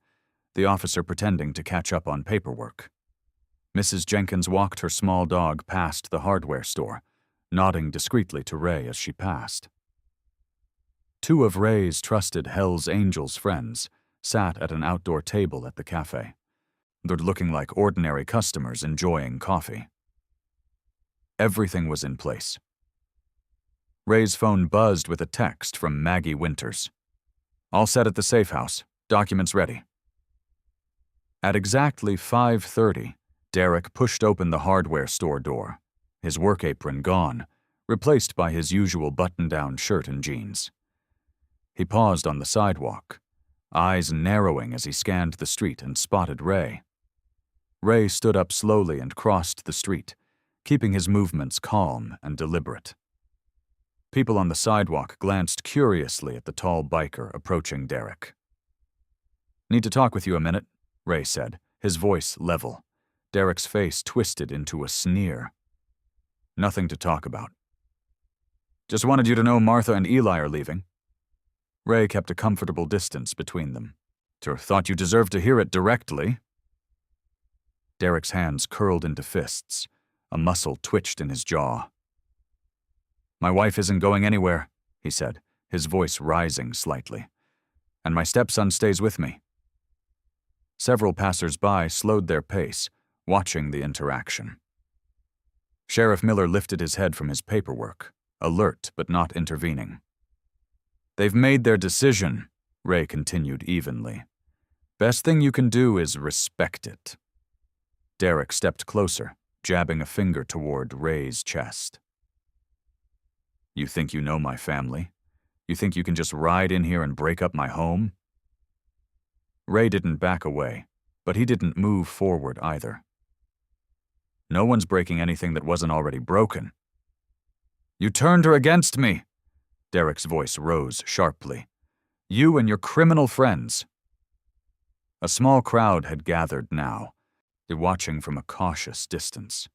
S1: the officer pretending to catch up on paperwork. Mrs. Jenkins walked her small dog past the hardware store, nodding discreetly to Ray as she passed. Two of Ray's trusted HELLS Angels friends sat at an outdoor table at the cafe. They're looking like ordinary customers enjoying coffee. Everything was in place. Ray's phone buzzed with a text from Maggie Winters. "All set at the safe house. Documents ready." At exactly 5:30, Derek pushed open the hardware store door, his work apron gone, replaced by his usual button-down shirt and jeans. He paused on the sidewalk, eyes narrowing as he scanned the street and spotted Ray. Ray stood up slowly and crossed the street, keeping his movements calm and deliberate. People on the sidewalk glanced curiously at the tall biker approaching Derek. "Need to talk with you a minute," Ray said, his voice level. Derek's face twisted into a sneer. "Nothing to talk about. Just wanted you to know Martha and Eli are leaving." Ray kept a comfortable distance between them. "Thought you deserved to hear it directly." Derek's hands curled into fists. A muscle twitched in his jaw. "My wife isn't going anywhere," he said, his voice rising slightly. "And my stepson stays with me." Several passers-by slowed their pace, watching the interaction. Sheriff Miller lifted his head from his paperwork, alert but not intervening. "They've made their decision," Ray continued evenly. "Best thing you can do is respect it." Derek stepped closer, jabbing a finger toward Ray's chest. "You think you know my family? You think you can just ride in here and break up my home?" Ray didn't back away, but he didn't move forward either. "No one's breaking anything that wasn't already broken." "You turned her against me!" Derek's voice rose sharply. "You and your criminal friends." A small crowd had gathered now, watching from a cautious distance.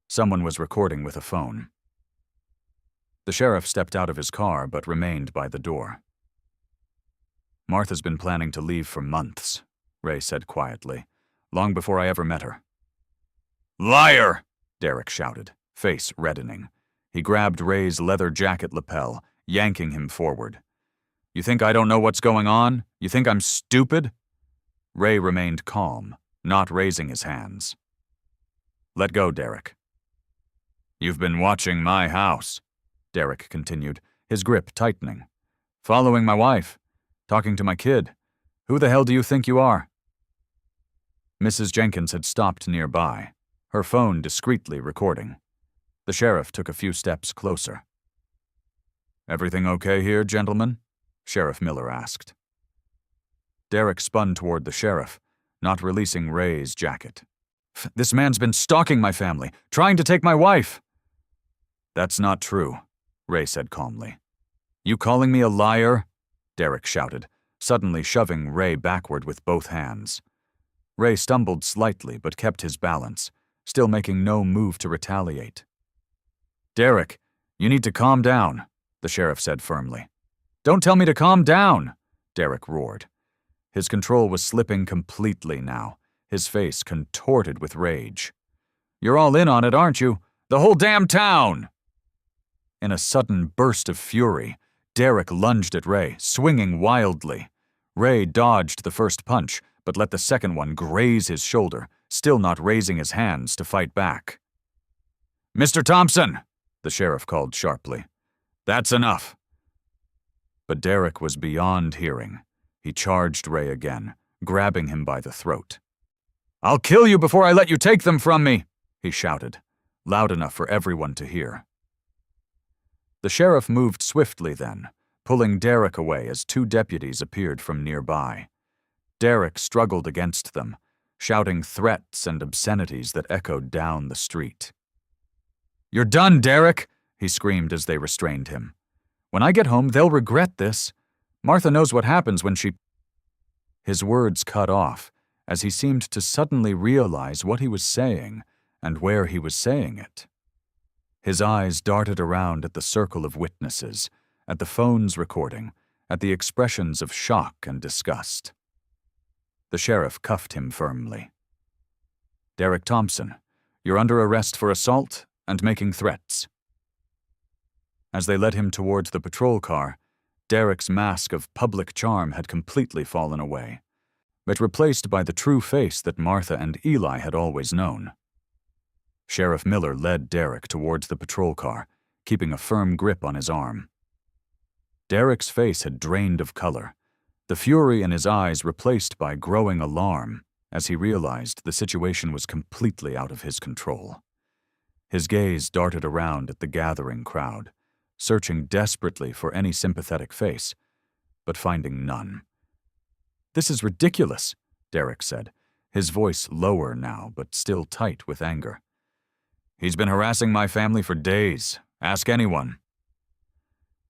S1: Someone was recording with a phone. The sheriff stepped out of his car but remained by the door. "Martha's been planning to leave for months," Ray said quietly, "long before I ever met her." "Liar!" Derek shouted, face reddening. He grabbed Ray's leather jacket lapel, yanking him forward. "You think I don't know what's going on? You think I'm stupid?" Ray remained calm, not raising his hands. "Let go, Derek." "You've been watching my house," Derek continued, his grip tightening. "Following my wife. Talking to my kid. Who the hell do you think you are?" Mrs. Jenkins had stopped nearby, her phone discreetly recording. The sheriff took a few steps closer. "Everything okay here, gentlemen?" Sheriff Miller asked. Derek spun toward the sheriff, not releasing Ray's jacket. "This man's been stalking my family, trying to take my wife." "That's not true," Ray said calmly. "You calling me a liar?" Derek shouted, suddenly shoving Ray backward with both hands. Ray stumbled slightly but kept his balance, still making no move to retaliate. "Derek, you need to calm down," the sheriff said firmly. "Don't tell me to calm down," Derek roared. His control was slipping completely now, his face contorted with rage. "You're all in on it, aren't you? The whole damn town!" In a sudden burst of fury, Derek lunged at Ray, swinging wildly. Ray dodged the first punch, but let the second one graze his shoulder, still not raising his hands to fight back. "Mr. Thompson!" the sheriff called sharply. "That's enough." But Derek was beyond hearing. He charged Ray again, grabbing him by the throat. "I'll kill you before I let you take them from me!" he shouted, loud enough for everyone to hear. The sheriff moved swiftly then, pulling Derek away as two deputies appeared from nearby. Derek struggled against them, shouting threats and obscenities that echoed down the street. "You're done, Derek!" he screamed as they restrained him. "When I get home, they'll regret this. Martha knows what happens when she—" His words cut off as he seemed to suddenly realize what he was saying and where he was saying it. His eyes darted around at the circle of witnesses, at the phone's recording, at the expressions of shock and disgust. The sheriff cuffed him firmly. "Derek Thompson, you're under arrest for assault and making threats." As they led him towards the patrol car, Derek's mask of public charm had completely fallen away, but replaced by the true face that Martha and Eli had always known. Sheriff Miller led Derek towards the patrol car, keeping a firm grip on his arm. Derek's face had drained of color, the fury in his eyes replaced by growing alarm as he realized the situation was completely out of his control. His gaze darted around at the gathering crowd, searching desperately for any sympathetic face, but finding none. "This is ridiculous," Derek said, his voice lower now but still tight with anger. "He's been harassing my family for days. Ask anyone."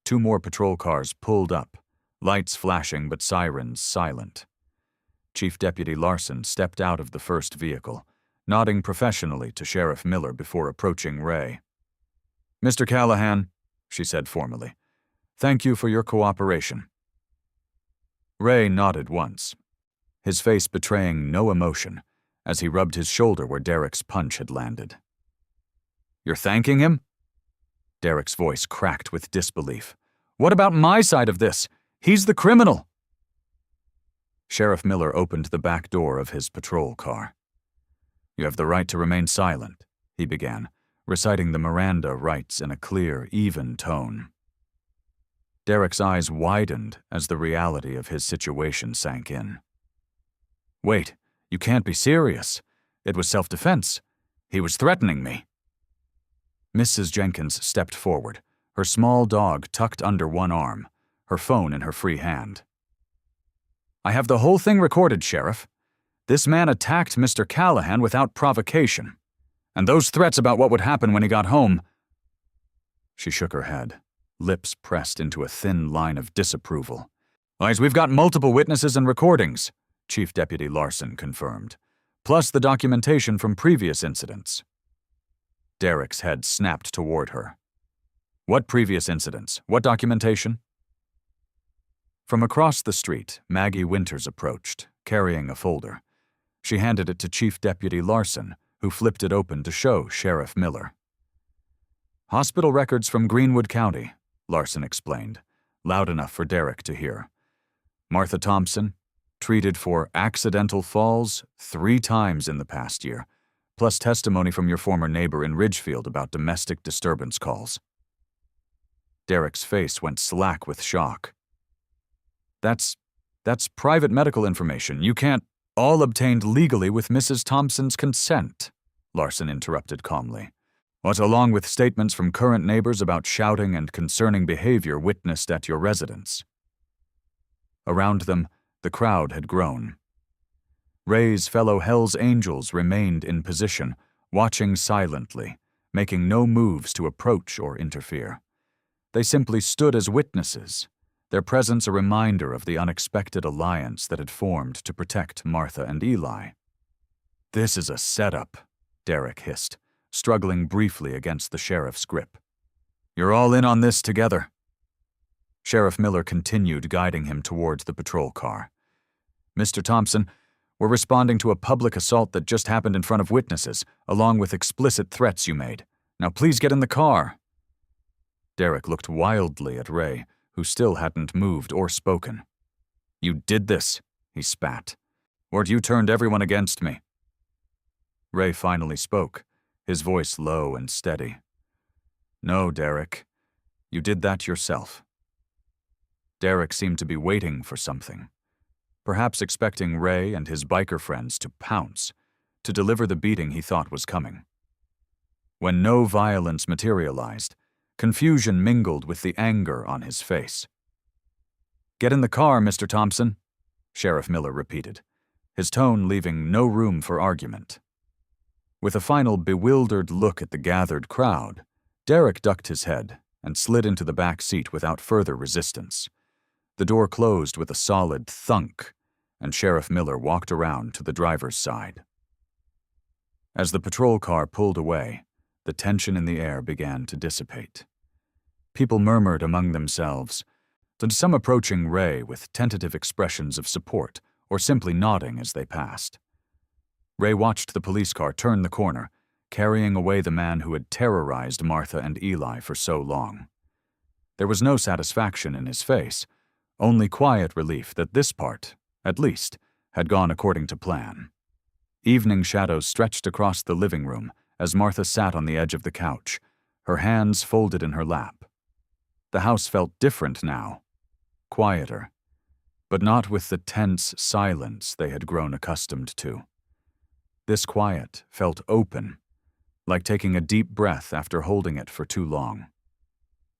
S1: 2 more patrol cars pulled up, lights flashing but sirens silent. Chief Deputy Larson stepped out of the first vehicle, nodding professionally to Sheriff Miller before approaching Ray. "Mr. Callahan," she said formally, "thank you for your cooperation." Ray nodded once, his face betraying no emotion as he rubbed his shoulder where Derek's punch had landed. "You're thanking him?" Derek's voice cracked with disbelief. "What about my side of this? He's the criminal." Sheriff Miller opened the back door of his patrol car. "You have the right to remain silent," he began, reciting the Miranda rights in a clear, even tone. Derek's eyes widened as the reality of his situation sank in. "Wait, you can't be serious. It was self-defense. He was threatening me." Mrs. Jenkins stepped forward, her small dog tucked under one arm, her phone in her free hand. "I have the whole thing recorded, Sheriff. This man attacked Mr. Callahan without provocation. And those threats about what would happen when he got home—" She shook her head, lips pressed into a thin line of disapproval. "Guys, we've got multiple witnesses and recordings," Chief Deputy Larson confirmed, "plus the documentation from previous incidents." Derek's head snapped toward her. "What previous incidents? What documentation?" From across the street, Maggie Winters approached, carrying a folder. She handed it to Chief Deputy Larson, who flipped it open to show Sheriff Miller. "Hospital records from Greenwood County," Larson explained, loud enough for Derek to hear. "Martha Thompson, treated for accidental falls 3 times in the past year, plus testimony from your former neighbor in Ridgefield about domestic disturbance calls." Derek's face went slack with shock. That's private medical information. You can't—" "All obtained legally with Mrs. Thompson's consent," Larson interrupted calmly. "What, along with statements from current neighbors about shouting and concerning behavior witnessed at your residence." Around them, the crowd had grown. Ray's fellow HELLS Angels remained in position, watching silently, making no moves to approach or interfere. They simply stood as witnesses, their presence a reminder of the unexpected alliance that had formed to protect Martha and Eli. "This is a setup," Derek hissed, struggling briefly against the sheriff's grip. "You're all in on this together." Sheriff Miller continued guiding him towards the patrol car. "Mr. Thompson, we're responding to a public assault that just happened in front of witnesses, along with explicit threats you made. Now please get in the car." Derek looked wildly at Ray, who still hadn't moved or spoken. "You did this," he spat. "Or you turned everyone against me." Ray finally spoke, his voice low and steady. "No, Derek. You did that yourself." Derek seemed to be waiting for something, perhaps expecting Ray and his biker friends to pounce, to deliver the beating he thought was coming. When no violence materialized, confusion mingled with the anger on his face. "Get in the car, Mr. Thompson," Sheriff Miller repeated, his tone leaving no room for argument. With a final bewildered look at the gathered crowd, Derek ducked his head and slid into the back seat without further resistance. The door closed with a solid thunk, and Sheriff Miller walked around to the driver's side. As the patrol car pulled away, the tension in the air began to dissipate. People murmured among themselves, and some approaching Ray with tentative expressions of support or simply nodding as they passed. Ray watched the police car turn the corner, carrying away the man who had terrorized Martha and Eli for so long. There was no satisfaction in his face, only quiet relief that this part, at least, had gone according to plan. Evening shadows stretched across the living room as Martha sat on the edge of the couch, her hands folded in her lap. The house felt different now, quieter, but not with the tense silence they had grown accustomed to. This quiet felt open, like taking a deep breath after holding it for too long.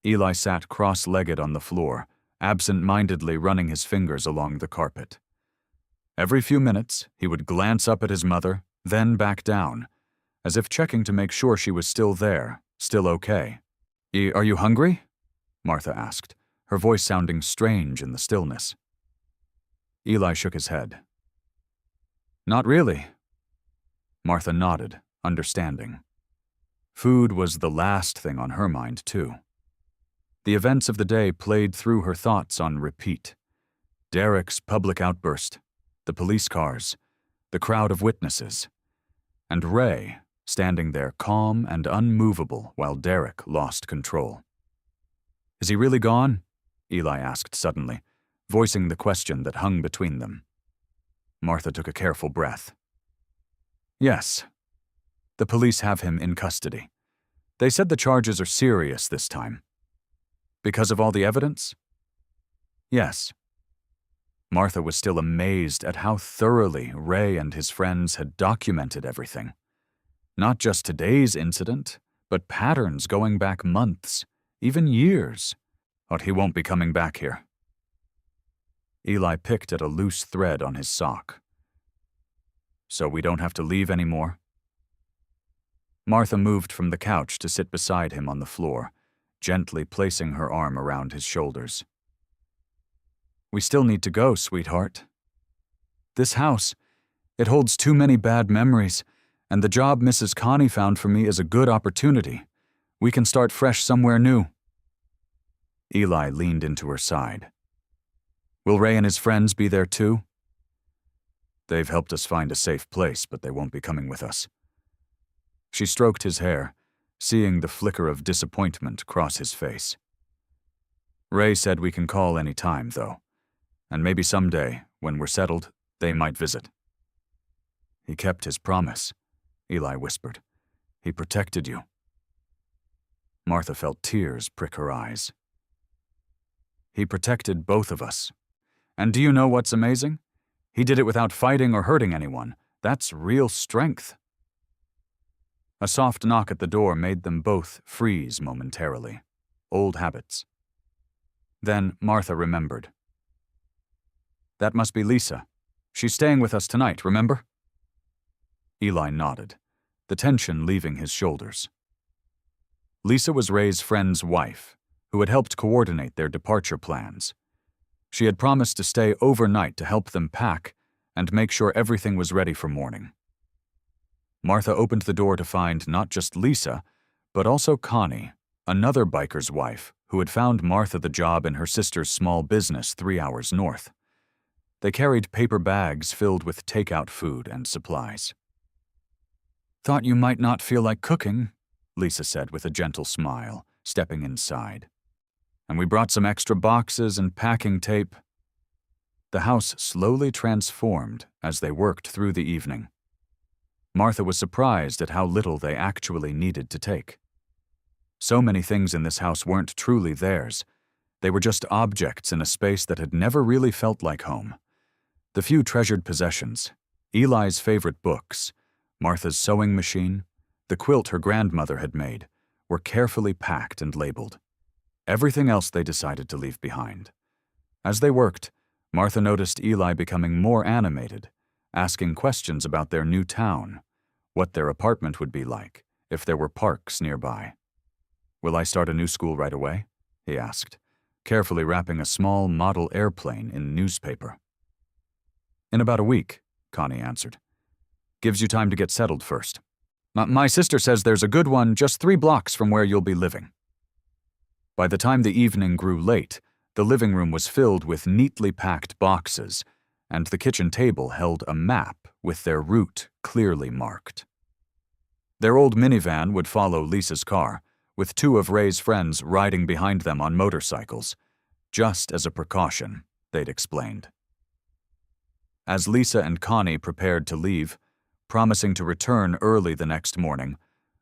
S1: Eli sat cross-legged on the floor, absent-mindedly running his fingers along the carpet. Every few minutes, he would glance up at his mother, then back down, as if checking to make sure she was still there, still okay. Are you hungry?" Martha asked, her voice sounding strange in the stillness. Eli shook his head. "Not really." Martha nodded, understanding. Food was the last thing on her mind, too. The events of the day played through her thoughts on repeat. Derek's public outburst, the police cars, the crowd of witnesses, and Ray standing there calm and unmovable while Derek lost control. "Is he really gone?" Eli asked suddenly, voicing the question that hung between them. Martha took a careful breath. "Yes. The police have him in custody. They said the charges are serious this time." "Because of all the evidence?" "Yes." Martha was still amazed at how thoroughly Ray and his friends had documented everything. Not just today's incident, but patterns going back months, even years. But he won't be coming back here. Eli picked at a loose thread on his sock. "So we don't have to leave anymore?" Martha moved from the couch to sit beside him on the floor, gently placing her arm around his shoulders. "We still need to go, sweetheart. This house, it holds too many bad memories, and the job Mrs. Connie found for me is a good opportunity. We can start fresh somewhere new." Eli leaned into her side. "Will Ray and his friends be there too?" "They've helped us find a safe place, but they won't be coming with us." She stroked his hair, seeing the flicker of disappointment cross his face. "Ray said we can call any time, though, and maybe someday, when we're settled, they might visit." "He kept his promise," Eli whispered. "He protected you." Martha felt tears prick her eyes. "He protected both of us. And do you know what's amazing? He did it without fighting or hurting anyone. That's real strength." A soft knock at the door made them both freeze momentarily. Old habits. Then Martha remembered. "That must be Lisa. She's staying with us tonight, remember?" Eli nodded, the tension leaving his shoulders. Lisa was Ray's friend's wife, who had helped coordinate their departure plans. She had promised to stay overnight to help them pack and make sure everything was ready for morning. Martha opened the door to find not just Lisa, but also Connie, another biker's wife who had found Martha the job in her sister's small business 3 hours north. They carried paper bags filled with takeout food and supplies. "Thought you might not feel like cooking," Lisa said with a gentle smile, stepping inside. "And we brought some extra boxes and packing tape." The house slowly transformed as they worked through the evening. Martha was surprised at how little they actually needed to take. So many things in this house weren't truly theirs. They were just objects in a space that had never really felt like home. The few treasured possessions, Eli's favorite books, Martha's sewing machine, the quilt her grandmother had made, were carefully packed and labeled. Everything else they decided to leave behind. As they worked, Martha noticed Eli becoming more animated, asking questions about their new town, what their apartment would be like, if there were parks nearby. Will I start a new school right away? He asked, carefully wrapping a small model airplane in newspaper. In about a week, Connie answered. Gives you time to get settled first. My sister says there's a good one just 3 blocks from where you'll be living. By the time the evening grew late, the living room was filled with neatly packed boxes, and the kitchen table held a map with their route clearly marked. Their old minivan would follow Lisa's car, with 2 of Ray's friends riding behind them on motorcycles, just as a precaution, they'd explained. As Lisa and Connie prepared to leave, promising to return early the next morning,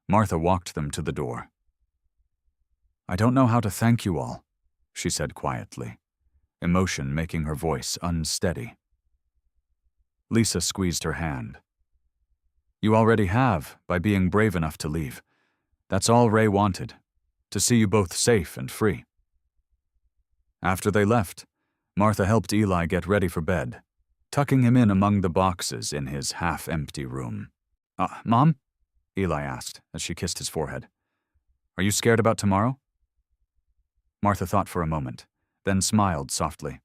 S1: Martha walked them to the door. I don't know how to thank you all, she said quietly, emotion making her voice unsteady. Lisa squeezed her hand. You already have, by being brave enough to leave. That's all Ray wanted, to see you both safe and free. After they left, Martha helped Eli get ready for bed, tucking him in among the boxes in his half-empty room. Mom? Eli asked as she kissed his forehead. Are you scared about tomorrow? Martha thought for a moment, then smiled softly.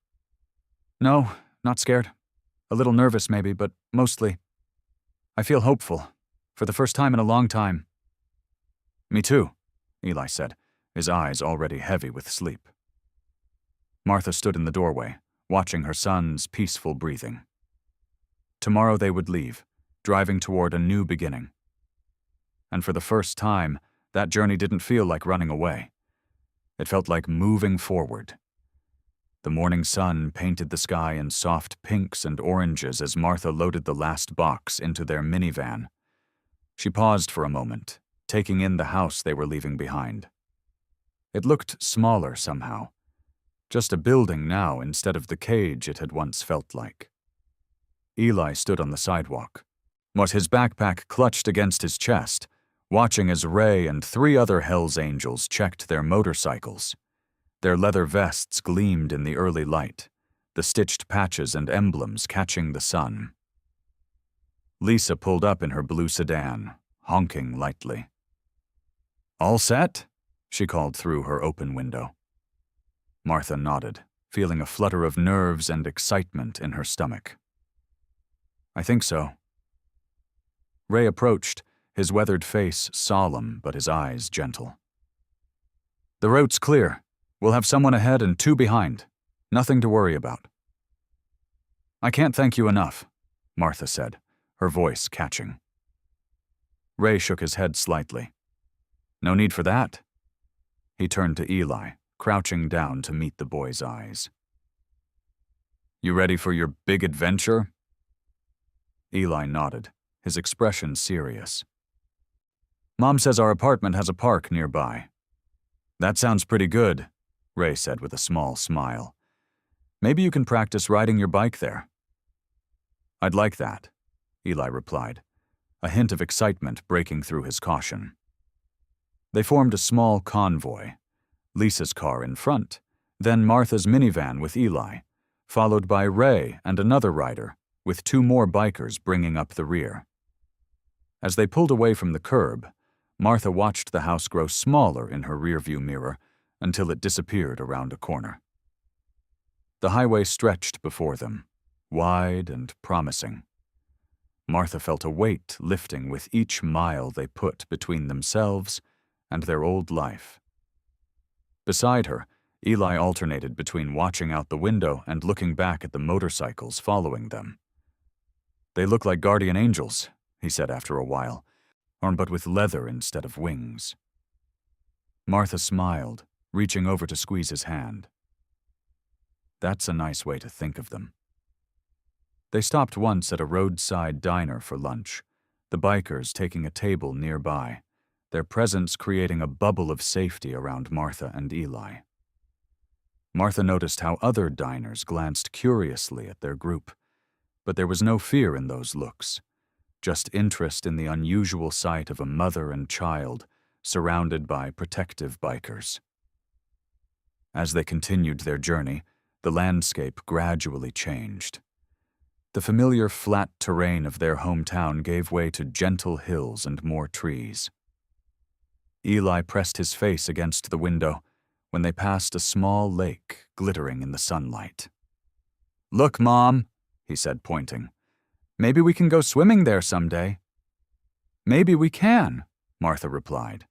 S1: No, not scared. A little nervous maybe, but mostly. I feel hopeful, for the first time in a long time. Me too, Eli said, his eyes already heavy with sleep. Martha stood in the doorway, watching her son's peaceful breathing. Tomorrow they would leave, driving toward a new beginning. And for the first time, that journey didn't feel like running away. It felt like moving forward. The morning sun painted the sky in soft pinks and oranges as Martha loaded the last box into their minivan. She paused for a moment, taking in the house they were leaving behind. It looked smaller somehow. Just a building now instead of the cage it had once felt like. Eli stood on the sidewalk, his backpack clutched against his chest, watching as Ray and 3 other Hells Angels checked their motorcycles. Their leather vests gleamed in the early light, the stitched patches and emblems catching the sun. Lisa pulled up in her blue sedan, honking lightly. All set? She called through her open window. Martha nodded, feeling a flutter of nerves and excitement in her stomach. I think so. Ray approached, his weathered face solemn but his eyes gentle. The road's clear. We'll have someone ahead and 2 behind. Nothing to worry about. I can't thank you enough, Martha said, her voice catching. Ray shook his head slightly. No need for that. He turned to Eli, crouching down to meet the boy's eyes. You ready for your big adventure? Eli nodded, his expression serious. Mom says our apartment has a park nearby. That sounds pretty good, Ray said with a small smile. Maybe you can practice riding your bike there. I'd like that, Eli replied, a hint of excitement breaking through his caution. They formed a small convoy, Lisa's car in front, then Martha's minivan with Eli, followed by Ray and another rider, with 2 more bikers bringing up the rear. As they pulled away from the curb, Martha watched the house grow smaller in her rearview mirror until it disappeared around a corner. The highway stretched before them, wide and promising. Martha felt a weight lifting with each mile they put between themselves and their old life. Beside her, Eli alternated between watching out the window and looking back at the motorcycles following them. They look like guardian angels, he said after a while, but with leather instead of wings. Martha smiled, reaching over to squeeze his hand. That's a nice way to think of them. They stopped once at a roadside diner for lunch, the bikers taking a table nearby, their presence creating a bubble of safety around Martha and Eli. Martha noticed how other diners glanced curiously at their group, but there was no fear in those looks, just interest in the unusual sight of a mother and child surrounded by protective bikers. As they continued their journey, the landscape gradually changed. The familiar flat terrain of their hometown gave way to gentle hills and more trees. Eli pressed his face against the window when they passed a small lake glittering in the sunlight. "Look, Mom," he said, pointing. "Maybe we can go swimming there someday." "Maybe we can," Martha replied,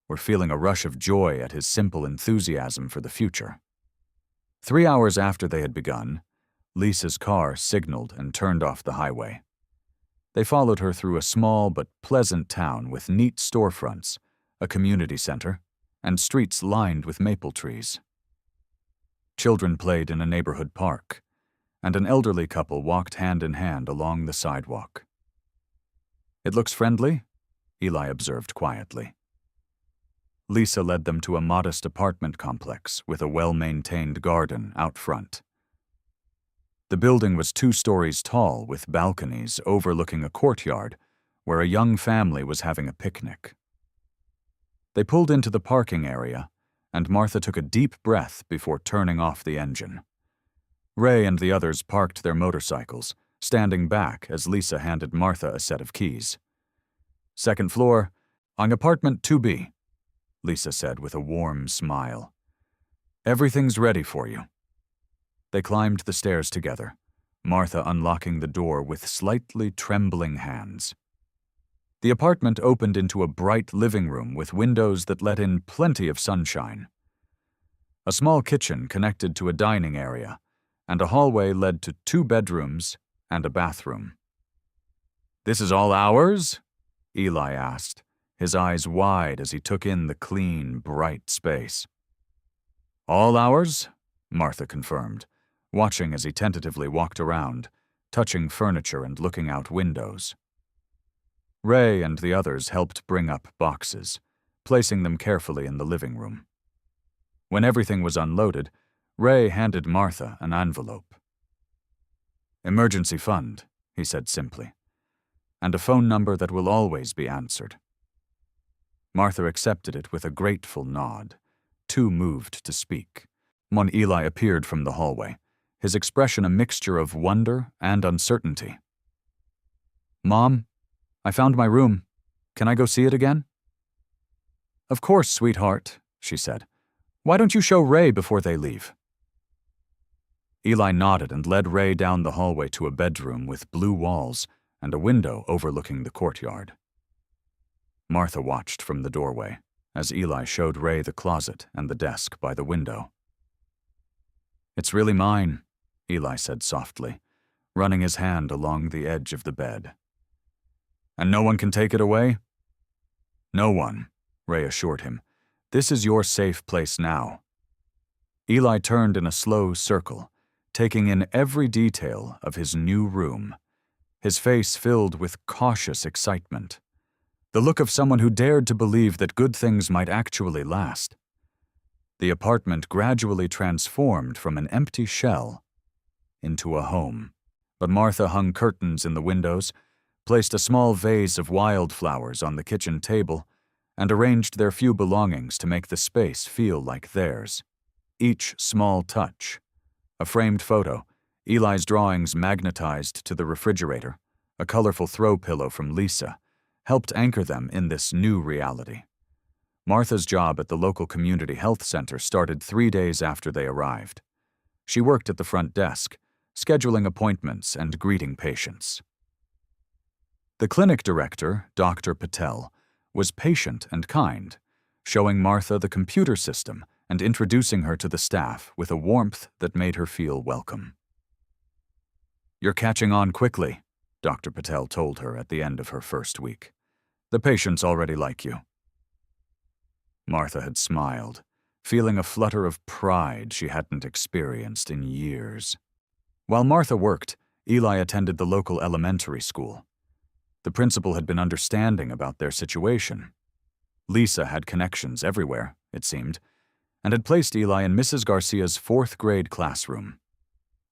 S1: were feeling a rush of joy at his simple enthusiasm for the future. 3 hours after they had begun, Lisa's car signaled and turned off the highway. They followed her through a small but pleasant town with neat storefronts, a community center, and streets lined with maple trees. Children played in a neighborhood park, and an elderly couple walked hand in hand along the sidewalk. "It looks friendly," Eli observed quietly. Lisa led them to a modest apartment complex with a well-maintained garden out front. The building was 2 stories tall with balconies overlooking a courtyard where a young family was having a picnic. They pulled into the parking area, and Martha took a deep breath before turning off the engine. Ray and the others parked their motorcycles, standing back as Lisa handed Martha a set of keys. "Second floor, on apartment 2B, Lisa said with a warm smile. "Everything's ready for you." They climbed the stairs together, Martha unlocking the door with slightly trembling hands. The apartment opened into a bright living room with windows that let in plenty of sunshine. A small kitchen connected to a dining area, and a hallway led to 2 bedrooms and a bathroom. "This is all ours?" Eli asked, his eyes wide as he took in the clean, bright space. "All ours?" Martha confirmed, watching as he tentatively walked around, touching furniture and looking out windows. Ray and the others helped bring up boxes, placing them carefully in the living room. When everything was unloaded, Ray handed Martha an envelope. "Emergency fund," he said simply, "and a phone number that will always be answered." Martha accepted it with a grateful nod, too moved to speak, when Eli appeared from the hallway, his expression a mixture of wonder and uncertainty. "Mom, I found my room. Can I go see it again?" "Of course, sweetheart," she said. "Why don't you show Ray before they leave?" Eli nodded and led Ray down the hallway to a bedroom with blue walls and a window overlooking the courtyard. Martha watched from the doorway as Eli showed Ray the closet and the desk by the window. "It's really mine," Eli said softly, running his hand along the edge of the bed. "And no one can take it away?" "No one," Ray assured him. "This is your safe place now." Eli turned in a slow circle, taking in every detail of his new room, his face filled with cautious excitement, the look of someone who dared to believe that good things might actually last. The apartment gradually transformed from an empty shell into a home, but Martha hung curtains in the windows, placed a small vase of wildflowers on the kitchen table, and arranged their few belongings to make the space feel like theirs. Each small touch, a framed photo, Eli's drawings magnetized to the refrigerator, a colorful throw pillow from Lisa, helped anchor them in this new reality. Martha's job at the local community health center started 3 days after they arrived. She worked at the front desk, scheduling appointments and greeting patients. The clinic director, Dr. Patel, was patient and kind, showing Martha the computer system and introducing her to the staff with a warmth that made her feel welcome. "You're catching on quickly," Dr. Patel told her at the end of her first week. "The patients already like you." Martha had smiled, feeling a flutter of pride she hadn't experienced in years. While Martha worked, Eli attended the local elementary school. The principal had been understanding about their situation. Lisa had connections everywhere, it seemed, and had placed Eli in Mrs. Garcia's 4th grade classroom.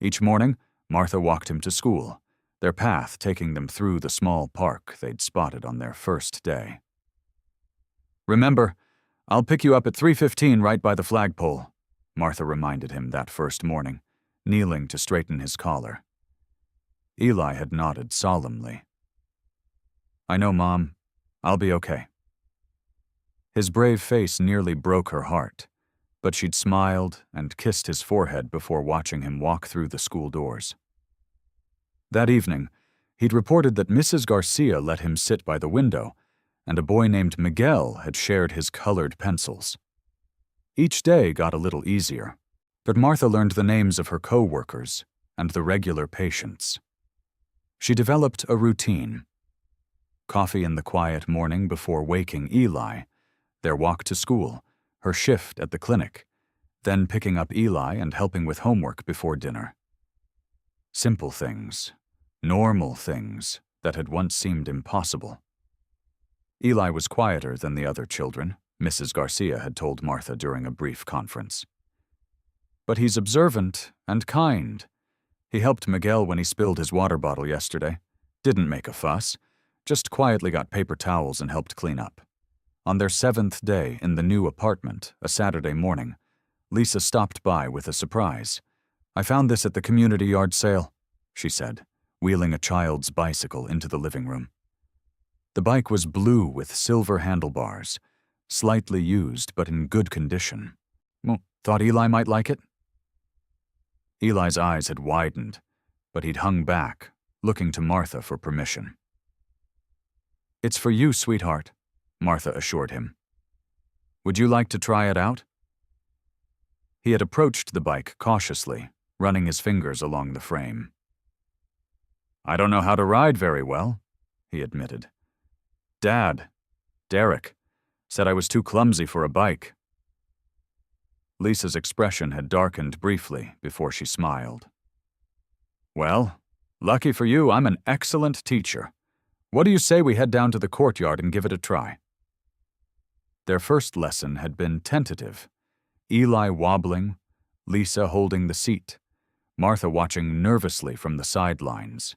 S1: Each morning, Martha walked him to school, their path taking them through the small park they'd spotted on their first day. "Remember, I'll pick you up at 3:15 right by the flagpole," Martha reminded him that first morning, kneeling to straighten his collar. Eli had nodded solemnly. "I know, Mom. I'll be okay." His brave face nearly broke her heart, but she'd smiled and kissed his forehead before watching him walk through the school doors. That evening, he'd reported that Mrs. Garcia let him sit by the window, and a boy named Miguel had shared his colored pencils. Each day got a little easier, but Martha learned the names of her co-workers and the regular patients. She developed a routine. Coffee in the quiet morning before waking Eli, their walk to school, her shift at the clinic, then picking up Eli and helping with homework before dinner. Simple things, normal things that had once seemed impossible. Eli was quieter than the other children, Mrs. Garcia had told Martha during a brief conference. But he's observant and kind. He helped Miguel when he spilled his water bottle yesterday. Didn't make a fuss, just quietly got paper towels and helped clean up. On their 7th day in the new apartment, a Saturday morning, Lisa stopped by with a surprise. "I found this at the community yard sale," she said, wheeling a child's bicycle into the living room. The bike was blue with silver handlebars, slightly used but in good condition. Thought Eli might like it? Eli's eyes had widened, but he'd hung back, looking to Martha for permission. "It's for you, sweetheart," Martha assured him. "Would you like to try it out?" He had approached the bike cautiously, running his fingers along the frame. "I don't know how to ride very well," he admitted. "Dad, Derek, said I was too clumsy for a bike." Lisa's expression had darkened briefly before she smiled. "Well, lucky for you, I'm an excellent teacher. What do you say we head down to the courtyard and give it a try?" Their first lesson had been tentative, Eli wobbling, Lisa holding the seat, Martha watching nervously from the sidelines.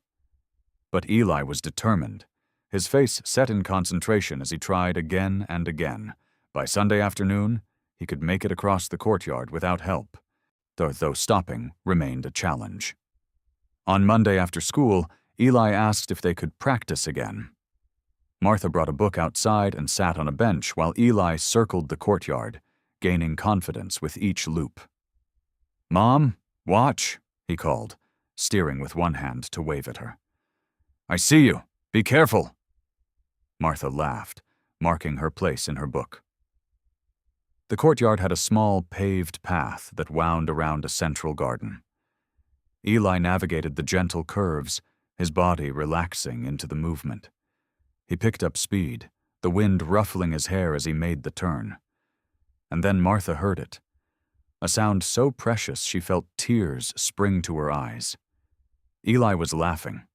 S1: But Eli was determined, his face set in concentration as he tried again and again. By Sunday afternoon, he could make it across the courtyard without help, though stopping remained a challenge. On Monday after school, Eli asked if they could practice again. Martha brought a book outside and sat on a bench while Eli circled the courtyard, gaining confidence with each loop. "Mom, watch," he called, steering with one hand to wave at her. "I see you. Be careful." Martha laughed, marking her place in her book. The courtyard had a small paved path that wound around a central garden. Eli navigated the gentle curves, his body relaxing into the movement. He picked up speed, the wind ruffling his hair as he made the turn. And then Martha heard it, a sound so precious she felt tears spring to her eyes. Eli was laughing,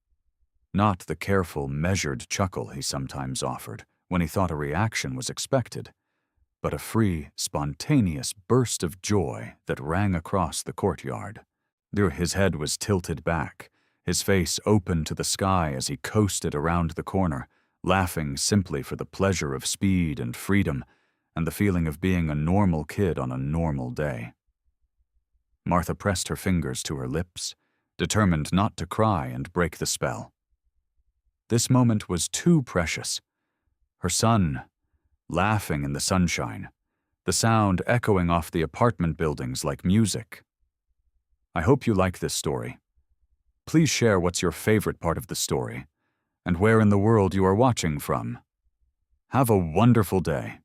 S1: not the careful, measured chuckle he sometimes offered when he thought a reaction was expected, but a free, spontaneous burst of joy that rang across the courtyard. His head was tilted back, his face open to the sky as he coasted around the corner, laughing simply for the pleasure of speed and freedom and the feeling of being a normal kid on a normal day. Martha pressed her fingers to her lips, determined not to cry and break the spell. This moment was too precious. Her son, laughing in the sunshine, the sound echoing off the apartment buildings like music. I hope you like this story. Please share what's your favorite part of the story and where in the world you are watching from. Have a wonderful day.